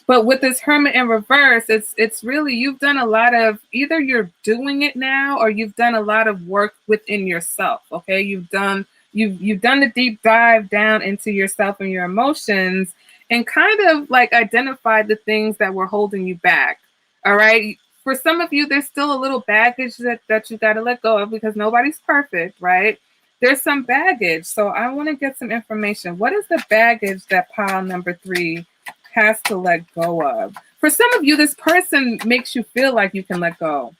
But with this Hermit in reverse, it's really, you've done a lot of, either you're doing it now or you've done a lot of work within yourself. Okay, you've done the deep dive down into yourself and your emotions and kind of like identified the things that were holding you back. All right. For some of you, there's still a little baggage that you got to let go of because nobody's perfect, right? There's some baggage. So I want to get some information. What is the baggage that pile number 3 has to let go of? For some of you, this person makes you feel like you can let go.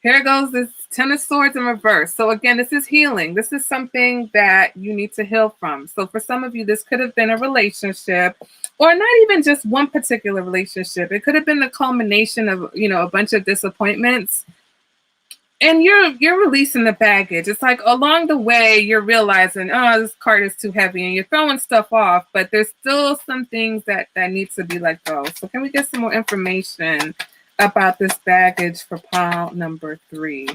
Here goes this 10 of Swords in reverse. So again, this is healing. This is something that you need to heal from. So for some of you, this could have been a relationship, or not even just one particular relationship. It could have been the culmination of, a bunch of disappointments. And you're releasing the baggage. It's like along the way, you're realizing, oh, this card is too heavy, and you're throwing stuff off, but there's still some things that needs to be let go. So can we get some more information about this baggage for pile number 3?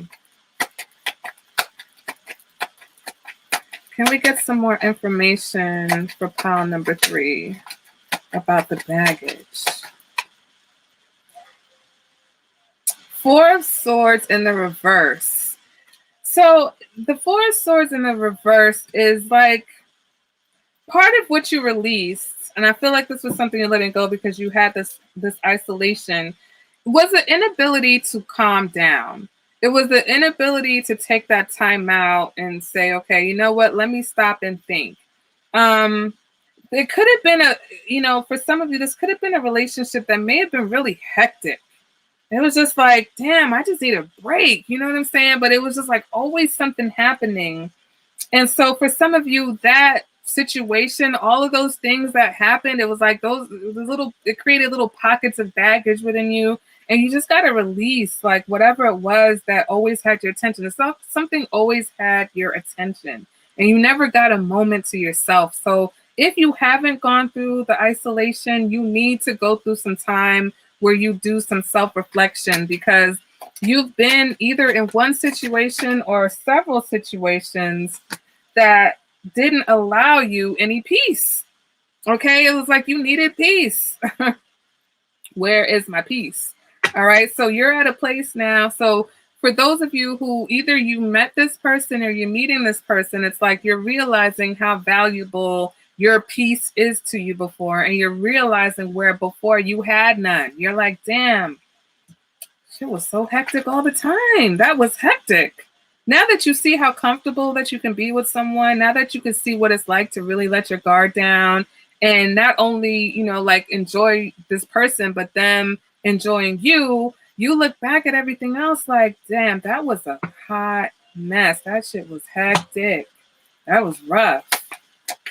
Can we get some more information for pile number 3 about the baggage? 4 of Swords in the reverse. So the 4 of Swords in the reverse is like part of what you released, and I feel like this was something you're letting go because you had this isolation, was an inability to calm down. It was the inability to take that time out and say, okay, you know what, let me stop and think. It could have been for some of you, this could have been a relationship that may have been really hectic. It was just like, damn, I just need a break. You know what I'm saying? But it was just like always something happening. And so for some of you, that situation, all of those things that happened, it was like it created little pockets of baggage within you. And you just got to release like whatever it was that always had your attention. It's something always had your attention and you never got a moment to yourself. So if you haven't gone through the isolation, you need to go through some time where you do some self-reflection because you've been either in one situation or several situations that didn't allow you any peace. Okay, it was like you needed peace. Where is my peace? All right, so you're at a place now. So for those of you who either you met this person or you're meeting this person, it's like you're realizing how valuable your peace is to you before, and you're realizing where before you had none. You're like, damn, shit was so hectic all the time. That was hectic. Now that you see how comfortable that you can be with someone, now that you can see what it's like to really let your guard down and not only, like enjoy this person, but them enjoying you, you look back at everything else like, damn, that was a hot mess. That shit was hectic. That was rough.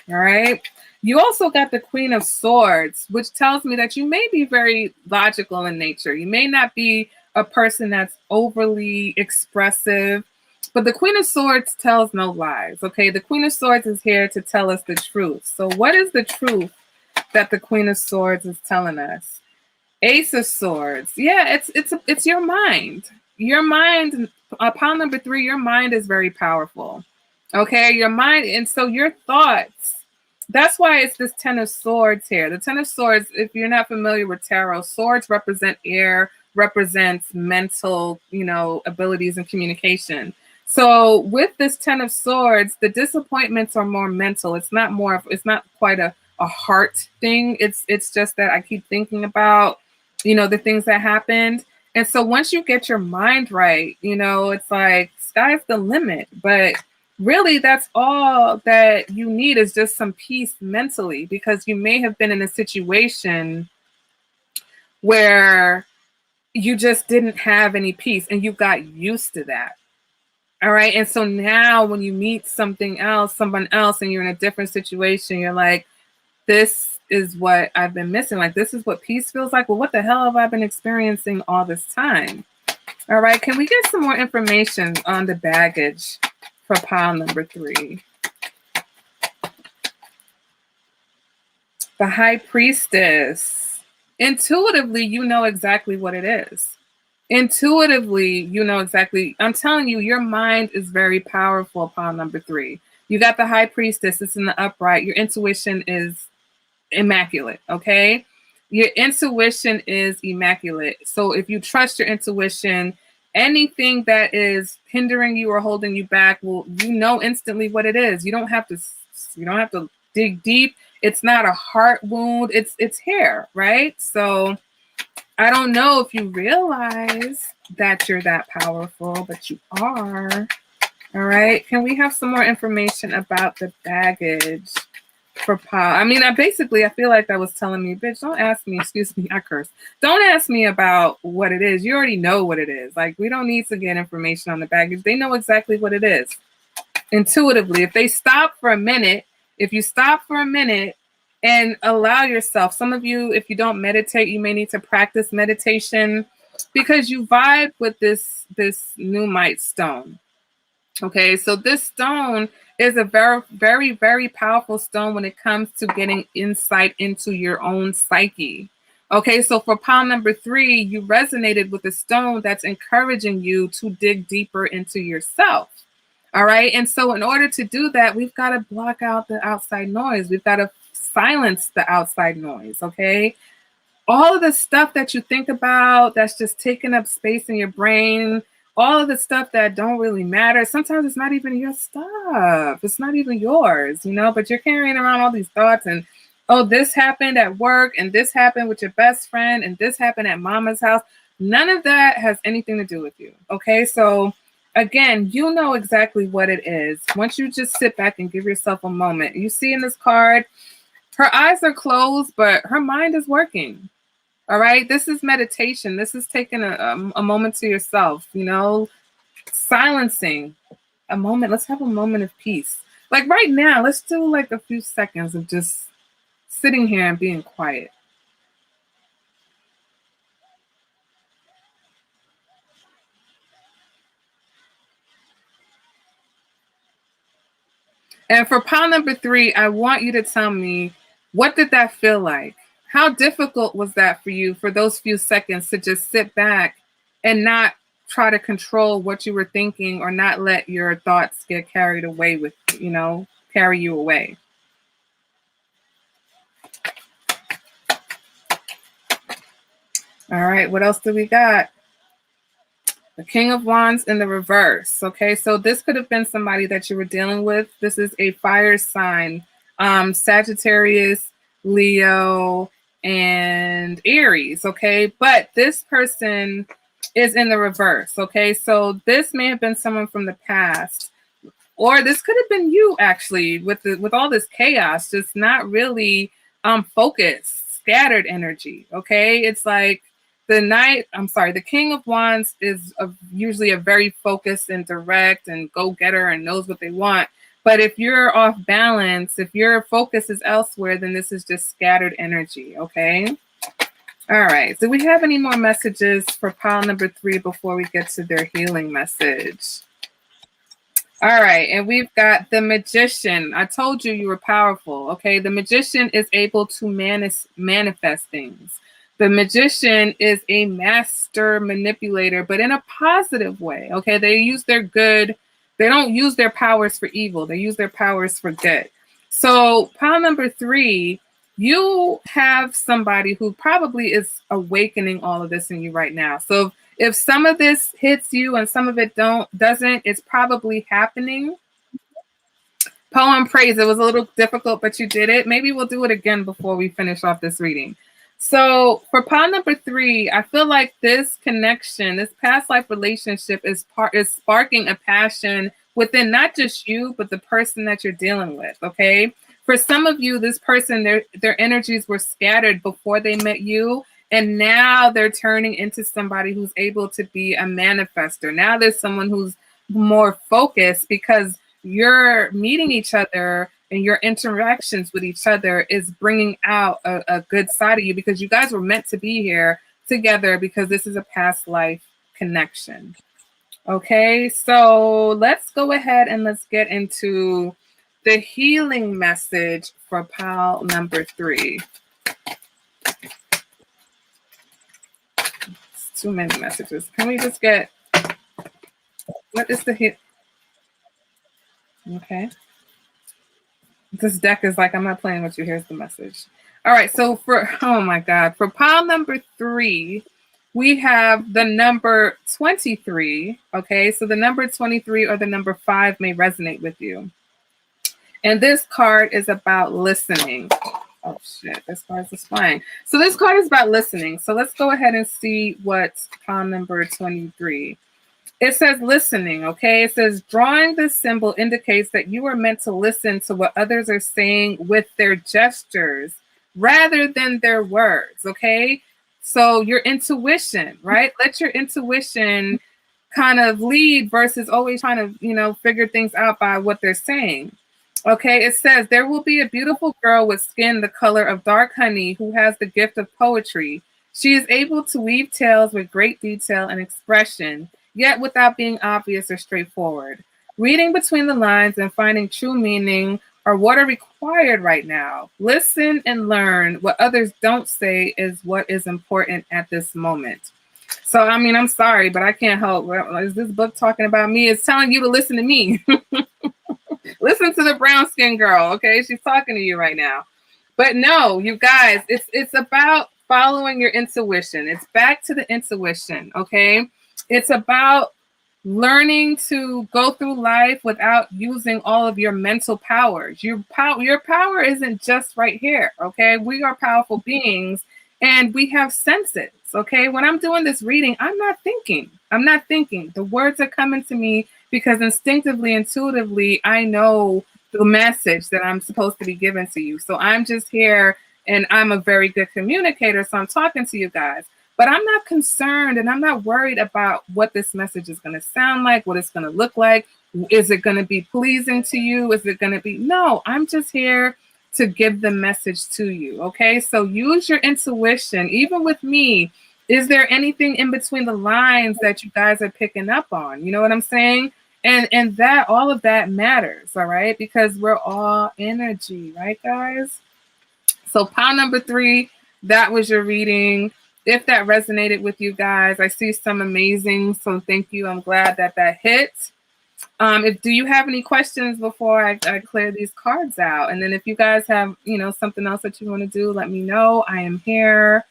All right. You also got the Queen of Swords, which tells me that you may be very logical in nature. You may not be a person that's overly expressive, but the Queen of Swords tells no lies. Okay. The Queen of Swords is here to tell us the truth. So what is the truth that the Queen of Swords is telling us? Ace of Swords. Yeah, it's your mind. Your mind, pile number 3, your mind is very powerful. Okay, your mind, and so your thoughts, that's why it's this Ten of Swords here. The Ten of Swords, if you're not familiar with tarot, swords represent air, represents mental, abilities and communication. So with this Ten of Swords, the disappointments are more mental. It's not quite a heart thing. It's just that I keep thinking about, the things that happened. And so once you get your mind right, it's like sky's the limit. But really, that's all that you need is just some peace mentally, because you may have been in a situation where you just didn't have any peace and you got used to that. All right. And so now when you meet someone else, and you're in a different situation, you're like, this is what I've been missing. Like, this is what peace feels like. Well, what the hell have I been experiencing all this time? All right. Can we get some more information on the baggage for pile number 3? The High Priestess. Intuitively, you know exactly what it is. Intuitively, you know exactly. I'm telling you, your mind is very powerful, pile number 3. You got the High Priestess. It's in the upright. Your intuition is immaculate, okay? Your intuition is immaculate. So if you trust your intuition, anything that is hindering you or holding you back, well, you know instantly what it is. You don't have to dig deep. It's not a heart wound. It's hair, right? So I don't know if you realize that you're that powerful, but you are. All right. Can we have some more information about the baggage for pile? I mean, I feel like that was telling me, bitch, don't ask me, excuse me, I curse. Don't ask me about what it is. You already know what it is. Like, we don't need to get information on the baggage. They know exactly what it is intuitively. If you stop for a minute and allow yourself, some of you, if you don't meditate, you may need to practice meditation, because you vibe with this Numite stone. Okay, so this stone is a very, very, very powerful stone when it comes to getting insight into your own psyche. Okay, so for pile number 3, you resonated with a stone that's encouraging you to dig deeper into yourself. All right, and so in order to do that, we've got to block out the outside noise. We've got to silence the outside noise, okay? All of the stuff that you think about that's just taking up space in your brain, all of the stuff that don't really matter. Sometimes it's not even your stuff. It's not even yours, but you're carrying around all these thoughts and, oh, this happened at work and this happened with your best friend and this happened at mama's house. None of that has anything to do with you, okay? So again, you know exactly what it is. Once you just sit back and give yourself a moment. You see in this card, her eyes are closed, but her mind is working. All right. This is meditation. This is taking a moment to yourself, silencing a moment. Let's have a moment of peace. Like right now, let's do like a few seconds of just sitting here and being quiet. And for pile number 3, I want you to tell me, what did that feel like? How difficult was that for you for those few seconds to just sit back and not try to control what you were thinking or not let your thoughts get carried away with, carry you away? All right, what else do we got? The King of Wands in the reverse. Okay, so this could have been somebody that you were dealing with. This is a fire sign, Sagittarius, Leo, and Aries. Okay, but this person is in the reverse. Okay, so this may have been someone from the past, or this could have been you actually with all this chaos, just not really focused, scattered energy. Okay, it's like the King of Wands is usually a very focused and direct and go-getter and knows what they want. But if you're off balance, if your focus is elsewhere, then this is just scattered energy, okay? All right. Do we have any more messages for pile number 3 before we get to their healing message? All right. And we've got the Magician. I told you were powerful, okay? The Magician is able to manifest things. The Magician is a master manipulator, but in a positive way, okay? They don't use their powers for evil. They use their powers for good. So pile number 3, you have somebody who probably is awakening all of this in you right now. So if some of this hits you and some of it doesn't, it's probably happening. Poem praise. It was a little difficult, but you did it. Maybe we'll do it again before we finish off this reading. So for pile number 3, I feel like this connection, this past life relationship is sparking a passion within not just you, but the person that you're dealing with, okay? For some of you, this person, their energies were scattered before they met you, and now they're turning into somebody who's able to be a manifester. Now there's someone who's more focused because you're meeting each other and your interactions with each other is bringing out a good side of you, because you guys were meant to be here together because this is a past life connection. Okay, so let's go ahead and let's get into the healing message for pile number 3. It's too many messages. Can we just get, what is the hit? Okay. This deck is like, I'm not playing with you. Here's the message. All right. So for, oh my God, for pile number 3, we have the number 23. Okay. So the number 23 or the number 5 may resonate with you. And this card is about listening. Oh shit, this card is flying. So this card is about listening. So let's go ahead and see what pile number 23. It says listening, okay? It says drawing this symbol indicates that you are meant to listen to what others are saying with their gestures rather than their words, okay? So your intuition, right? Let your intuition kind of lead versus always trying to, figure things out by what they're saying. Okay, it says there will be a beautiful girl with skin the color of dark honey who has the gift of poetry. She is able to weave tales with great detail and expression, yet without being obvious or straightforward. Reading between the lines and finding true meaning are what are required right now. Listen and learn. What others don't say is what is important at this moment. So, I mean, I'm sorry, but I can't help. Is this book talking about me? It's telling you to listen to me. Listen to the brown skin girl, okay? She's talking to you right now. But no, you guys, it's about following your intuition. It's back to the intuition, okay? It's about learning to go through life without using all of your mental powers. Your power isn't just right here, okay? We are powerful beings and we have senses, okay? When I'm doing this reading, I'm not thinking. The words are coming to me because instinctively, intuitively, I know the message that I'm supposed to be giving to you. So I'm just here and I'm a very good communicator. So I'm talking to you guys. But I'm not concerned and I'm not worried about what this message is going to sound like, what it's going to look like. Is it going to be pleasing to you? Is it going to be? No, I'm just here to give the message to you. Okay, so use your intuition. Even with me, is there anything in between the lines that you guys are picking up on? You know what I'm saying? And that all of that matters. All right, because we're all energy, right, guys? So pile number 3, that was your reading. If that resonated with you guys, I see some amazing. So thank you. I'm glad that hit. Do you have any questions before I clear these cards out? And then if you guys have, something else that you want to do, let me know. I am here.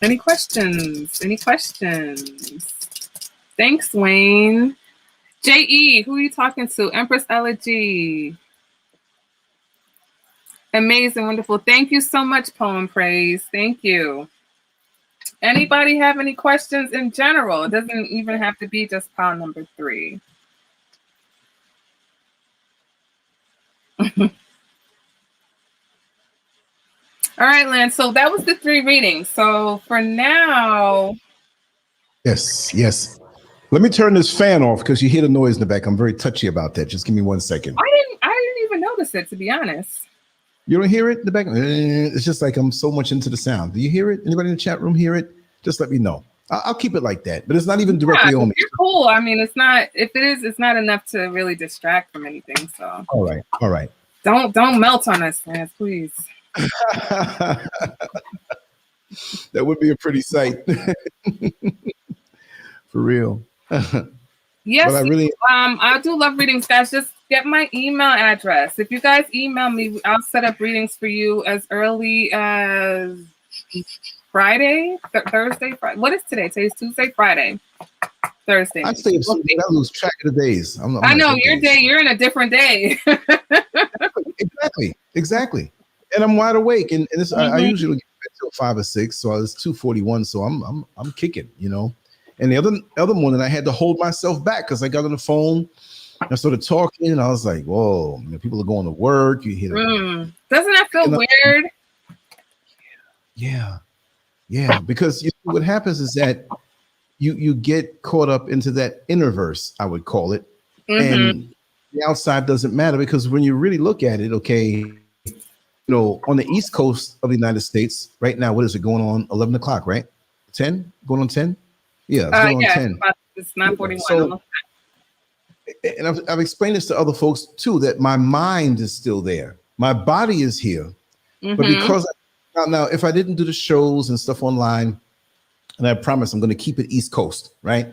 Any questions? Thanks, Wayne. J.E., who are you talking to? Empress Elegy. Amazing, wonderful. Thank you so much, Poem Praise. Thank you. Anybody have any questions in general? It doesn't even have to be just pile number 3. All right, Lance. So that was the 3 readings. So for now. Yes. Let me turn this fan off because you hear the noise in the back. I'm very touchy about that. Just give me 1 second. I didn't even notice it, to be honest. You don't hear it in the back? It's just like I'm so much into the sound. Do you hear it? Anybody in the chat room hear it? Just let me know. I'll keep it like that, but it's not even directly on me. You're cool. I mean, it's not. If it is, it's not enough to really distract from anything. So. All right. Don't melt on us, Lance, please. That would be a pretty sight. For real. Yes, but I do love readings, guys. Just get my email address. If you guys email me, I'll set up readings for you as early as Friday, Thursday, Friday. What is today? Today's Tuesday, Friday, Thursday. I say I lose track of the days. I know your day. You're in a different day. Exactly. And I'm wide awake, and this, I usually get till 5 or 6, so it's 2:41. So I'm kicking, you know. And the other morning, I had to hold myself back because I got on the phone. I started talking, and I was like, "Whoa, you know, people are going to work." You hear Doesn't that feel weird? Yeah. Because what happens is that you get caught up into that innerverse, I would call it, and the outside doesn't matter, because when you really look at it, okay, you know, on the East Coast of the United States right now, what is it going on? 11 o'clock, right? 10 going on 10? Yeah, it's going on 10. It's 9:41. So, and I've explained this to other folks too, that my mind is still there. My body is here. But because now, if I didn't do the shows and stuff online, and I promise I'm going to keep it East Coast, right?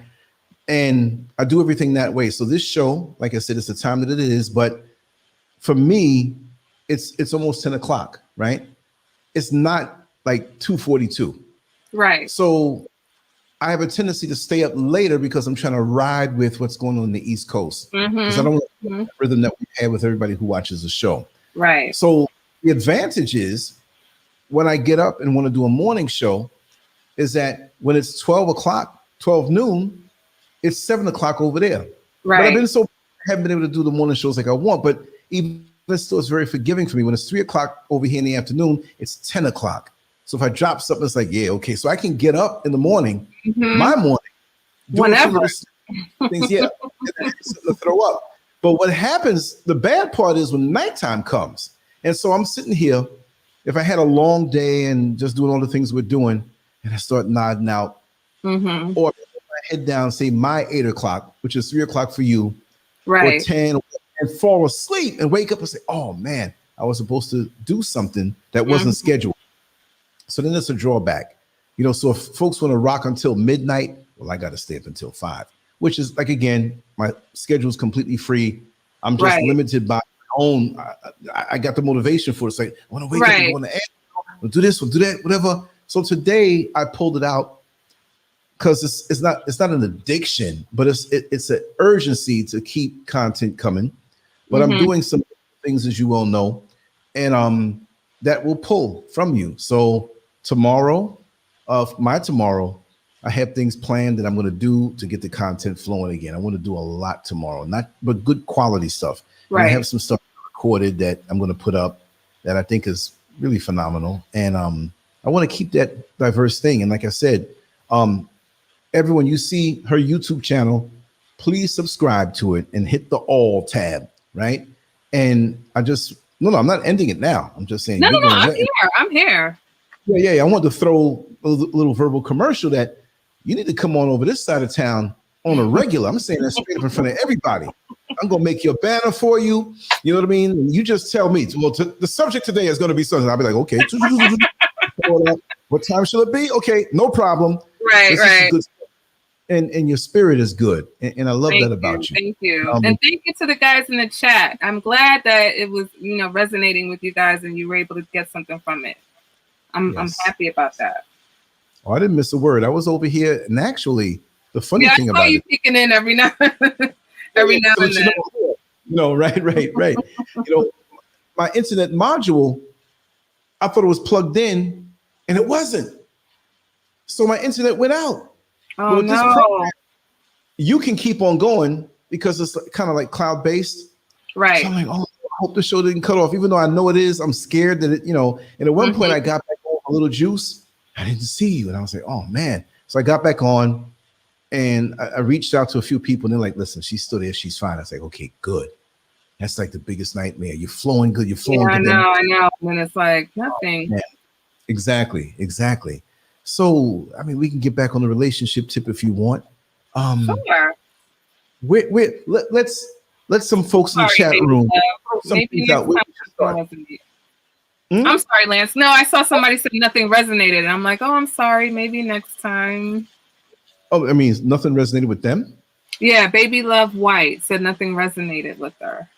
And I do everything that way. So this show, like I said, it's the time that it is. But for me, it's almost 10 o'clock, right? It's not like 2:42. Right. So I have a tendency to stay up later because I'm trying to ride with what's going on in the East Coast. Because I don't want the rhythm that we have with everybody who watches the show. Right. So the advantage is when I get up and want to do a morning show is that when it's 12 o'clock, 12 noon, it's 7 o'clock over there. Right. But I haven't been able to do the morning shows like I want, but even still, it's very forgiving for me. When it's 3 o'clock over here in the afternoon, it's 10 o'clock. So if I drop something, it's like, yeah, okay. So I can get up in the morning, my morning, whenever things, to throw up. But what happens, the bad part is when nighttime comes. And so I'm sitting here, if I had a long day and just doing all the things we're doing, and I start nodding out, or I head down, say my 8 o'clock, which is 3 o'clock for you, right, or 10, and fall asleep and wake up and say, oh man, I was supposed to do something that wasn't scheduled. So then it's a drawback. You know, so if folks want to rock until midnight, well, I got to stay up until 5, which is like, again, my schedule is completely free. I'm just limited by my own. I got the motivation for it. It's like, I want to wake up and go on the air. We'll do this, we'll do that, whatever. So today I pulled it out because it's not an addiction, but it's an urgency to keep content coming. But I'm doing some things, as you well know, and that will pull from you. So tomorrow, I have things planned that I'm going to do to get the content flowing again. I want to do a lot tomorrow, but good quality stuff. Right. And I have some stuff recorded that I'm going to put up that I think is really phenomenal. And I want to keep that diverse thing. And like I said, everyone, you see her YouTube channel, please subscribe to it and hit the all tab, right? And I'm not ending it now. I'm just saying. No, I'm here. Yeah. I want to throw a little verbal commercial that you need to come on over this side of town on a regular. I'm saying that straight up in front of everybody. I'm going to make your banner for you. You know what I mean? And you just tell me, well, the subject today is going to be something. I'll be like, okay. What time should it be? Okay, no problem. Right. And your spirit is good. And I love that about you. Thank you. And thank you to the guys in the chat. I'm glad that it was, resonating with you guys and you were able to get something from it. I'm happy about that. Oh, I didn't miss a word. I was over here, and actually, the funny thing about you peeking in every now and then. Right. My internet module, I thought it was plugged in, and it wasn't. So my internet went out. Oh, with this program, you can keep on going because it's kind of like cloud-based. Right. So I'm like, oh, I hope the show didn't cut off, even though I know it is. I'm scared that it, and at one point I got back on a little juice. I didn't see you. And I was like, oh man. So I got back on and I reached out to a few people and they're like, listen, she's still there. She's fine. I was like, okay, good. That's like the biggest nightmare. You're flowing good. You're flowing good. I know. And it's like nothing. Oh, exactly. So, I mean, we can get back on the relationship tip if you want. Sure. Let's some folks in the chat room. I'm sorry, Lance. No, I saw somebody say nothing resonated. And I'm like, oh, I'm sorry. Maybe next time. Oh, I mean, nothing resonated with them? Yeah, Baby Love White said nothing resonated with her.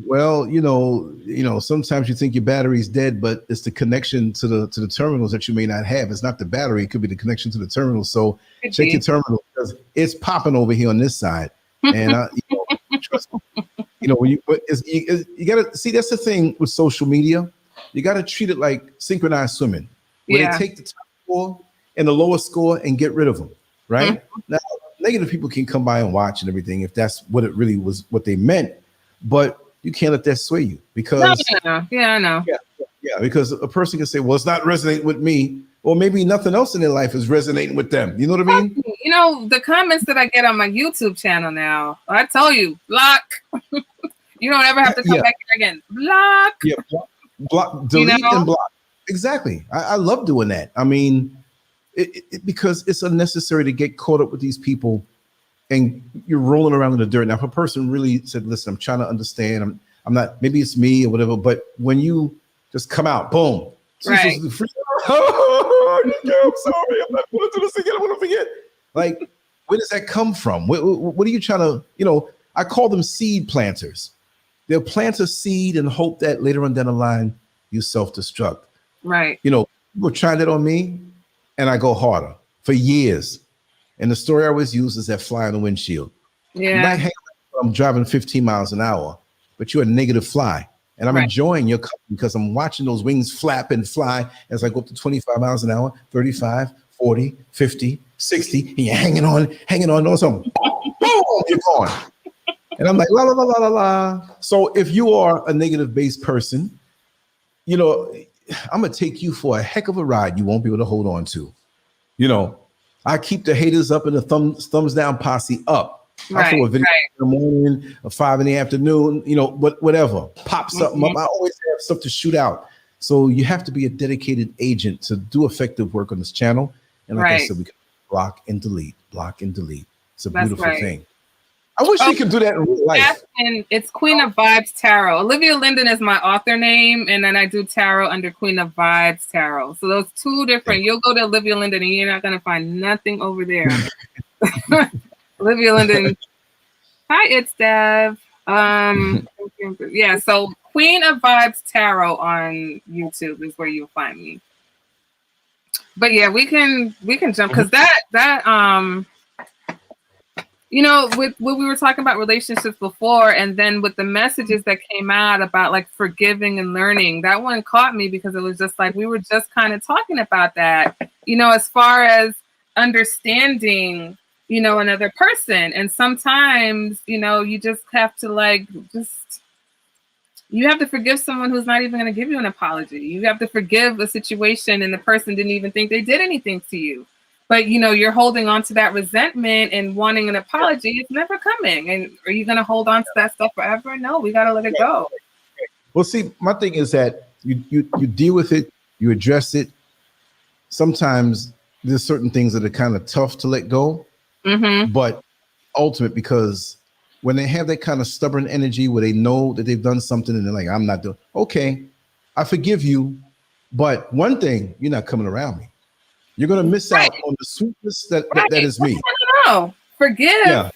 Well, sometimes you think your battery's dead, but it's the connection to the terminals that you may not have. It's not the battery; it could be the connection to the terminal. So check your terminal because it's popping over here on this side. And trust me, when you got to see, that's the thing with social media. You got to treat it like synchronized swimming, where they take the top score and the lowest score and get rid of them. Right now, negative people can come by and watch and everything if that's what it really was, what they meant, but you can't let that sway you because I know. Yeah, because a person can say, well, it's not resonating with me, or maybe nothing else in their life is resonating with them. You know what I mean? The comments that I get on my YouTube channel now, I tell you, block. You don't ever have to come back here again. Block. Yeah, block, delete and block. Exactly. I love doing that. I mean, because it's unnecessary to get caught up with these people and you're rolling around in the dirt. Now, if a person really said, listen, I'm trying to understand, I'm not, maybe it's me or whatever, but when you just come out, boom. Right. I'm sorry, I'm not going to do this again. I want to forget. Like, where does that come from? What are you trying to, I call them seed planters. They'll plant a seed and hope that later on down the line, you self-destruct. Right. People try that on me and I go harder for years. And the story I always use is that fly on the windshield. Yeah. You might hang out, I'm driving 15 miles an hour, but you're a negative fly. And I'm enjoying your company because I'm watching those wings flap and fly as I go up to 25 miles an hour, 35, 40, 50, 60, and you're hanging on something. Boom, you're gone. And I'm like, la, la, la, la, la, la. So if you are a negative based person, I'm going to take you for a heck of a ride you won't be able to hold on to. I keep the haters up and the thumbs down posse up. I throw a video in the morning, or 5 in the afternoon, whatever. Pop something up. I always have stuff to shoot out. So you have to be a dedicated agent to do effective work on this channel. And like I said, we can block and delete. It's a beautiful thing. I wish you could do that in real life. And it's Queen of Vibes Tarot. Olivia Linden is my author name, and then I do tarot under Queen of Vibes Tarot. So those two different. You'll go to Olivia Linden, and you're not going to find nothing over there. Olivia Linden. Hi, it's Dev. So Queen of Vibes Tarot on YouTube is where you'll find me. But yeah, we can jump because with what we were talking about relationships before, and then with the messages that came out about like forgiving and learning, that one caught me because it was just like we were just kind of talking about that, as far as understanding, another person. And sometimes, you just have to you have to forgive someone who's not even going to give you an apology. You have to forgive a situation and the person didn't even think they did anything to you. But, you're holding on to that resentment and wanting an apology. It's never coming. And are you going to hold on to that stuff forever? No, we got to let it go. Well, see, my thing is that you deal with it, you address it. Sometimes there's certain things that are kind of tough to let go, but ultimate, because when they have that kind of stubborn energy where they know that they've done something and they're like, I'm not doing, okay, I forgive you. But one thing, you're not coming around me. You're going to miss out on the sweetness that is me. No, forgive. Yeah.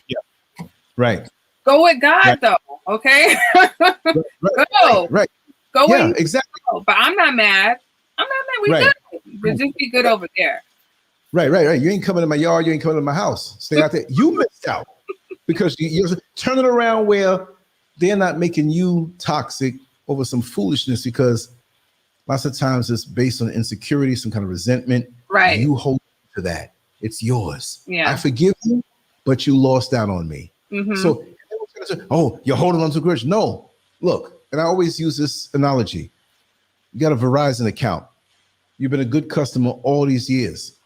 Right. Go with God, though. Okay. Go. Right. Go with God. Exactly. But I'm not mad. We good. But just be good over there. Right. You ain't coming to my yard. You ain't coming to my house. Stay out there. You missed out because you're turning around where they're not making you toxic over some foolishness, because lots of times it's based on insecurity, some kind of resentment. Right. You hold to that. It's yours. Yeah. I forgive you, but you lost out on me. So, you're holding on to a grudge. No, look, and I always use this analogy. You got a Verizon account. You've been a good customer all these years.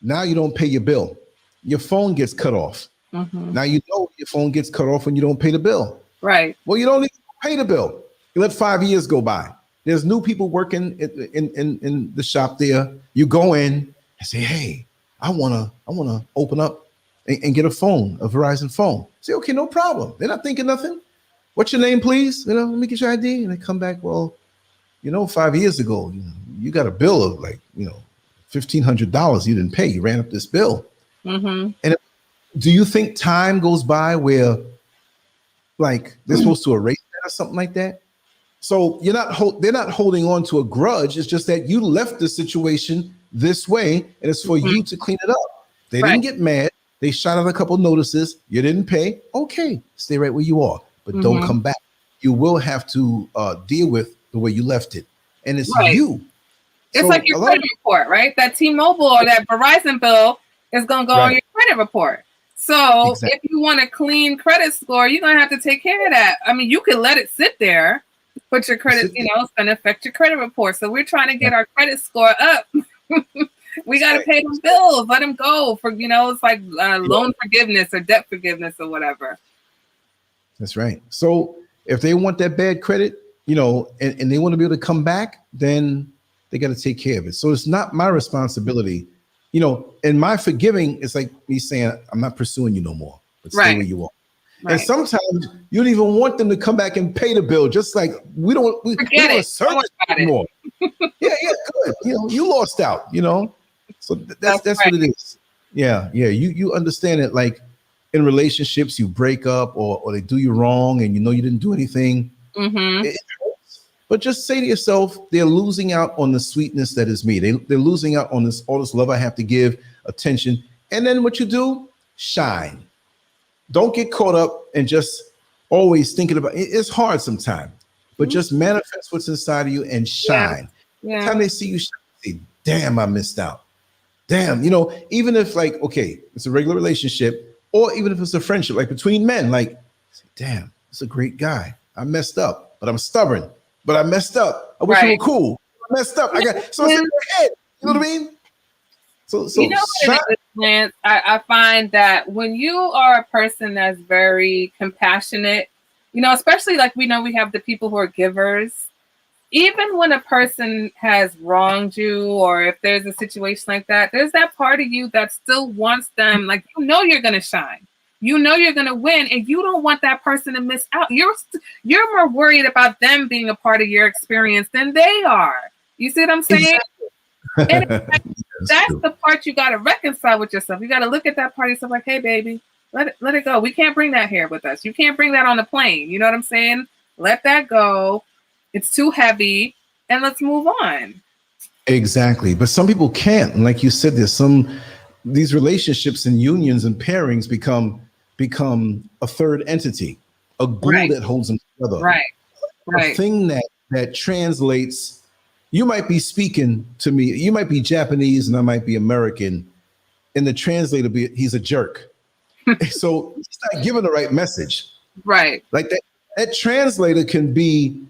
Now you don't pay your bill. Your phone gets cut off. Now your phone gets cut off when you don't pay the bill. Right. Well, you don't even pay the bill. You let 5 years go by. There's new people working in the shop there. You go in and say, hey, I wanna open up and get a Verizon phone. Say, okay, no problem. They're not thinking nothing. What's your name, please? Let me get your ID. And they come back, well, 5 years ago, you got a bill of $1,500 you didn't pay. You ran up this bill. And do you think time goes by where they're supposed to erase that or something like that. So they're not holding on to a grudge. It's just that you left the situation this way, and it's for you to clean it up. They didn't get mad. They shot out a couple notices. You didn't pay. Okay, stay right where you are, but don't come back. You will have to deal with the way you left it, and it's you. It's so like your credit report, right? That T-Mobile or that Verizon bill is going to go on your credit report. So if you want a clean credit score, you're going to have to take care of that. I mean, you could let it sit there, but your credit, it's going to affect your credit report. So we're trying to get our credit score up. We got to pay them bills, let them go for, it's like loan forgiveness or debt forgiveness or whatever. That's right. So if they want that bad credit, and they want to be able to come back, then they got to take care of it. So it's not my responsibility, and my forgiving is like me saying, I'm not pursuing you no more, but stay where you are. Right. And sometimes you don't even want them to come back and pay the bill. Just like we don't assert anymore. Yeah, good. You lost out, So that's what it is. Yeah. You understand it. Like in relationships, you break up or they do you wrong and you didn't do anything. It hurts. But just say to yourself, they're losing out on the sweetness that is me. They're losing out on all this love I have to give, attention. And then what you do, shine. Don't get caught up and just always thinking about it. It's hard sometimes, but just manifest what's inside of you and shine. Yeah. Every time they see you shine, say, damn, I missed out. Damn, even if it's a regular relationship or even if it's a friendship, like between men, damn, it's a great guy. I messed up, but I'm stubborn, but I messed up. I wish you were cool. I messed up. I got so it's in your head. You know what I mean? So what it is, Lance? I find that when you are a person that's very compassionate, especially we have the people who are givers. Even when a person has wronged you, or if there's a situation like that, there's that part of you that still wants them. You're going to shine. You're going to win, and you don't want that person to miss out. You're more worried about them being a part of your experience than they are. You see what I'm saying? Exactly. And that's the part you got to reconcile with yourself. You got to look at that part of yourself like, hey, baby, let it go. We can't bring that here with us. You can't bring that on the plane. You know what I'm saying? Let that go. It's too heavy, and let's move on. Exactly. But some people can't. And like you said, these relationships and unions and pairings become a third entity, a glue that holds them together. Right. A thing that translates. You might be speaking to me. You might be Japanese and I might be American. And the translator, he's a jerk. So he's not giving the right message. Right. Like that translator can be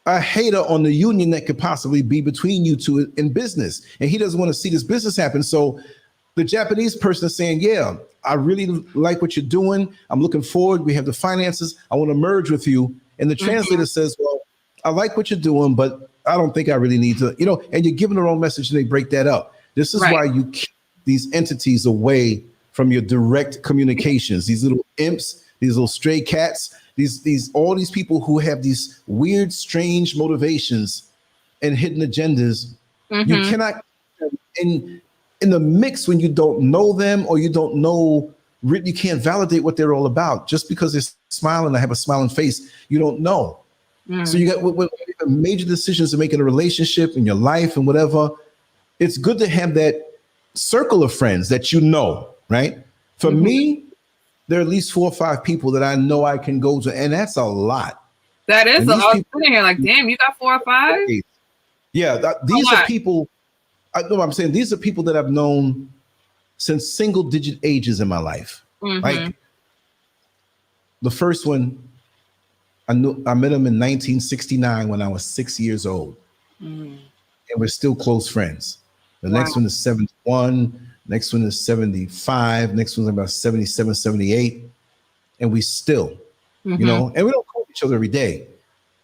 a hater on the union that could possibly be between you two in business. And he doesn't want to see this business happen. So the Japanese person is saying, yeah, I really like what you're doing. I'm looking forward. We have the finances. I want to merge with you. And the translator says, well, I like what you're doing, but I don't think I really need to, and you're giving the wrong message and they break that up. This is why you keep these entities away from your direct communications. These little imps, these little stray cats, all these people who have these weird, strange motivations and hidden agendas. You cannot in the mix when you don't know them or you don't know, you can't validate what they're all about. Just because they're smiling, I have a smiling face, you don't know. So you got what major decisions to make in a relationship, in your life and whatever. It's good to have that circle of friends that right? For me, there are at least 4 or 5 people that I know I can go to, and that's a lot. That is. I was sitting here like, damn, you got 4 or 5? Yeah, these are people. I know what I'm saying. These are people that I've known since single-digit ages in my life. Like the first one, I met him in 1969 when I was 6 years old, and we're still close friends. The next one is 71. Next one is 75. Next one's about 77, 78. And we still, and we don't call each other every day,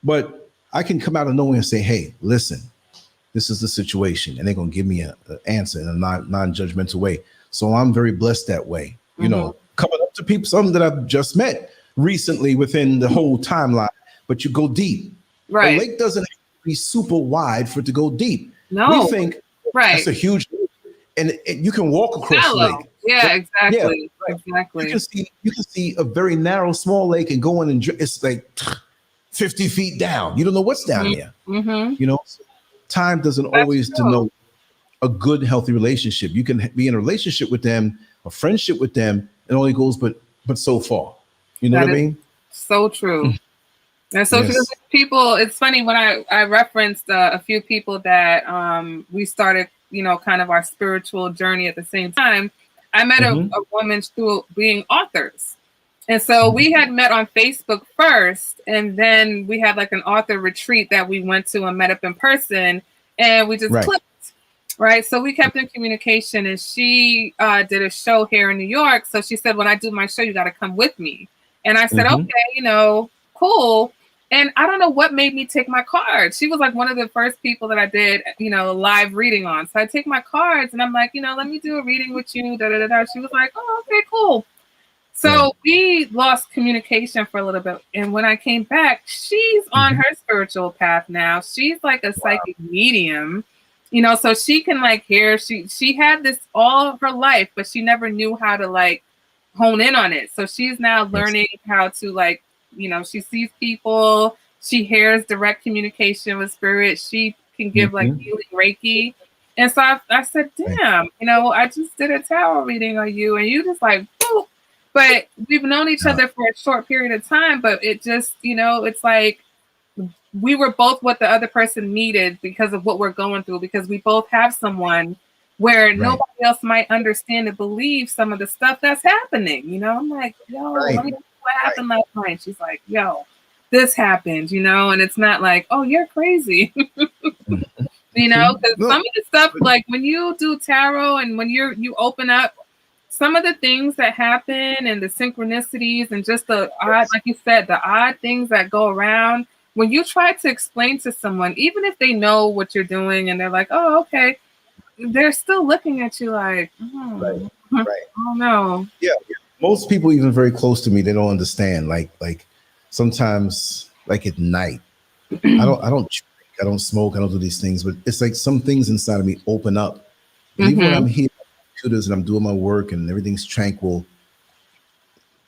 but I can come out of nowhere and say, hey, listen, this is the situation. And they're going to give me an answer in a non-judgmental way. So I'm very blessed that way, coming up to people, some that I've just met recently within the whole timeline, but you go deep. Right. The lake doesn't have to be super wide for it to go deep. No. We think that's a huge lake. And you can walk across the lake. Yeah, exactly. Yeah, exactly. You can see a very narrow, small lake and go in and it's like 50 feet down. You don't know what's down there. Mm-hmm. You know, time doesn't always denote a good, healthy relationship. You can be in a relationship with them, a friendship with them, it only goes but so far. You know what I mean? So true. And so people, it's funny when I referenced a few people that we started, you know, kind of our spiritual journey at the same time. I met a woman through being authors. And so we had met on Facebook first, and then we had like an author retreat that we went to and met up in person, and we just clicked. Right. So we kept in communication, and she did a show here in New York. So she said, when I do my show, you got to come with me. And I said, okay, you know, cool. And I don't know what made me take my cards. She was like one of the first people that I did, you know, live reading on. So I take my cards and I'm like, you know, let me do a reading with you. Da, da, da, da. She was like, oh, okay, cool. So we lost communication for a little bit. And when I came back, she's on her spiritual path now. She's like a psychic medium, you know, so she can like hear, she had this all of her life, but she never knew how to like hone in on it. So she's now learning how to like, you know, she sees people, she hears direct communication with spirit, she can give like healing Reiki. And so I said, damn, you know, I just did a tarot reading on you, and you just like, boop. But we've known each other for a short period of time, but it just, you know, it's like we were both what the other person needed because of what we're going through, because we both have someone where nobody else might understand and believe some of the stuff that's happening. You know, I'm like, yo, let me tell you what happened last night. She's like, yo, this happened, you know, and it's not like, oh, you're crazy. You know, because some of the stuff, like when you do tarot and when you open up, some of the things that happen and the synchronicities and just the odd, like you said, the odd things that go around, when you try to explain to someone, even if they know what you're doing and they're like, oh, okay, they're still looking at you like, oh no. Yeah. Most people, even very close to me, they don't understand. Like sometimes, like at night, I don't drink, I don't smoke, I don't do these things, but it's like some things inside of me open up. And even when I'm here at computers and I'm doing my work and everything's tranquil,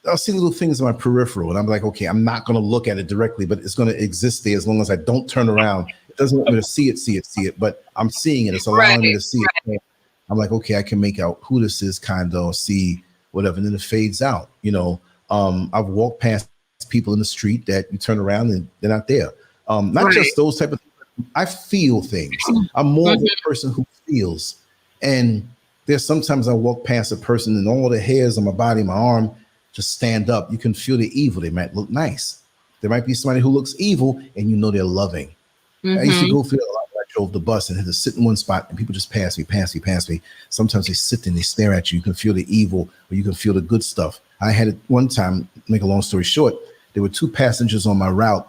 I'll see little things in my peripheral, and I'm like, okay, I'm not going to look at it directly, but it's going to exist there as long as I don't turn around. It doesn't want me to see it, but I'm seeing it. It's allowing me to see it. I'm like, okay, I can make out who this is, kind of see whatever, and then it fades out. You know, I've walked past people in the street that you turn around and they're not there. Not just those type of things. I feel things. I'm more of a person who feels, and there's sometimes I walk past a person and all the hairs on my body, my arm, just stand up. You can feel the evil. They might look nice. There might be somebody who looks evil, and you know they're loving. I used to go feel a lot when I drove the bus and had to sit in one spot, and people just pass me. Sometimes they sit there and they stare at you. You can feel the evil, or you can feel the good stuff. I had it one time, make a long story short, there were 2 passengers on my route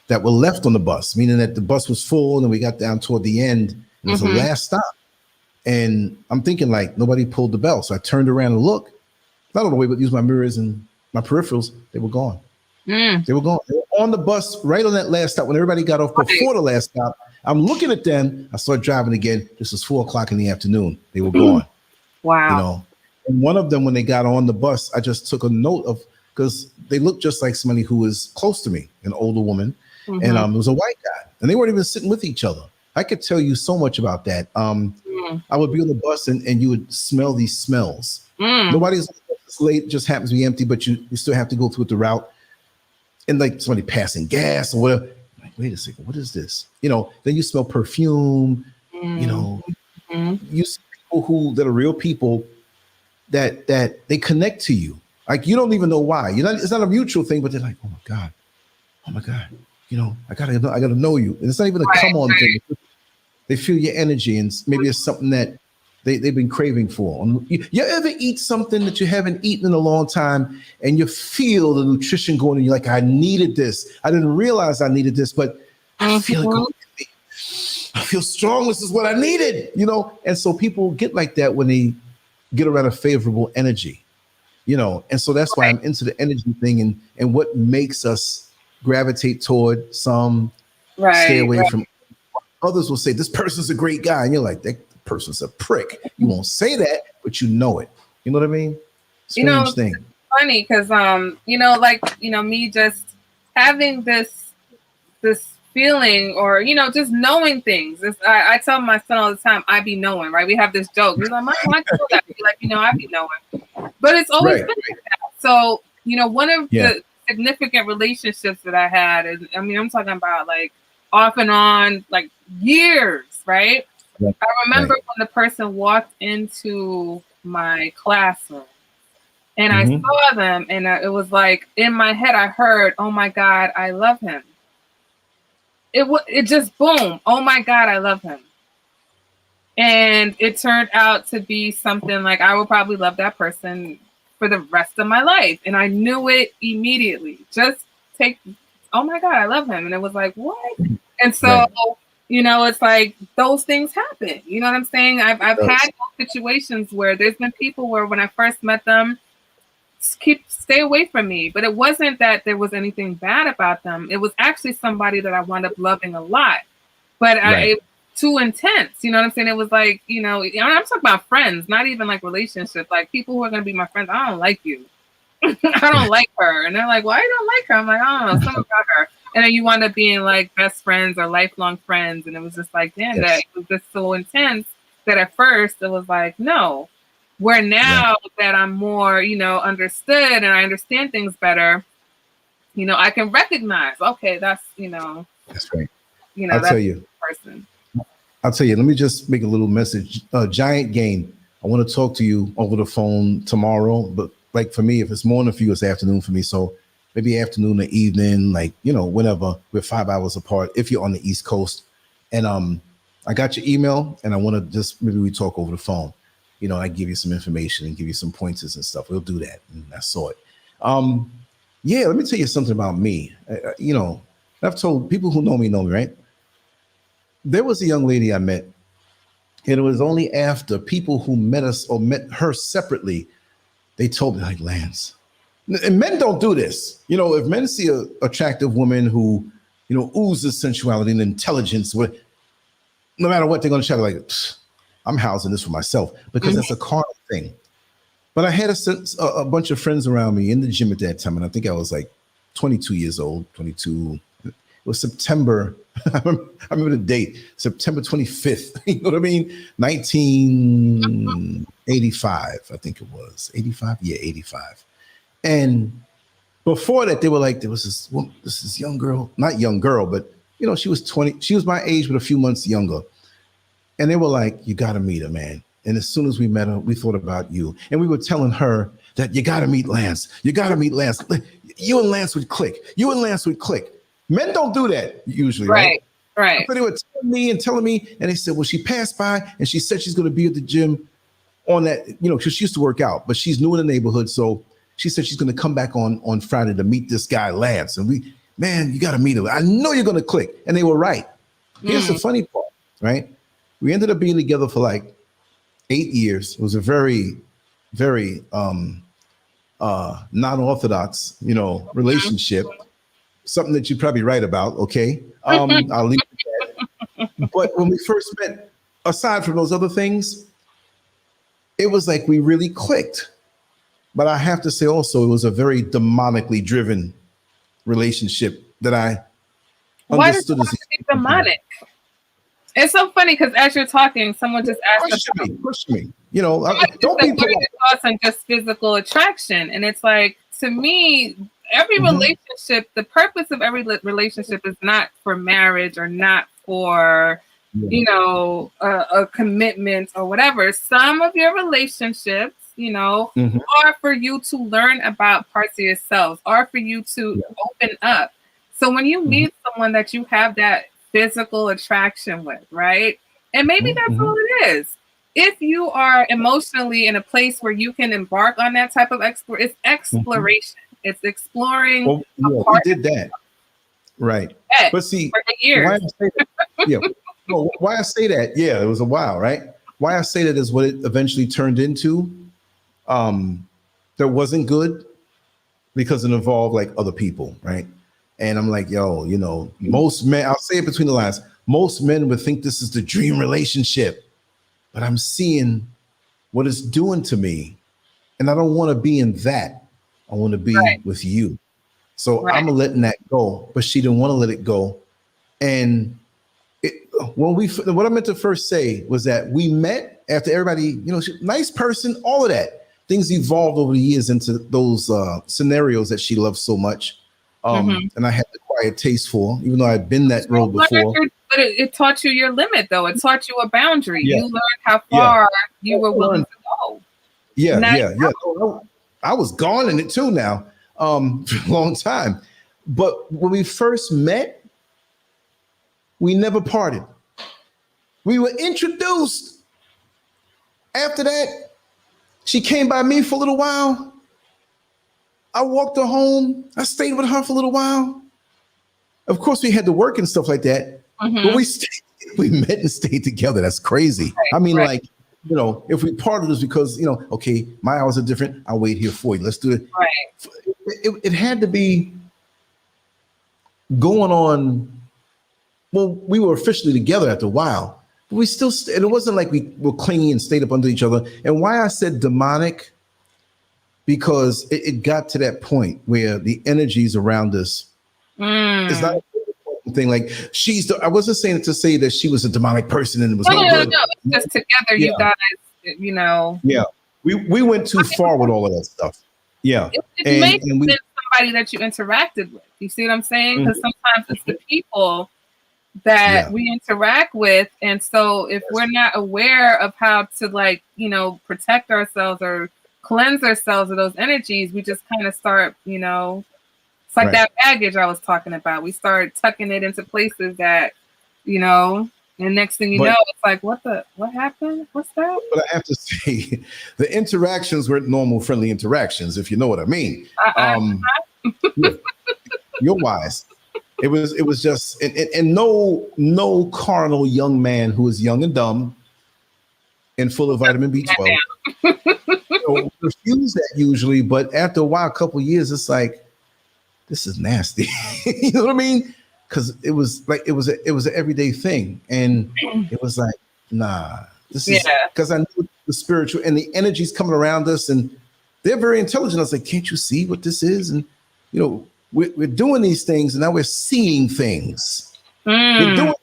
that were left on the bus, meaning that the bus was full, and we got down toward the end, and it was the last stop. And I'm thinking like nobody pulled the bell. So I turned around and looked. Not all the way, but used my mirrors and my peripherals. They were gone. They were gone. They were on the bus right on that last stop when everybody got off before the last stop. I'm looking at them. I started driving again. This was 4:00 in the afternoon. They were gone. Wow. You know, and one of them, when they got on the bus, I just took a note of, because they looked just like somebody who was close to me, an older woman, and it was a white guy, and they weren't even sitting with each other. I could tell you so much about that. I would be on the bus and you would smell these smells. Nobody's late, just happens to be empty, but you still have to go through the route, and like somebody passing gas or whatever. Like, wait a second, what is this? You know, then you smell perfume. You know, you see people that are real people that they connect to you. Like you don't even know why. It's not a mutual thing, but they're like, oh my god, you know, I gotta know you. And it's not even a come on thing. They feel your energy, and maybe it's something that they've been craving for. You ever eat something that you haven't eaten in a long time, and you feel the nutrition going, and you're like, I needed this. I didn't realize I needed this, but I feel it going in me. I feel strong. This is what I needed, you know? And so people get like that when they get around a favorable energy, you know? And so that's why I'm into the energy thing and what makes us gravitate toward some, stay away from. Others will say, this person's a great guy. And you're like, that person's a prick. You won't say that, but you know it. You know what I mean? Strange thing. Funny because, you know, like, you know, me just having this this feeling, or just knowing things. I tell my son all the time, I be knowing, right? We have this joke. He's like, Mom, I know that. He's like, I be knowing. But it's always been like that. So, one of the significant relationships that I had, and I mean, I'm talking about like off and on, like years, right? I remember when the person walked into my classroom and I saw them, and it was like in my head, I heard, "Oh my God, I love him." It just boom. Oh my God, I love him. And it turned out to be something like I would probably love that person for the rest of my life. And I knew it immediately. Oh my God, I love him. And it was like, what? And so, it's like those things happen. You know what I'm saying? I've had situations where there's been people where when I first met them, stay away from me. But it wasn't that there was anything bad about them. It was actually somebody that I wound up loving a lot. But it was too intense. You know what I'm saying? It was like, I'm talking about friends, not even like relationships. Like people who are going to be my friends, I don't like you. I don't like her. And they're like, why you don't like her? I'm like, I don't know, something about her. And then you wind up being like best friends or lifelong friends. And it was just like, damn, that it was just so intense that at first it was like, no. Where now that I'm more, understood and I understand things better, I can recognize, okay, that's, that's right. I'll tell you, person. I'll tell you, let me just make a little message. Giant Game. I want to talk to you over the phone tomorrow, but like for me, if it's morning for you, it's afternoon for me. So maybe afternoon or evening, like, whenever. We're 5 hours apart if you're on the East Coast. And I got your email and I want to just maybe we talk over the phone. I give you some information and give you some pointers and stuff. We'll do that. And I saw it. Let me tell you something about me. I've told people who know me, right? There was a young lady I met, and it was only after people who met us or met her separately, they told me, like, Lance, and men don't do this. If men see an attractive woman who, oozes sensuality and intelligence, no matter what, they're going to shout like, I'm housing this for myself, because it's a carnal thing. But I had a bunch of friends around me in the gym at that time, and I think I was like 22 years old, 22. It was September. I remember the date, September 25th. You know what I mean? 1985, I think it was. 85? Yeah, 85. And before that, they were like, there was this young girl, not young girl, but, she was 20. She was my age, but a few months younger. And they were like, you got to meet her, man. And as soon as we met her, we thought about you. And we were telling her that you got to meet Lance. You got to meet Lance. You and Lance would click. You and Lance would click. Men don't do that usually, right? Right. So they were telling me, and they said, well, she passed by and she said she's going to be at the gym on that, because she used to work out, but she's new in the neighborhood. So she said she's going to come back on Friday to meet this guy, Lance. And you got to meet him. I know you're going to click. And they were right. Here's the funny part, right? We ended up being together for like 8 years. It was a very, very non-orthodox, relationship. Something that you'd probably write about. Okay, I'll leave it at that. But when we first met, aside from those other things, it was like we really clicked. But I have to say also, it was a very demonically driven relationship that I understood as demonic. It's so funny because as you're talking, someone just asked Push me. Don't be what are your thoughts on just physical attraction? And it's like, to me, every relationship, the purpose of every relationship is not for marriage or not for, a commitment or whatever. Some of your relationships, are for you to learn about parts of yourself, are for you to open up. So when you meet someone that you have that physical attraction with, right? And maybe that's all it is. If you are emotionally in a place where you can embark on that type of exploration, it's exploring. Well, we did that. Right. But see, why I say that, why I say that, it was a while, right? Why I say that is what it eventually turned into. That wasn't good because it involved like other people, right? And I'm like, most men, I'll say it between the lines, most men would think this is the dream relationship, but I'm seeing what it's doing to me. And I don't want to be in that. I want to be with you. So I'm letting that go, but she didn't want to let it go. And what I meant to first say was that we met after everybody, nice person, all of that. Things evolved over the years into those scenarios that she loved so much. And I had the quiet taste for, even though I'd been that road before. But it taught you your limit, though. It taught you a boundary. Yeah. You learned how far you were willing to go. Yeah. I was gone in it too now for a long time. But when we first met, we never parted. We were introduced. After that, she came by me for a little while. I walked her home. I stayed with her for a little while. Of course, we had to work and stuff like that. But we met and stayed together. That's crazy. Right, I mean, like, if we parted, it's because, okay, my hours are different. I'll wait here for you. Let's do it. Right. It had to be going on. Well, we were officially together after a while, but we still, and it wasn't like we were clinging and stayed up under each other. And why I said demonic, because it got to that point where the energies around us is not a thing. Like I wasn't saying it to say that she was a demonic person and it was no good. No. Just together, you guys, Yeah, we went too far with all of that stuff. Yeah, it makes sense somebody that you interacted with. You see what I'm saying? Because sometimes it's the people that we interact with, and so if we're not aware of how to protect ourselves or cleanse ourselves of those energies, we just kind of start, it's like that baggage I was talking about. We start tucking it into places that, and next thing you know, it's like, what happened? What's that? But I have to say, the interactions weren't normal, friendly interactions, if you know what I mean. You're wise. It was just, and no carnal young man who is young and dumb and full of vitamin B12 refuse that usually. But after a while, a couple of years, it's like, this is nasty. You know what I mean? Because it was an everyday thing, and it was like, nah, this is because I knew the spiritual and the energies coming around us, and they're very intelligent. I was like, can't you see what this is? And we're doing these things, and now we're seeing things. We're doing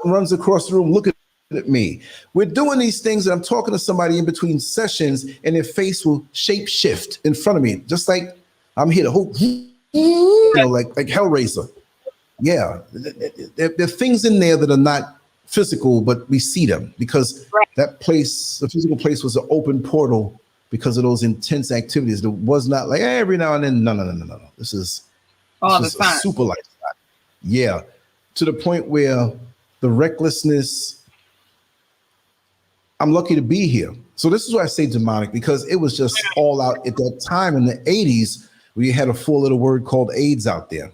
runs across the room looking at me. We're doing these things, and I'm talking to somebody in between sessions, and their face will shape shift in front of me, just like I'm here to hope, like Hellraiser. Yeah, there are things in there that are not physical, but we see them because that place, the physical place, was an open portal because of those intense activities. It was not like every now and then. No. This is a super lifestyle. Yeah, to the point where the recklessness. I'm lucky to be here. So this is why I say demonic, because it was just all out at that time in the 80s. We had a 4-letter word called AIDS out there.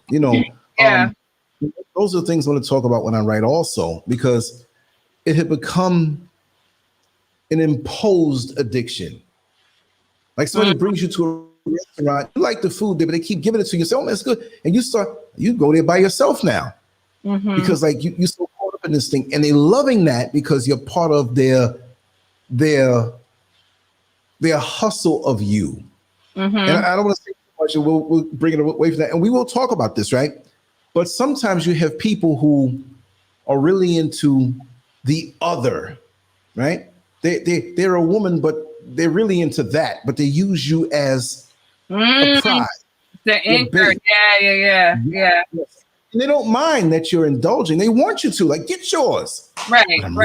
Those are the things I want to talk about when I write also, because it had become an imposed addiction. Like somebody brings you to a restaurant, you like the food there, but they keep giving it to you. You say, oh, man, it's good. And you go there by yourself now because like you're so caught up in this thing, and they're loving that because you're part of their hustle of you. And I don't want to say too much, and we'll bring it away from that. And we will talk about this, right? But sometimes you have people who are really into the other, right? They're a woman, but they're really into that, but they use you as a prize. The anchor. Yeah. And they don't mind that you're indulging. They want you to, like, get yours. Right. I don't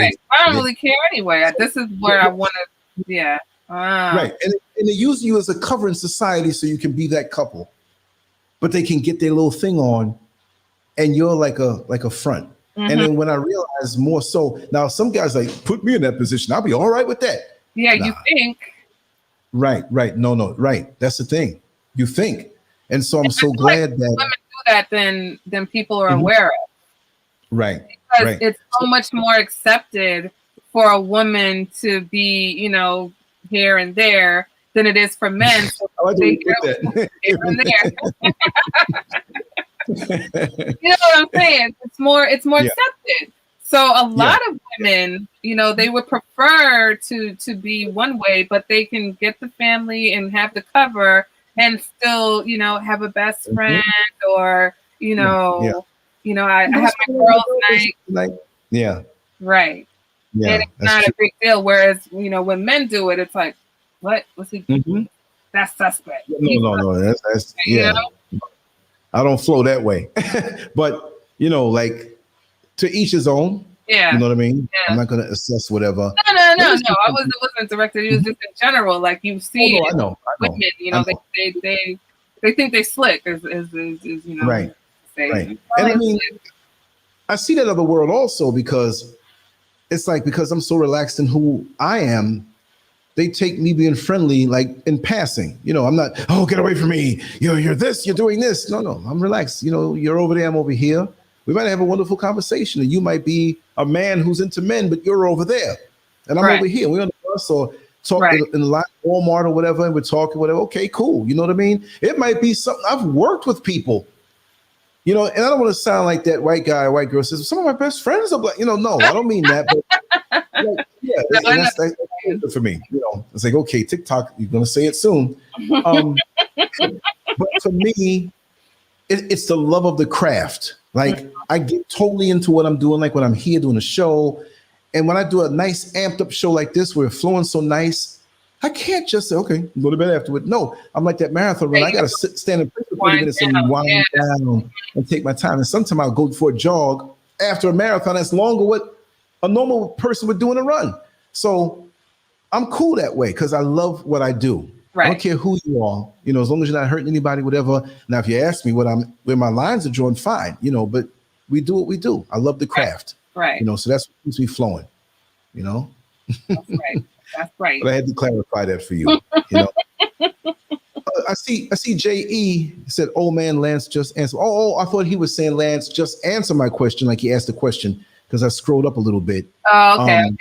really care anyway. This is where I want to, Right. And they use you as a cover in society so you can be that couple. But they can get their little thing on, and you're like a front. And then when I realize more so, now some guys like, put me in that position, I'll be all right with that. Yeah, you think. Right. No, right. That's the thing. You think. And so I'm so glad that women do that than people are aware of. Right. Because it's so much more accepted for a woman to be, here and there than it is for men. So they go here and there. You know what I'm saying? It's more accepted. So a lot of women, they would prefer to be one way, but they can get the family and have the cover and still, have a best friend or, You know, I have my girls' night. Like, yeah. Right. Yeah. And it's not a big deal. Whereas, you know, when men do it, it's like, what? What's he? That's suspect. No. That's yeah. You know? I don't flow that way. But, you know, like, to each his own. Yeah. You know what I mean? Yeah. I'm not going to assess whatever. No. It wasn't directed. It was just in general. Like, you see I know. women, you know, they think they slick is you know. Right. Say, right. And I mean, I see that other world also because it's like, because I'm so relaxed in who I am, they take me being friendly like in passing. You know, I'm not, oh, get away from me. You're this, you're doing this. No, I'm relaxed. You know, you're over there, I'm over here. We might have a wonderful conversation. And you might be a man who's into men, but you're over there. And I'm over here. We're on the bus or talk in line, Walmart or whatever, and we're talking, whatever. Okay, cool. You know what I mean? It might be something. I've worked with people, you know, and I don't want to sound like that white guy or white girl says, some of my best friends are black. You know, no, I don't mean that. But yeah, that's for me. You know, it's like, okay, TikTok, you're going to say it soon. But for me, it's the love of the craft. Like, I get totally into what I'm doing, like when I'm here doing a show. And when I do a nice amped up show like this, where it's flowing so nice, I can't just say, okay, go to bed afterward. No, I'm like that marathon run. I got to stand in place for 30 minutes and wind down and take my time. And sometimes I'll go for a jog after a marathon that's longer what a normal person would do in a run. So I'm cool that way because I love what I do. Right. I don't care who you are, you know, as long as you're not hurting anybody, whatever. Now, if you ask me where my lines are drawn, fine, you know, but we do what we do. I love the craft. Right. You know, so that's what keeps me flowing, you know? That's right. That's right. But I had to clarify that for you, you know? I see J.E. said, oh man, Lance just answered. Oh, I thought he was saying Lance just answer my question, like he asked the question, because I scrolled up a little bit. Oh, okay, okay.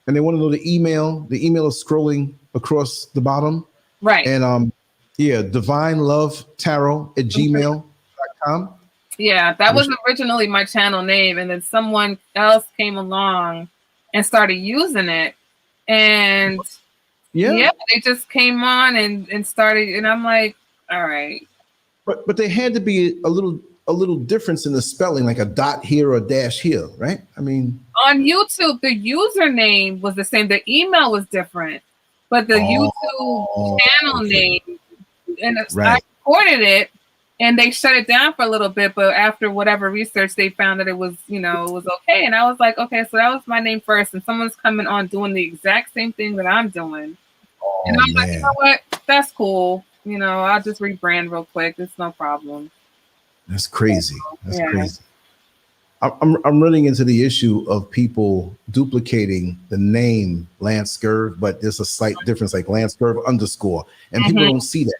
And they want to know the email. The email is scrolling across the bottom. Right. And divinelovetarot@gmail.com. Yeah, that was originally my channel name. And then someone else came along and started using it. And yeah, they just came on and started. And I'm like, all right. But there had to be a little difference in the spelling, like a dot here or a dash here, right? I mean, on YouTube, the username was the same. The email was different, but the YouTube channel name, and I recorded it, and they shut it down for a little bit. But after whatever research, they found that it was, you know, it was okay. And I was like, okay, so that was my name first, and someone's coming on doing the exact same thing that I'm doing, and I'm like, you know what? That's cool. You know, I'll just rebrand real quick. It's no problem. That's crazy. That's crazy. I'm running into the issue of people duplicating the name LanceScurv, but there's a slight difference, like LanceScurv _, and people don't see that.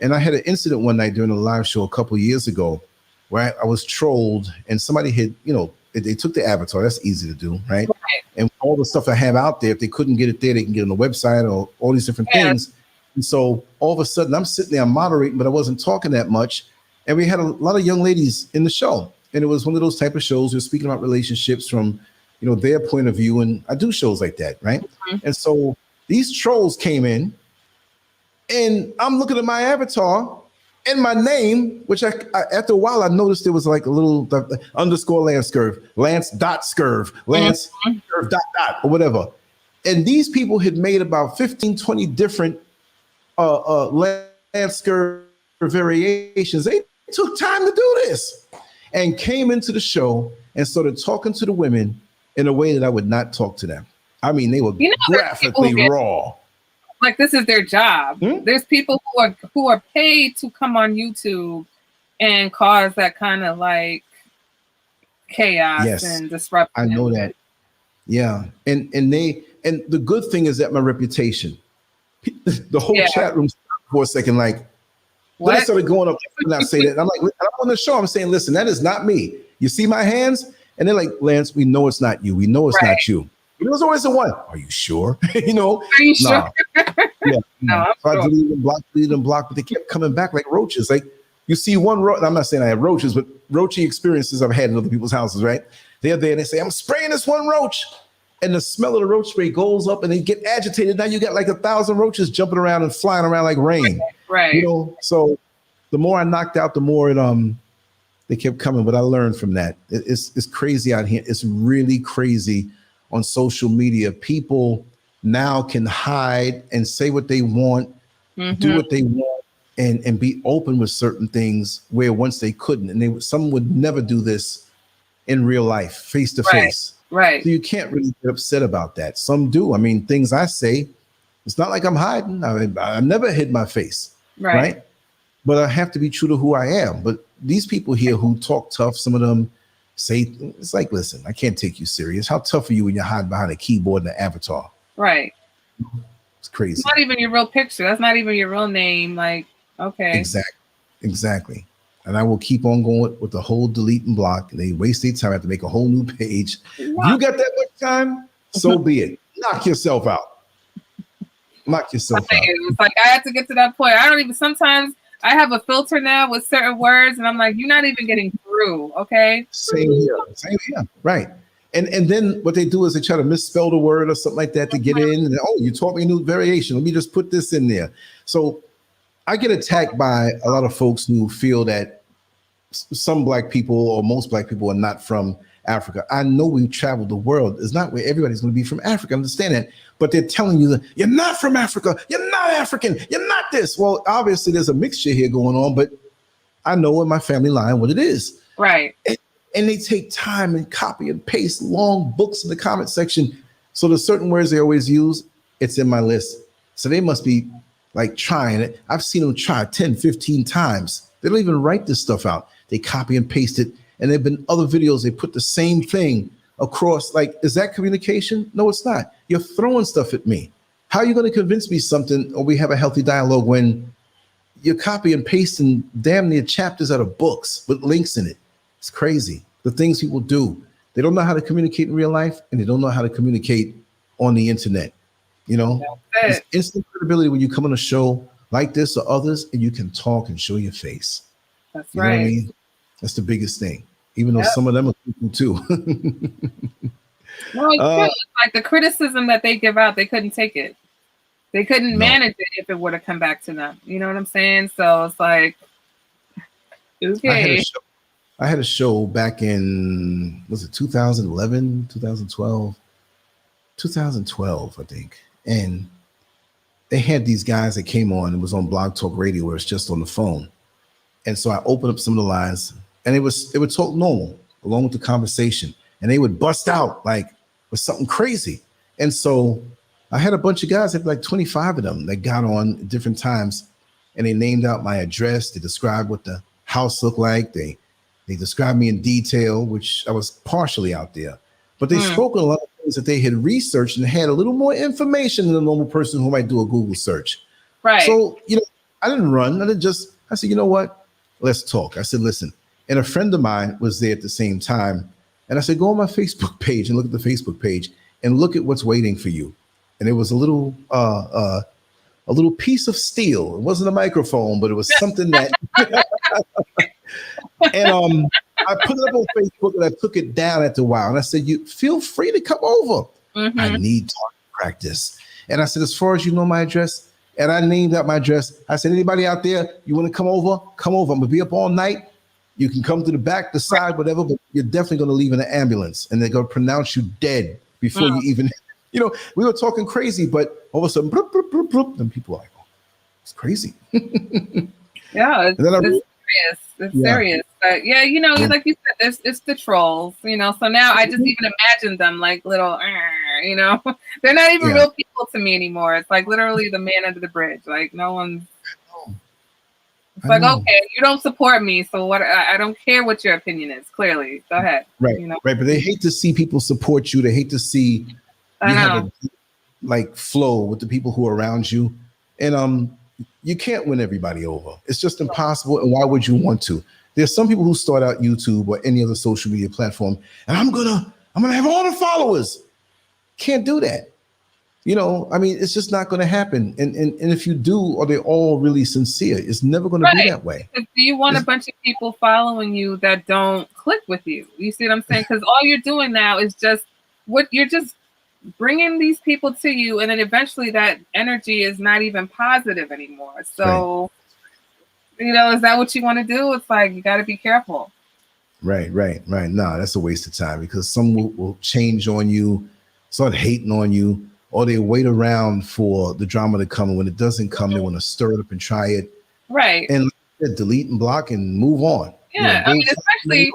And I had an incident one night during a live show a couple of years ago where I was trolled, and somebody had, you know, they took the avatar. That's easy to do, right? And all the stuff I have out there, if they couldn't get it there, they can get it on the website or all these different things. And so all of a sudden, I'm sitting there, I'm moderating, but I wasn't talking that much. And we had a lot of young ladies in the show. And it was one of those type of shows. We're speaking about relationships from, you know, their point of view. And I do shows like that, right? And so these trolls came in, and I'm looking at my avatar and my name, which I after a while, I noticed there was like a little _ LanceScurv, Lance.Scurv, Lance_Scurv ... or whatever. And these people had made about 15, 20 different LanceScurv variations. They took time to do this and came into the show and started talking to the women in a way that I would not talk to them. I mean, they were graphically raw. Like, this is their job. There's people who are paid to come on YouTube and cause that kind of like chaos and disruption. I know that. Yeah. And the good thing is that my reputation, the whole chat room stopped for a second, like, then I started going up and I say that. And I'm like, I'm on the show. I'm saying, listen, that is not me. You see my hands? And they're like, Lance, we know it's not you. We know it's not you. It was always the one. Are you sure? You know? Are you sure? No. So I deleted and blocked, but they kept coming back like roaches. Like, you see one roach. I'm not saying I have roaches, but roachy experiences I've had in other people's houses, right? They're there and they say, I'm spraying this one roach. And the smell of the roach spray goes up and they get agitated. Now you got like 1,000 roaches jumping around and flying around like rain. Right. You know, so the more I knocked out, the more it They kept coming, but I learned from that. It's crazy out here. It's really crazy on social media. People now can hide and say what they want, do what they want, and be open with certain things where once they couldn't. And some would never do this in real life, face to face. Right. So you can't really get upset about that. Some do. I mean, things I say, it's not like I'm hiding. I never hid my face. Right. But I have to be true to who I am. But these people here who talk tough, some of them say, it's like, listen, I can't take you serious. How tough are you when you're hiding behind a keyboard and an avatar? Right. It's crazy. It's not even your real picture. That's not even your real name. Like, okay. Exactly. And I will keep on going with the whole delete and block. And they waste their time. I have to make a whole new page. Wow. You got that much time? So be it. Knock yourself out. Knock yourself out. It's like I have to get to that point. Sometimes I have a filter now with certain words, and I'm like, you're not even getting through, okay? Same here. Right. And then what they do is they try to misspell the word or something like that to get in. And, you taught me a new variation. Let me just put this in there. So I get attacked by a lot of folks who feel that some Black people or most Black people are not from Africa. I know we've traveled the world. It's not where everybody's going to be from Africa. I understand that. But they're telling you that you're not from Africa. You're not African. You're not this. Well, obviously there's a mixture here going on, but I know in my family line what it is. Right. And they take time and copy and paste long books in the comment section. So the certain words they always use, it's in my list. So they must be like trying it. I've seen them try 10, 15 times. They don't even write this stuff out. They copy and paste it. And there've been other videos, they put the same thing across. Like, is that communication? No, it's not. You're throwing stuff at me. How are you going to convince me something or we have a healthy dialogue when you're copy and pasting damn near chapters out of books with links in it? It's crazy. The things people do. They don't know how to communicate in real life and they don't know how to communicate on the internet. You know, it's instant credibility when you come on a show like this or others and you can talk and show your face. That's you know what I mean? That's the biggest thing. Even though some of them are people too. Well, it's like the criticism that they give out, they couldn't take it. They couldn't manage it if it would have come back to them. You know what I'm saying? So it's like, okay. I had a show back in, was it 2011, 2012? 2012, I think. And they had these guys that came on, it was on Blog Talk Radio where it's just on the phone. And so I opened up some of the lines and it would talk normal along with the conversation. And they would bust out like with something crazy. And so I had a bunch of guys, like 25 of them that got on at different times and they named out my address. They described what the house looked like. They described me in detail, which I was partially out there. But they spoke on a lot of things that they had researched and had a little more information than a normal person who might do a Google search. Right. So, I didn't run. I said, you know what? Let's talk. I said, listen. And a friend of mine was there at the same time. And I said, go on my Facebook page and look at the Facebook page and look at what's waiting for you. And it was a little piece of steel. It wasn't a microphone, but it was something that. And I put it up on Facebook and I took it down after a while. And I said, you feel free to come over. I need talk practice. And I said, as far as you know my address, and I named out my address. I said, anybody out there, you want to come over? Come over. I'm going to be up all night. You can come to the back, the side, whatever, but you're definitely going to leave in an ambulance and they're going to pronounce you dead before you even, we were talking crazy, but all of a sudden, bloop, bloop, bloop, bloop, and people are like, oh, it's crazy. Yeah, it's serious. It's serious. But yeah, like you said, it's the trolls, so now I just even imagine them like little, they're not even real people to me anymore. It's like literally the man under the bridge. Like no one's. It's like, okay, you don't support me, so what? I don't care what your opinion is. Clearly, go ahead. Right, right. But they hate to see people support you. They hate to see you have a flow with the people who are around you, and you can't win everybody over. It's just impossible. And why would you want to? There's some people who start out YouTube or any other social media platform, and I'm gonna have all the followers. Can't do that. It's just not going to happen. And if you do, are they all really sincere? It's never going to be that way. Do you want a bunch of people following you that don't click with you? You see what I'm saying? Because all you're doing now is just you're just bringing these people to you. And then eventually that energy is not even positive anymore. So, is that what you want to do? It's like, you got to be careful. Right. No, that's a waste of time because some will change on you, start hating on you, or they wait around for the drama to come. And when it doesn't come, they want to stir it up and try it. Right. And delete and block and move on. Yeah. I mean, especially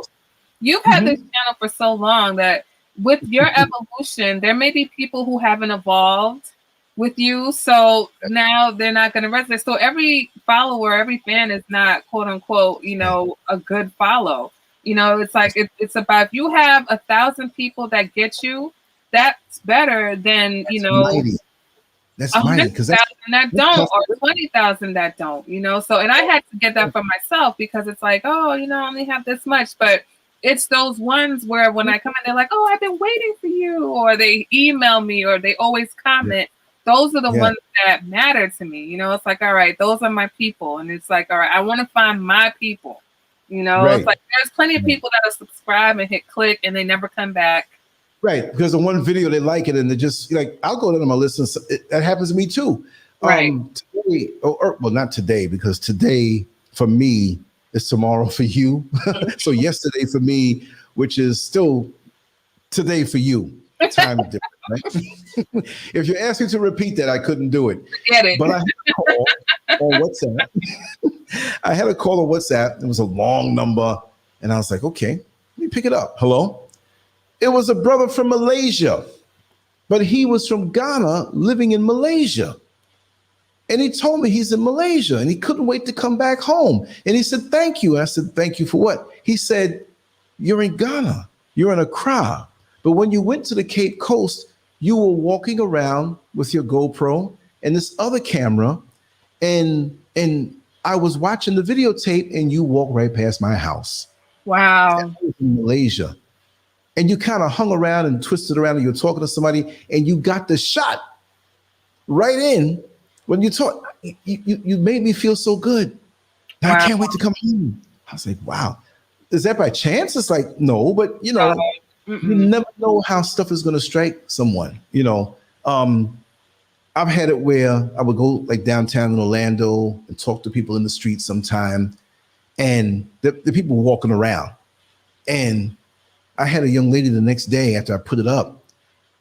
you've had this channel for so long that with your evolution, there may be people who haven't evolved with you. So now they're not going to resonate. So every follower, every fan is not quote unquote, a good follow. It's like, it's about, if you have 1,000 people that get you, that's better than, mighty. That's mighty, because that don't, or 20,000 that don't, So, and I had to get that for myself because it's like, oh, I only have this much, but it's those ones where when I come in, they're like, oh, I've been waiting for you, or they email me, or they always comment. Those are the ones that matter to me. It's like, all right, those are my people. And it's like, all right, I want to find my people. It's like there's plenty of people that'll subscribe and hit click and they never come back. Right. Because in one video they like it and they just like, I'll go to my list. And that happens to me too. Right. Today, well, not today, because today for me is tomorrow for you. So yesterday for me, which is still today for you. Time different, right? If you asked me to repeat that, I couldn't do it. Get it. But I had a call on WhatsApp. I had a call on WhatsApp. It was a long number. And I was like, okay, let me pick it up. Hello? It was a brother from Malaysia, but he was from Ghana living in Malaysia. And he told me he's in Malaysia and he couldn't wait to come back home. And he said, thank you. I said, thank you for what? He said, you're in Ghana. You're in Accra. But when you went to the Cape Coast, you were walking around with your GoPro and this other camera. And I was watching the videotape and you walked right past my house. Wow. I was in Malaysia. And you kind of hung around and twisted around and you were talking to somebody and you got the shot right in when you talk. You made me feel so good. Now I can't wait to come home. I was like, wow. Is that by chance? It's like, no, but you never know how stuff is going to strike someone. I've had it where I would go like downtown in Orlando and talk to people in the street sometime, and the people walking around. And I had a young lady the next day after I put it up.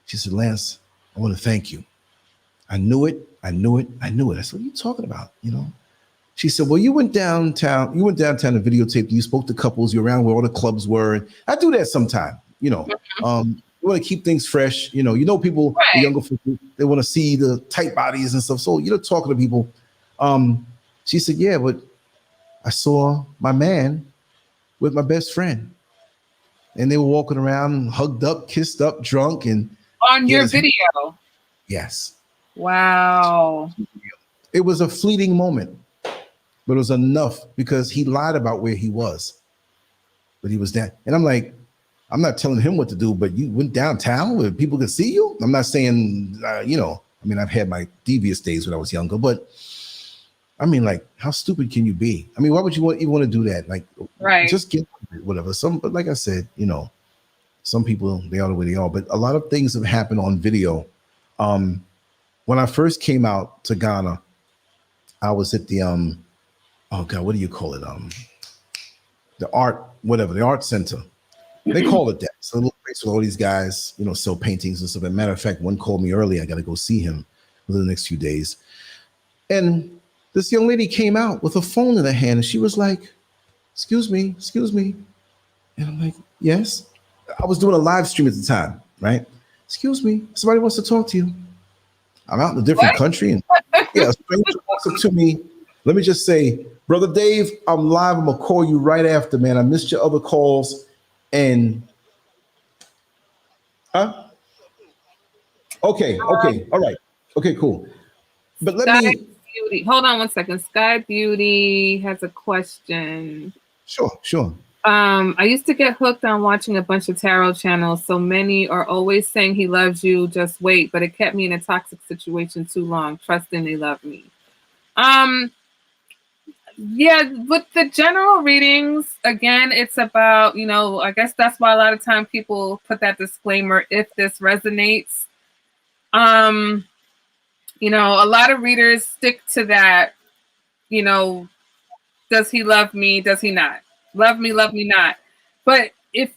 She said, Lance, I want to thank you. I knew it. I said, what are you talking about? She said, well, you went downtown to videotape. You spoke to couples. You're around where all the clubs were. And I do that sometime, you want to keep things fresh. People, the younger people, they want to see the tight bodies and stuff. So, talking to people. She said, yeah, but I saw my man with my best friend. And they were walking around hugged up, kissed up, drunk. And on your video. Yes. Wow. It was a fleeting moment, but it was enough because he lied about where he was. But he was down. And I'm like, I'm not telling him what to do, but you went downtown where people could see you. I'm not saying, I've had my devious days when I was younger, but I mean, like, how stupid can you be? I mean, why would you want to do that? Like, just get whatever. But like I said, some people, they are the way they are. But a lot of things have happened on video. When I first came out to Ghana, I was at the what do you call it? The art center. They call it that. It's a little place with all these guys, sell paintings and stuff. As a matter of fact, one called me early. I got to go see him within the next few days. And this young lady came out with a phone in her hand and she was like, excuse me. And I'm like, yes. I was doing a live stream at the time, right? Excuse me, somebody wants to talk to you. I'm out in a different country. And a stranger walks up to me. Let me just say, Brother Dave, I'm live. I'm going to call you right after, man. I missed your other calls. And, Okay. All right. Okay, cool. But Beauty. Hold on one second. Sky Beauty has a question. Sure. I used to get hooked on watching a bunch of tarot channels. So many are always saying he loves you, just wait. But it kept me in a toxic situation too long, trusting they love me. Yeah, with the general readings, again, it's about, I guess that's why a lot of time people put that disclaimer, if this resonates. A lot of readers stick to that, does he love me? Does he not? Love me not. But if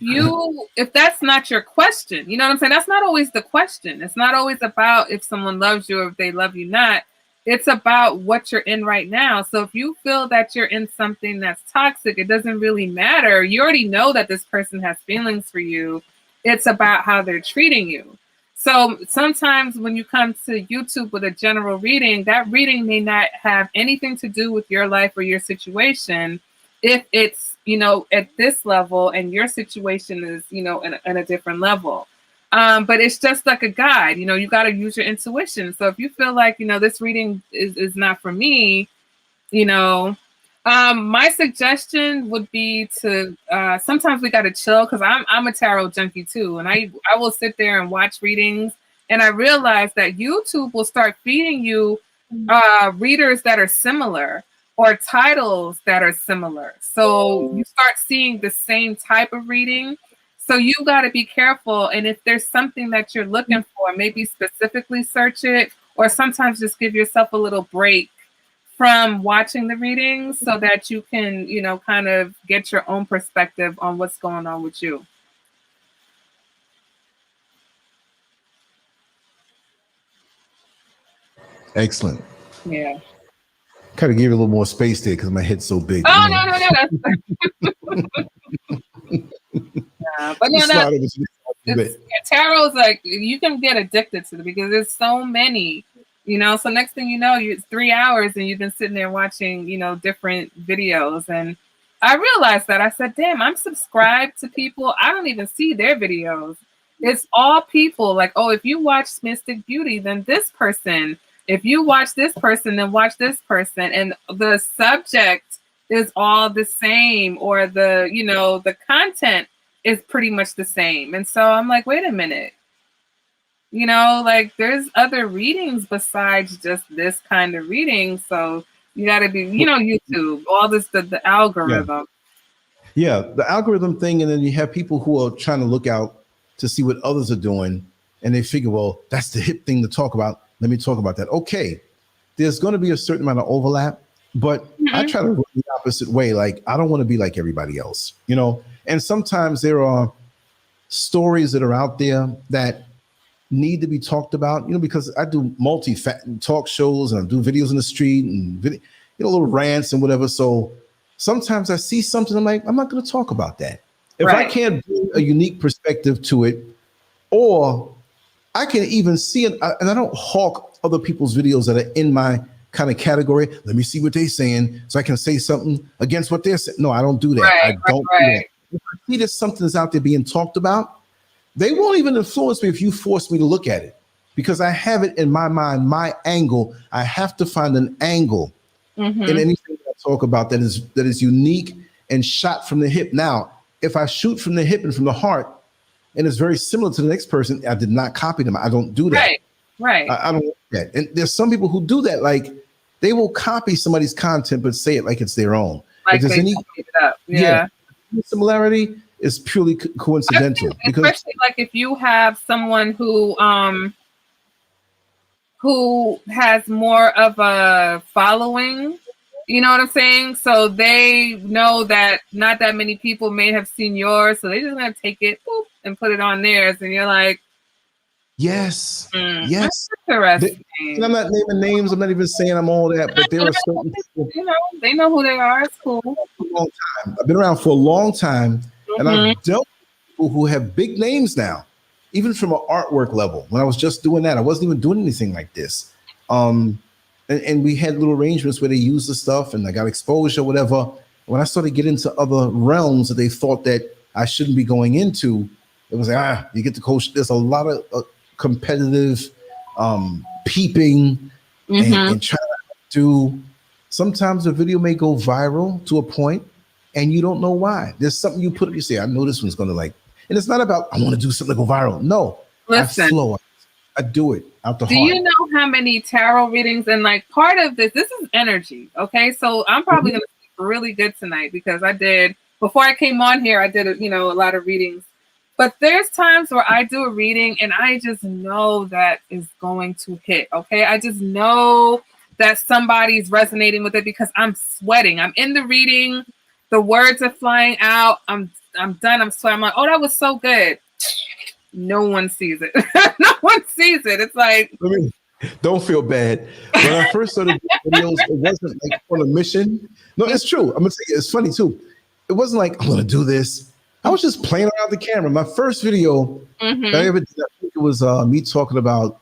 that's not your question, you know what I'm saying? That's not always the question. It's not always about if someone loves you or if they love you not. It's about what you're in right now. So if you feel that you're in something that's toxic, it doesn't really matter. You already know that this person has feelings for you. It's about how they're treating you. So sometimes when you come to YouTube with a general reading, that reading may not have anything to do with your life or your situation. If it's, at this level and your situation is, in a different level. But it's just like a guide, you got to use your intuition. So if you feel like, this reading is not for me, my suggestion would be to, sometimes we got to chill, because I'm a tarot junkie too. And I will sit there and watch readings. And I realize that YouTube will start feeding you readers that are similar, or titles that are similar. So you start seeing the same type of reading. So you got to be careful. And if there's something that you're looking for, maybe specifically search it, or sometimes just give yourself a little break from watching the readings so that you can, kind of get your own perspective on what's going on with you. Excellent. Yeah. Kind of gave you a little more space there because my head's so big. Oh, no. But tarot's like, you can get addicted to it because there's so many, so next thing you know, it's 3 hours and you've been sitting there watching, different videos. And I realized that I said, damn, I'm subscribed to people. I don't even see their videos. It's all people like, oh, if you watch Mystic Beauty, then this person. If you watch this person, then watch this person. And the subject is all the same, or the content is pretty much the same. And so I'm like, wait a minute. Like there's other readings besides just this kind of reading. So you got to be, YouTube, all this, the algorithm. Yeah, the algorithm thing. And then you have people who are trying to look out to see what others are doing. And they figure, well, that's the hip thing to talk about. Let me talk about that. Okay, there's going to be a certain amount of overlap, but I try to run the opposite way. Like, I don't want to be like everybody else, And sometimes there are stories that are out there that need to be talked about, because I do talk shows and I do videos in the street and little rants and whatever. So sometimes I see something, I'm like, I'm not going to talk about that. If I can't bring a unique perspective to it, or I can even see it, and I don't hawk other people's videos that are in my kind of category. Let me see what they're saying so I can say something against what they're saying. No, I don't do that. I don't do that. If I see that something is out there being talked about, they won't even influence me if you force me to look at it, because I have it in my mind, my angle. I have to find an angle in anything that I talk about that is unique and shot from the hip. Now, if I shoot from the hip and from the heart, and it's very similar to the next person, I did not copy them. I don't do that. Right. I don't do that. And there's some people who do that. Like, they will copy somebody's content, but say it like it's their own. Like if there's any similarity, is purely coincidental. Because especially like if you have someone who has more of a following, you know what I'm saying? So they know that not that many people may have seen yours, so they're just gonna take it and put it on theirs, and you're like, yes. That's interesting. I'm not naming names. I'm not even saying I'm all that, but there are certain people. They know who they are. It's cool. For a long time. I've been around for a long time, and I've dealt with people who have big names now, even from an artwork level. When I was just doing that, I wasn't even doing anything like this. And we had little arrangements where they used the stuff, and I got exposure, whatever. When I started getting into other realms that they thought that I shouldn't be going into, it was like, you get to coach. There's a lot of competitive peeping and trying to do. Sometimes the video may go viral to a point, and you don't know why. There's something you put up, you say, I know this one's going to like, and it's not about, I want to do something to go viral. No, listen, I flow. I do it out the heart. Do you know how many tarot readings, and like part of this is energy. Okay. So I'm probably going to sleep really good tonight because before I came on here, I did a lot of readings. But there's times where I do a reading and I just know that is going to hit. Okay. I just know that somebody's resonating with it because I'm sweating. I'm in the reading. The words are flying out. I'm I'm done. I'm sweating. I'm like, oh, that was so good. No one sees it. No one sees it. It's like, don't feel bad. When I first started doing videos, it wasn't like on a mission. No, it's true. I'm gonna say it's funny too. It wasn't like I'm gonna do this. I was just playing around the camera. My first video that I ever did, I think it was me talking about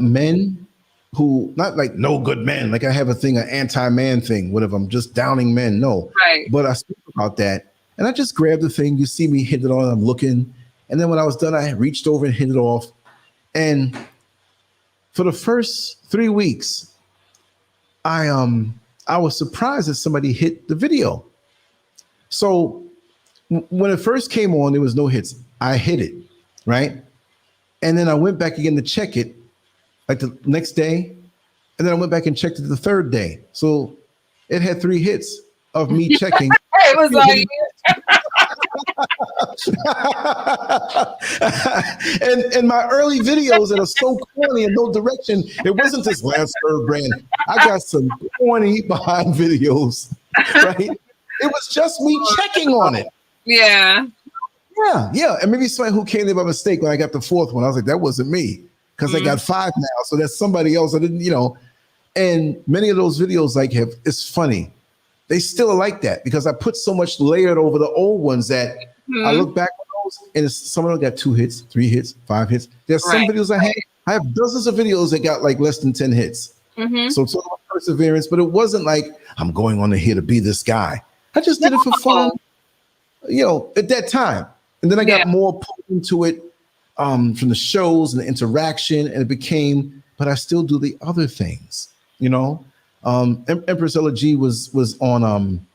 men who, not like no good men. Like I have a thing, an anti-man thing. Whatever. I'm just downing men. No, right. But I speak about that, and I just grabbed the thing. You see me hit it on. I'm looking, and then when I was done, I reached over and hit it off. And for the first 3 weeks, I was surprised that somebody hit the video. So when it first came on, there was no hits. I hit it, right? And then I went back again to check it, like the next day, and then I went back and checked it the third day. So it had 3 hits of me checking. It was like. and my early videos that are so corny and no direction, it wasn't this LanceScurv brand. I got some corny behind videos, right? It was just me checking on it. Yeah. And maybe somebody who came there by mistake when I got the 4th one. I was like, that wasn't me, because I got 5 now. So that's somebody else. I didn't, and many of those videos it's funny. They still are like that because I put so much layered over the old ones that I look back on those and some of them got 2 hits, 3 hits, 5 hits. There's some videos I have dozens of videos that got like less than 10 hits. So it's all perseverance, but it wasn't like I'm going on here to be this guy. I just did it for fun, at that time. And then I got more pulled into it from the shows and the interaction, and it became, but I still do the other things, Empress Ella G was on,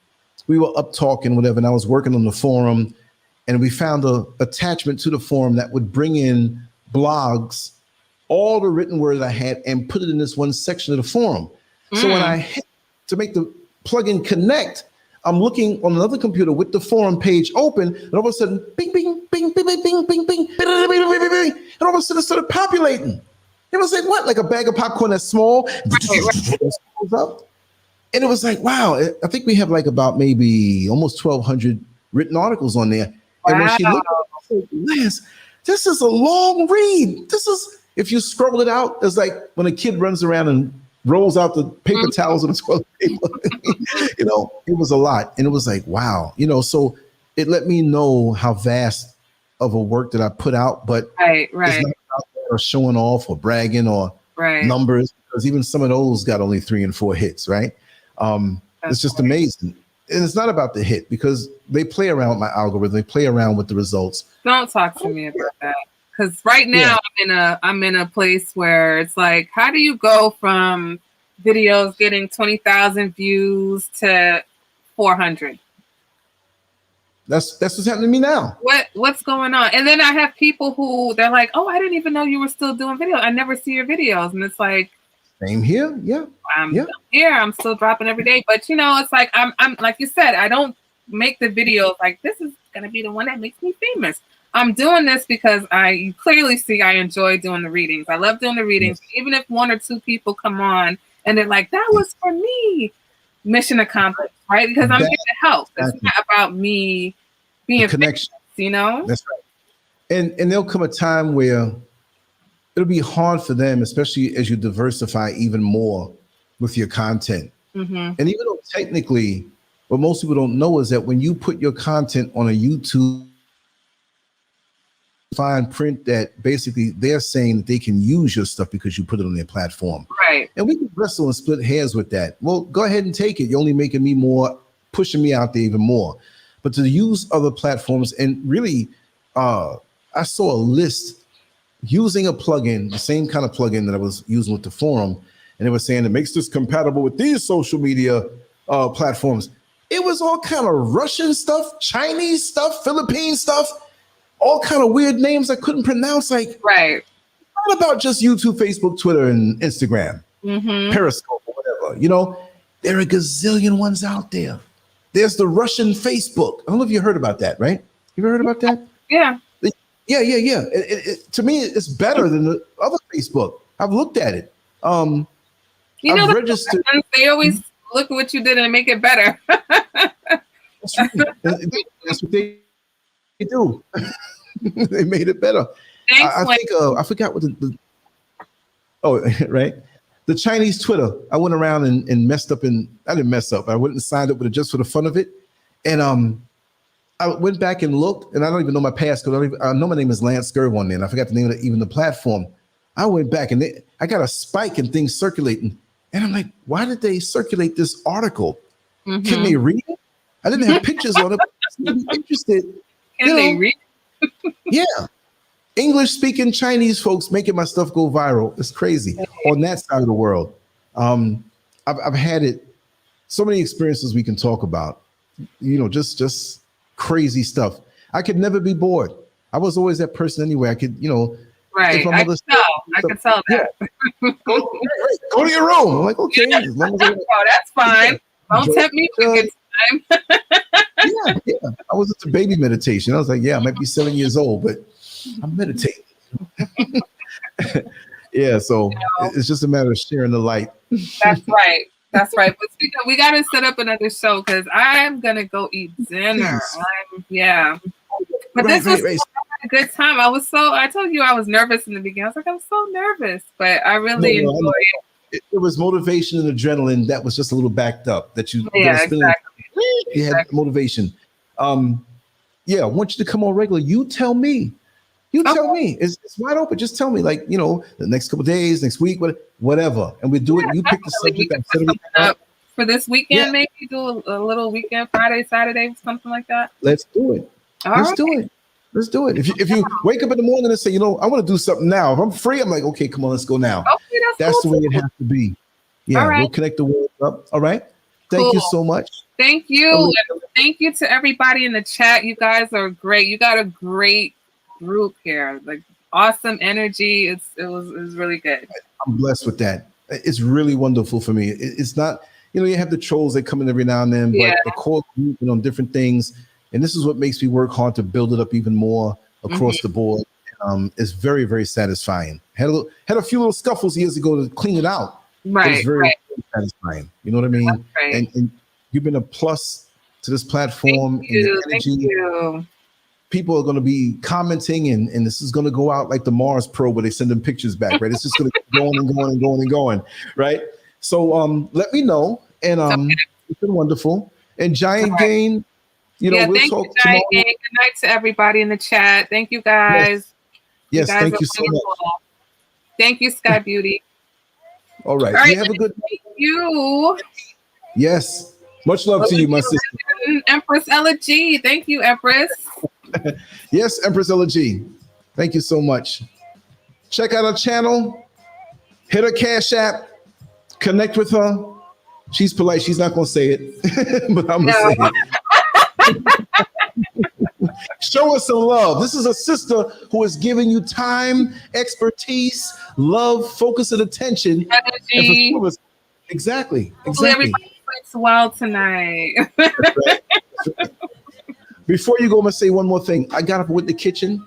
we were up talking, whatever, and I was working on the forum, and we found a attachment to the forum that would bring in blogs, all the written word I had, and put it in this one section of the forum. So when I hit to make the plugin connect, I'm looking on another computer with the forum page open, and all of a sudden, bing, bing, bing, bing, bing, bing, bing, bing, and all of a sudden it started populating. It was like, what? Like a bag of popcorn that's small. Up. And it was like, wow, I think we have like about maybe almost 1,200 written articles on there. And when she looked at it, Lance, this is a long read. This is, if you scroll it out, it's like when a kid runs around and rolls out the paper towels and the toilet paper. It was a lot. And it was like, wow, so it let me know how vast of a work that I put out, but it's not out there or showing off or bragging or numbers, because even some of those got only 3 and 4 hits, right? It's just amazing. And it's not about the hit, because they play around with my algorithm. They play around with the results. Don't talk to me about that. Because right now I'm in a place where it's like, how do you go from videos getting 20,000 views to 400? That's what's happening to me now. What's going on? And then I have people who they're like, oh, I didn't even know you were still doing videos. I never see your videos. And it's like, same here. Yeah. I'm here. I'm still dropping every day. But it's like I'm like you said, I don't make the videos like this is gonna be the one that makes me famous. I'm doing this because you clearly see I enjoy doing the readings. I love doing the readings. Yes. Even if 1 or 2 people come on and they're like, that was for me, mission accomplished, right? Because I'm here to help. It's not about me being connection. Famous, That's right. And there'll come a time where it'll be hard for them, especially as you diversify even more with your content. And even though technically, what most people don't know is that when you put your content on a YouTube fine print, that basically they're saying that they can use your stuff because you put it on their platform. Right. And we can wrestle and split hairs with that. Well, go ahead and take it. You're only making me more, pushing me out there even more. But to use other platforms, and really, I saw a list using a plugin, the same kind of plugin that I was using with the forum, and they were saying it makes this compatible with these social media platforms. It was all kind of Russian stuff, Chinese stuff, Philippine stuff, all kind of weird names I couldn't pronounce. Like, right. Not about just YouTube, Facebook, Twitter, and Instagram, Periscope, or whatever. There are a gazillion ones out there. There's the Russian Facebook. I don't know if you heard about that, right? You ever heard about that? Yeah. Yeah. To me, it's better than the other Facebook. I've looked at it. I've registered. They always look at what you did and make it better. That's right. That's what they do. They made it better. Thanks, I think I forgot what oh, right. The Chinese Twitter. I went around and messed up, and I didn't mess up. I went and signed up with it just for the fun of it, and I went back and looked, and I don't even know my passcode. I know my name is LanceScurv on there, and I forgot the name of even the platform. I went back and I got a spike in things circulating, and I'm like, why did they circulate this article? Mm-hmm. Can they read it? I didn't have pictures on it. But I'm interested. Can they read? Yeah. English speaking Chinese folks making my stuff go viral. It's crazy on that side of the world. I've had it, so many experiences we can talk about, just crazy stuff. I could never be bored. I was always that person anyway. I could, right. I could tell that. Yeah. Go to your room. I'm like, okay. As long as that's fine. Don't tempt me for a good time. yeah. I was into baby meditation. I was like, I might be 7 years old, but I'm meditating. Yeah, so it's just a matter of sharing the light. That's right. But we got to set up another show because I'm gonna go eat dinner. But this was a good time. I told you I was nervous in the beginning. I was like, I'm so nervous, but I really enjoyed it. It was motivation and adrenaline that was just a little backed up. That you exactly. You had motivation. I want you to come on regular. You tell me. Tell me. It's wide open. Just tell me, like, the next couple of days, next week, whatever. And we do it. You pick the subject. I'm setting it up for this weekend. Maybe do a little weekend, Friday, Saturday, something like that. Let's do it. Let's do it. If you wake up in the morning and say, I want to do something now. If I'm free, I'm like, okay, come on, let's go now. Okay, that's the way it has to be. Yeah, we'll connect the world up. All right. Thank you so much. Thank you. Thank you to everybody in the chat. You guys are great. You got a great group here, like awesome energy. It was really good. I'm blessed with that. It's really wonderful for me. It's not, you have the trolls that come in every now and then, but the core group on different things, and this is what makes me work hard to build it up even more across the board. It's very, very satisfying. Had a few little scuffles years ago to clean it out. Right. It's very satisfying. You know what I mean? Right. And you've been a plus to this platform. Thank you. Thank you. People are going to be commenting, and this is going to go out like the Mars probe where they send them pictures back, right? It's just going to keep going and going and going and going, right? So let me know, and it's been wonderful. And Giant Gain, we'll talk you, tomorrow. Good night to everybody in the chat. Thank you, guys. Yes, thank you so much. Thank you, Sky Beauty. All right. You have a good. Thank you. Yes. Much love to you, my sister. Empress Ella G. Thank you, Empress. Yes, Empress Ella G. Thank you so much. Check out our channel. Hit her Cash App. Connect with her. She's polite. She's not going to say it, but I'm going to say it. Show us some love. This is a sister who is giving you time, expertise, love, focus, and attention. Energy. And exactly. Everybody sleeps well tonight. Before you go, I'm going to say one more thing. I got up with the kitchen,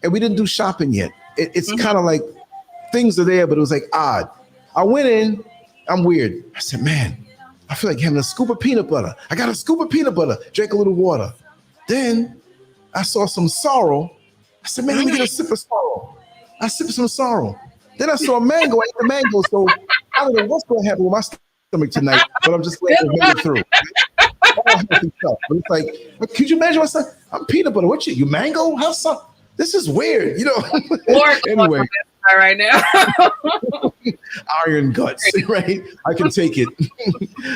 and we didn't do shopping yet. It's kind of like things are there, but it was like odd. I went in. I'm weird. I said, man, I feel like having a scoop of peanut butter. I got a scoop of peanut butter. Drank a little water. Then I saw some sorrel. I said, man, let me get a sip of sorrel. I sipped some sorrel. Then I saw a mango. I ate the mango. So I don't know what's going to happen with my stomach tonight, but I'm just glad to make it through. But it's like, could you imagine myself? I'm peanut butter. What you mango? How's some? This is weird, Anyway, right now. Iron guts, right? I can take it.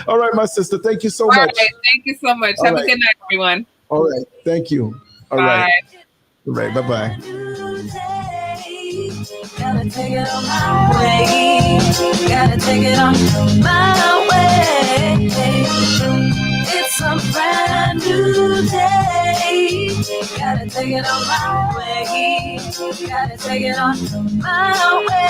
All right, my sister. Thank you so much. Right, thank you so much. Have a good night, everyone. All right. Thank you. All right. All right. Bye-bye. Gotta take it on my way. Gotta take it on my way. It's a brand new day. Gotta take it on my way. Gotta take it on my way.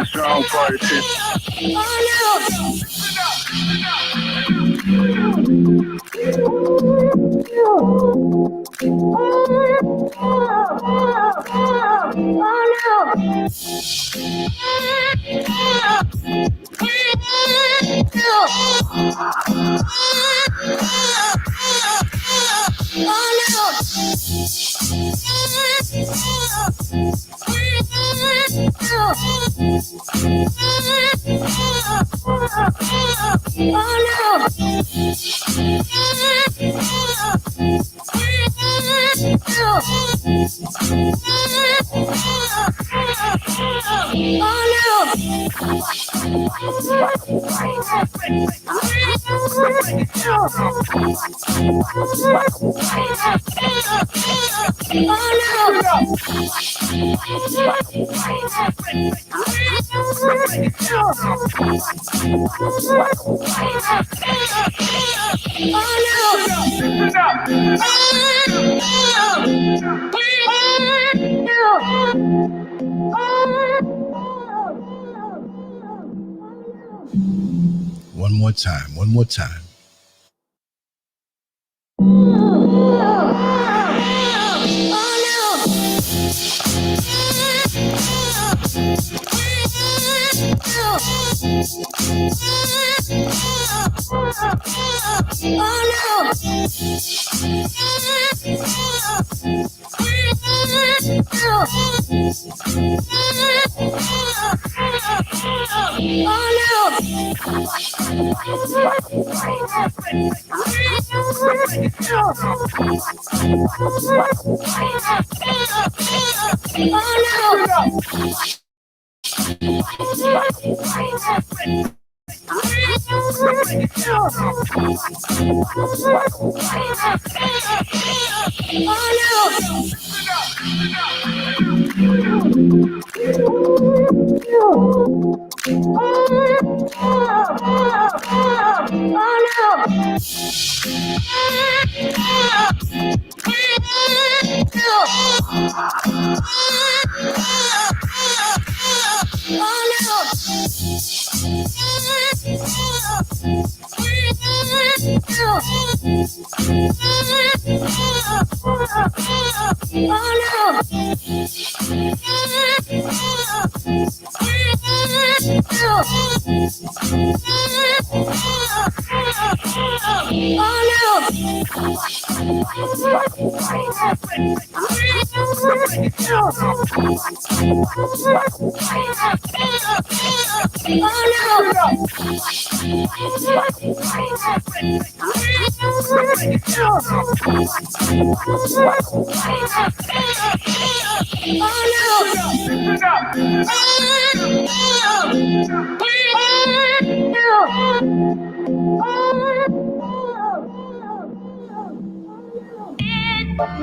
Strong party. One more time.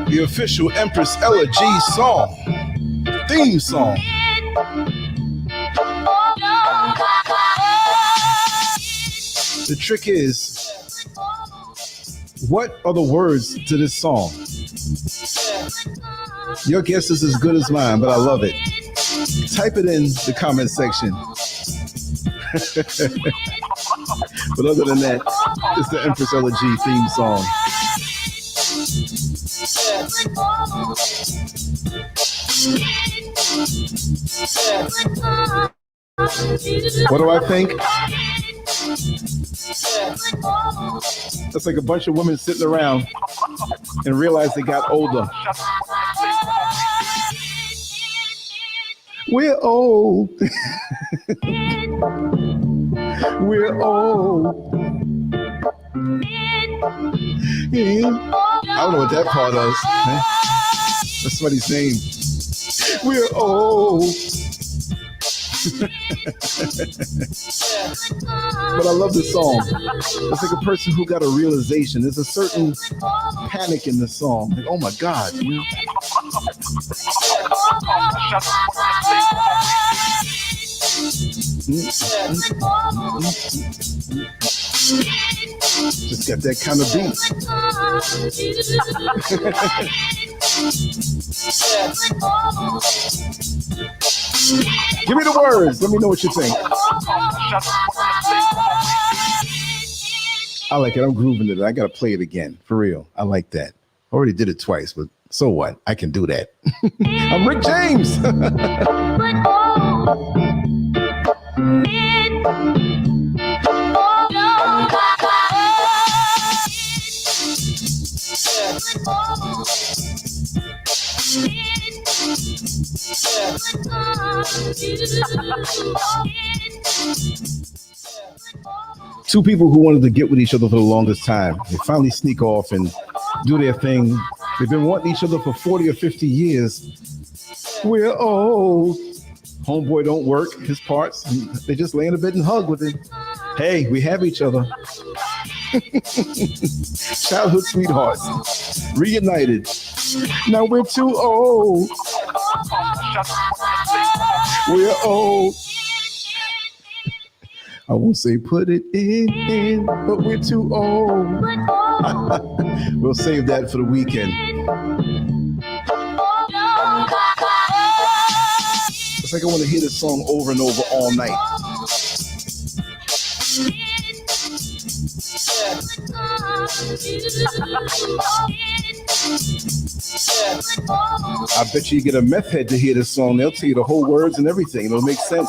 The official Empress Ella G song, theme song. The trick is, what are the words to this song? Your guess is as good as mine, but I love it. Type it in the comment section. But other than that, it's the Empress Ella G theme song. What do I think? That's like a bunch of women sitting around and realize they got older. We're old. We're old. I don't know what that part is. That's somebody's name. We're old. But I love this song. It's like a person who got a realization. There's a certain panic in the song. Like, oh my God. You know? Just got that kind of beat. Give me the words. Let me know what you think. I like it. I'm grooving it. I got to play it again. For real. I like that. Already did it twice, but so what? I can do that. I'm Rick James. Two people who wanted to get with each other for the longest time. They finally sneak off and do their thing. They've been wanting each other for 40 or 50 years. We're old. Homeboy don't work his parts. They just lay in a bed and hug with him. Hey, we have each other. Childhood sweethearts. Reunited. Now we're too old. We're old. I won't say put it in, but we're too old. We'll save that for the weekend. It's like I want to hear this song over and over all night. I bet you get a meth head to hear this song. They'll tell you the whole words and everything. It'll make sense.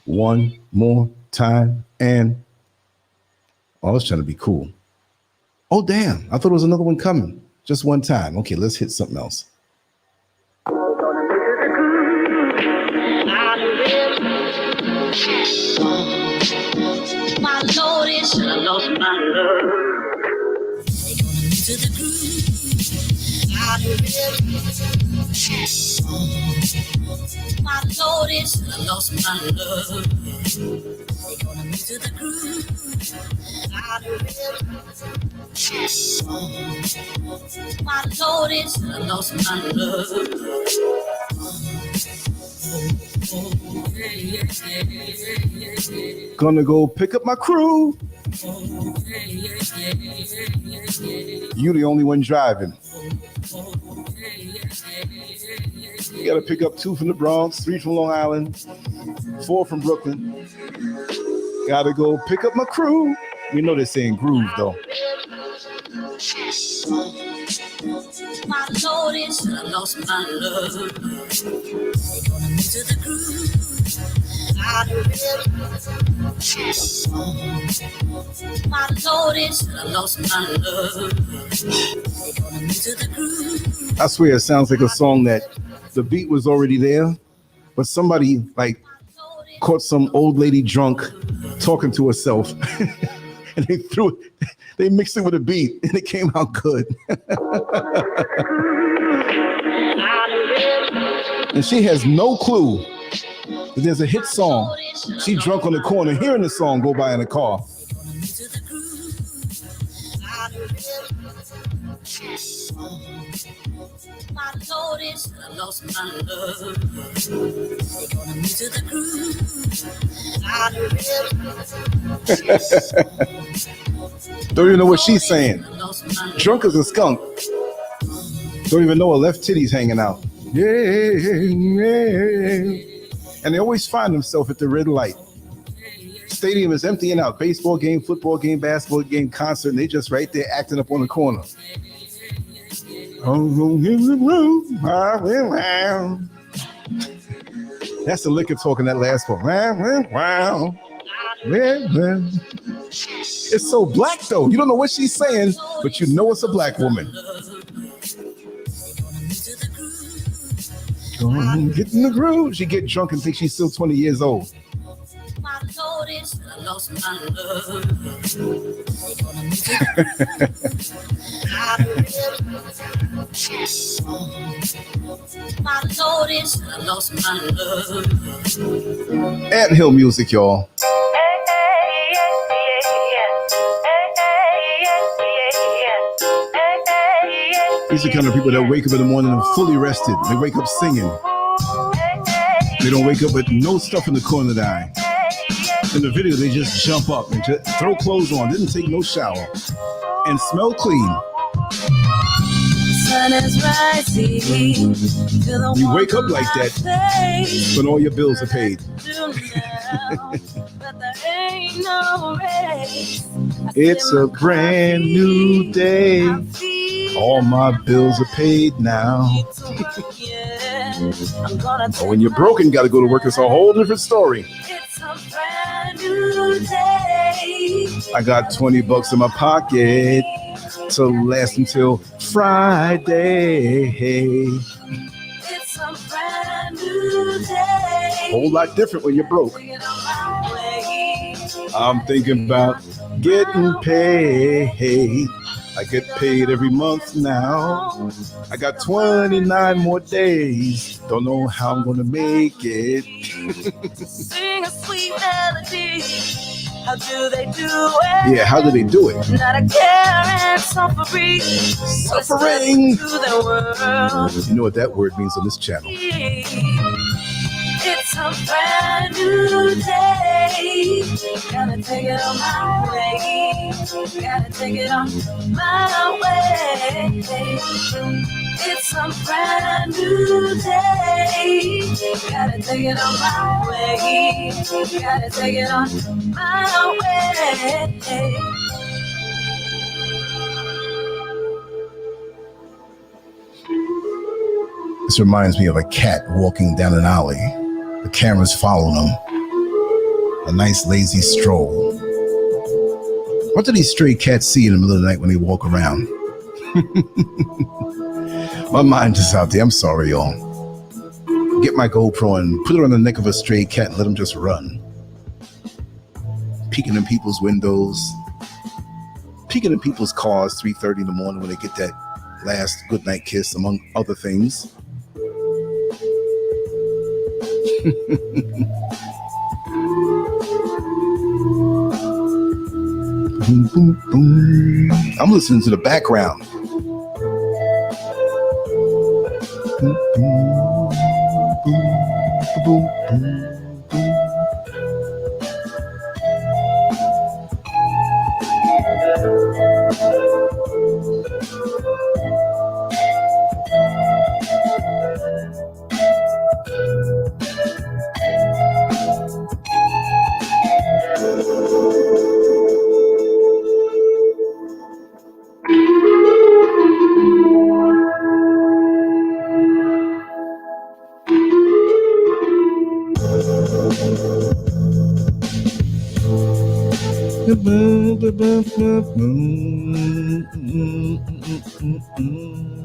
One more time and oh, I was trying to be cool. Oh damn, I thought it was another one coming. Just one time. Okay, let's hit something else. My Lord, it should have lost my love. They gonna move to the groove. Out of rhythm. My Lord, it should have lost my love. They gonna to the groove. I my Lord is I lost my love. Gonna go pick up my crew. You the only one driving. You gotta pick up 2 from the Bronx, 3 from Long Island, 4 from Brooklyn. Gotta go pick up my crew. You know they're saying groove though. My Lord is I lost my love. They gonna move to the groove. My Lord is I lost my love. They gonna move to the groove. I swear it sounds like a song that the beat was already there, but somebody like caught some old lady drunk talking to herself and they mixed it with a beat and it came out good. And she has no clue that there's a hit song. She drunk on the corner hearing the song go by in the car. My Lord is I lost my love. They gonna move to the groove. Don't even know what she's saying. Drunk as a skunk. Don't even know her left titty's hanging out. Yeah, yeah. And they always find themselves at the red light. Stadium is emptying out. Baseball game, football game, basketball game, concert, and they just right there acting up on the corner. That's the liquor talking that last one. It's so black though. You don't know what she's saying, but you know it's a black woman. Get in the groove. She get drunk and think she's still 20 years old. My Lord is I lost my love. My Lord is I lost my love. Anthill music, y'all. These are the kind of people that wake up in the morning and fully rested. They wake up singing. They don't wake up with no stuff in the corner of the eye. In the video, they just jump up and just throw clothes on, didn't take no shower, and smell clean. Sun is rising. You wake up like that when all your bills are paid. It's a brand new day. All my bills are paid now. But when you're broken, got to go to work. It's a whole different story. I got $20 in my pocket to last until Friday. It's a brand new day. Whole lot different when you're broke. I'm thinking about getting paid. I get paid every month now. I got 29 more days. Don't know how I'm gonna make it. Sing a sweet melody. How do they do it? Yeah, how do they do it? Not a care and suffering. Suffering. To the world. You know what that word means on this channel. It's a brand new day. Gotta take it on my way. Gotta take it on my way. It's a brand new day. Gotta take it on my way. Gotta take it on my way. This reminds me of a cat walking down an alley. The cameras following him. A nice lazy stroll. What do these stray cats see in the middle of the night when they walk around? My mind is out there. I'm sorry, y'all. Get my GoPro and put it on the neck of a stray cat and let him just run. Peeking in people's windows. Peeking in people's cars 3:30 in the morning when they get that last goodnight kiss, among other things. boom, boom, boom. I'm listening to the background. Boom, boom, boom, boom, boom, boom.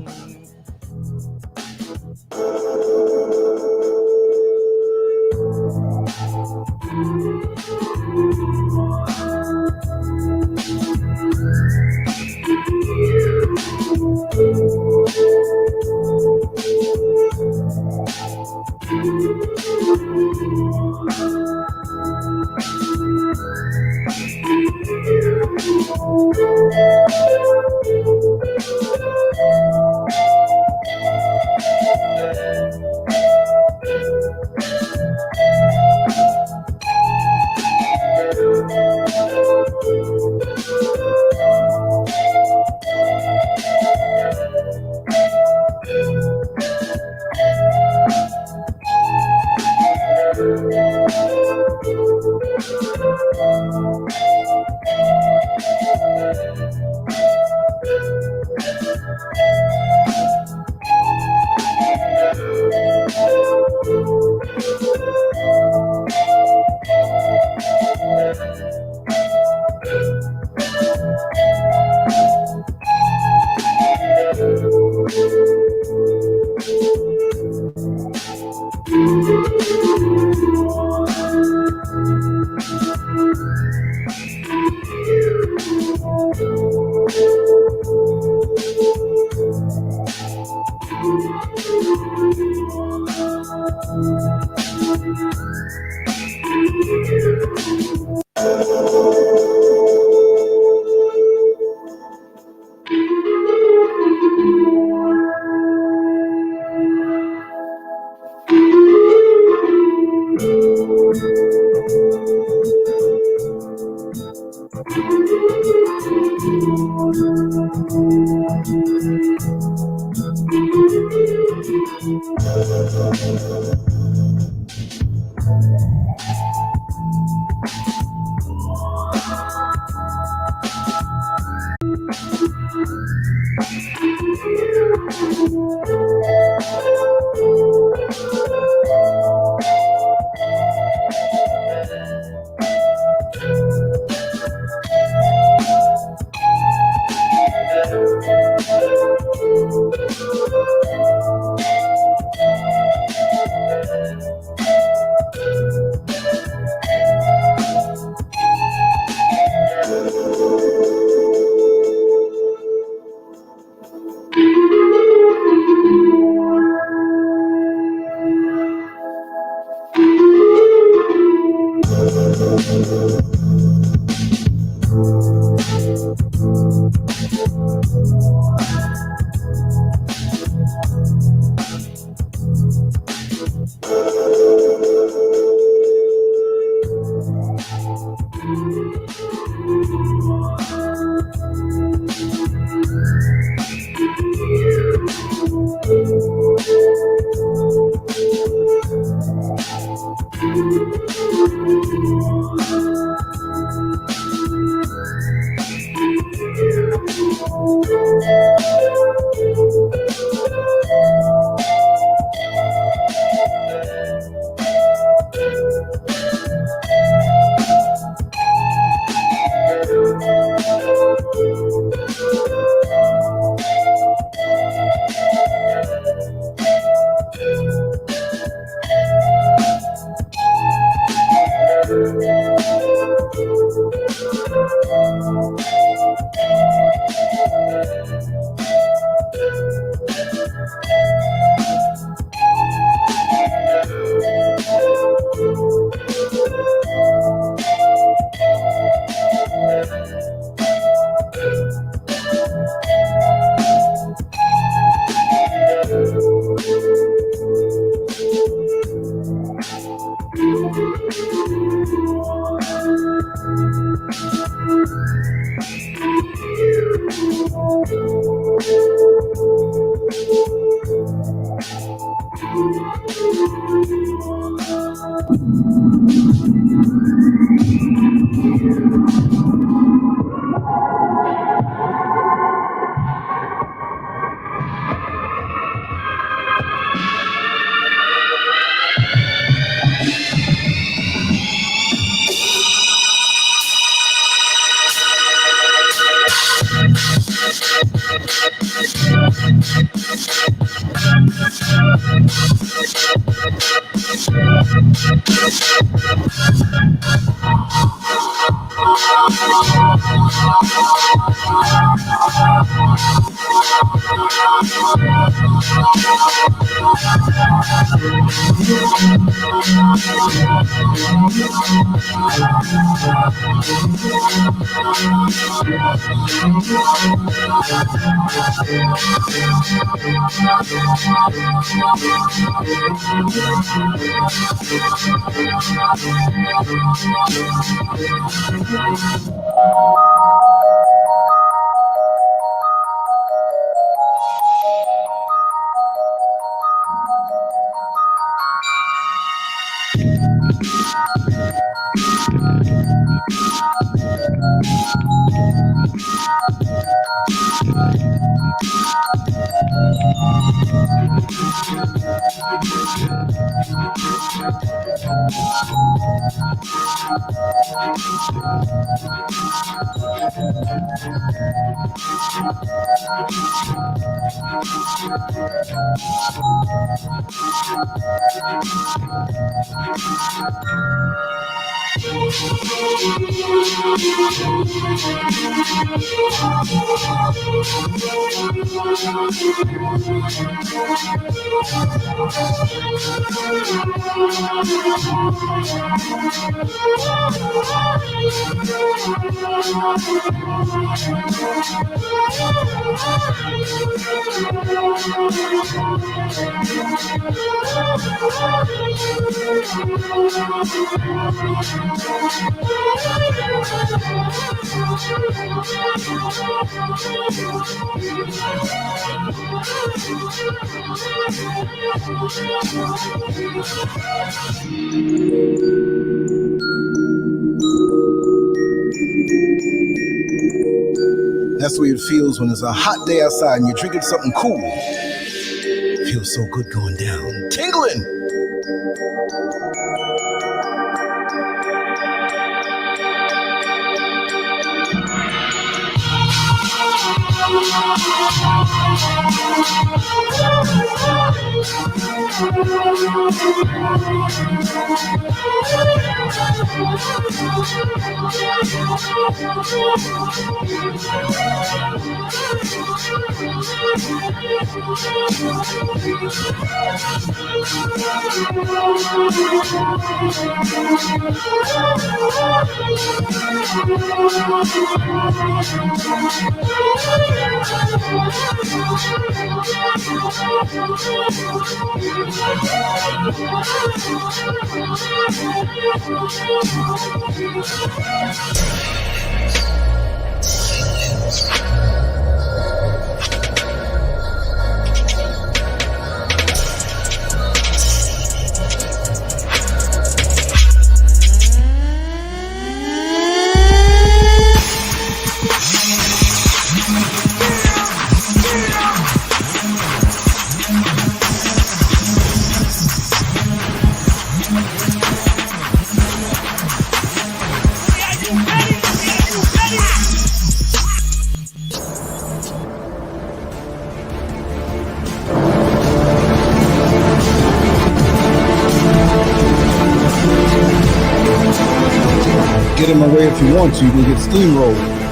That's the way it feels when it's a hot day outside and you're drinking something cool. It feels so good going down. Tingling! Get in my way if you want to. You can get steamrolled.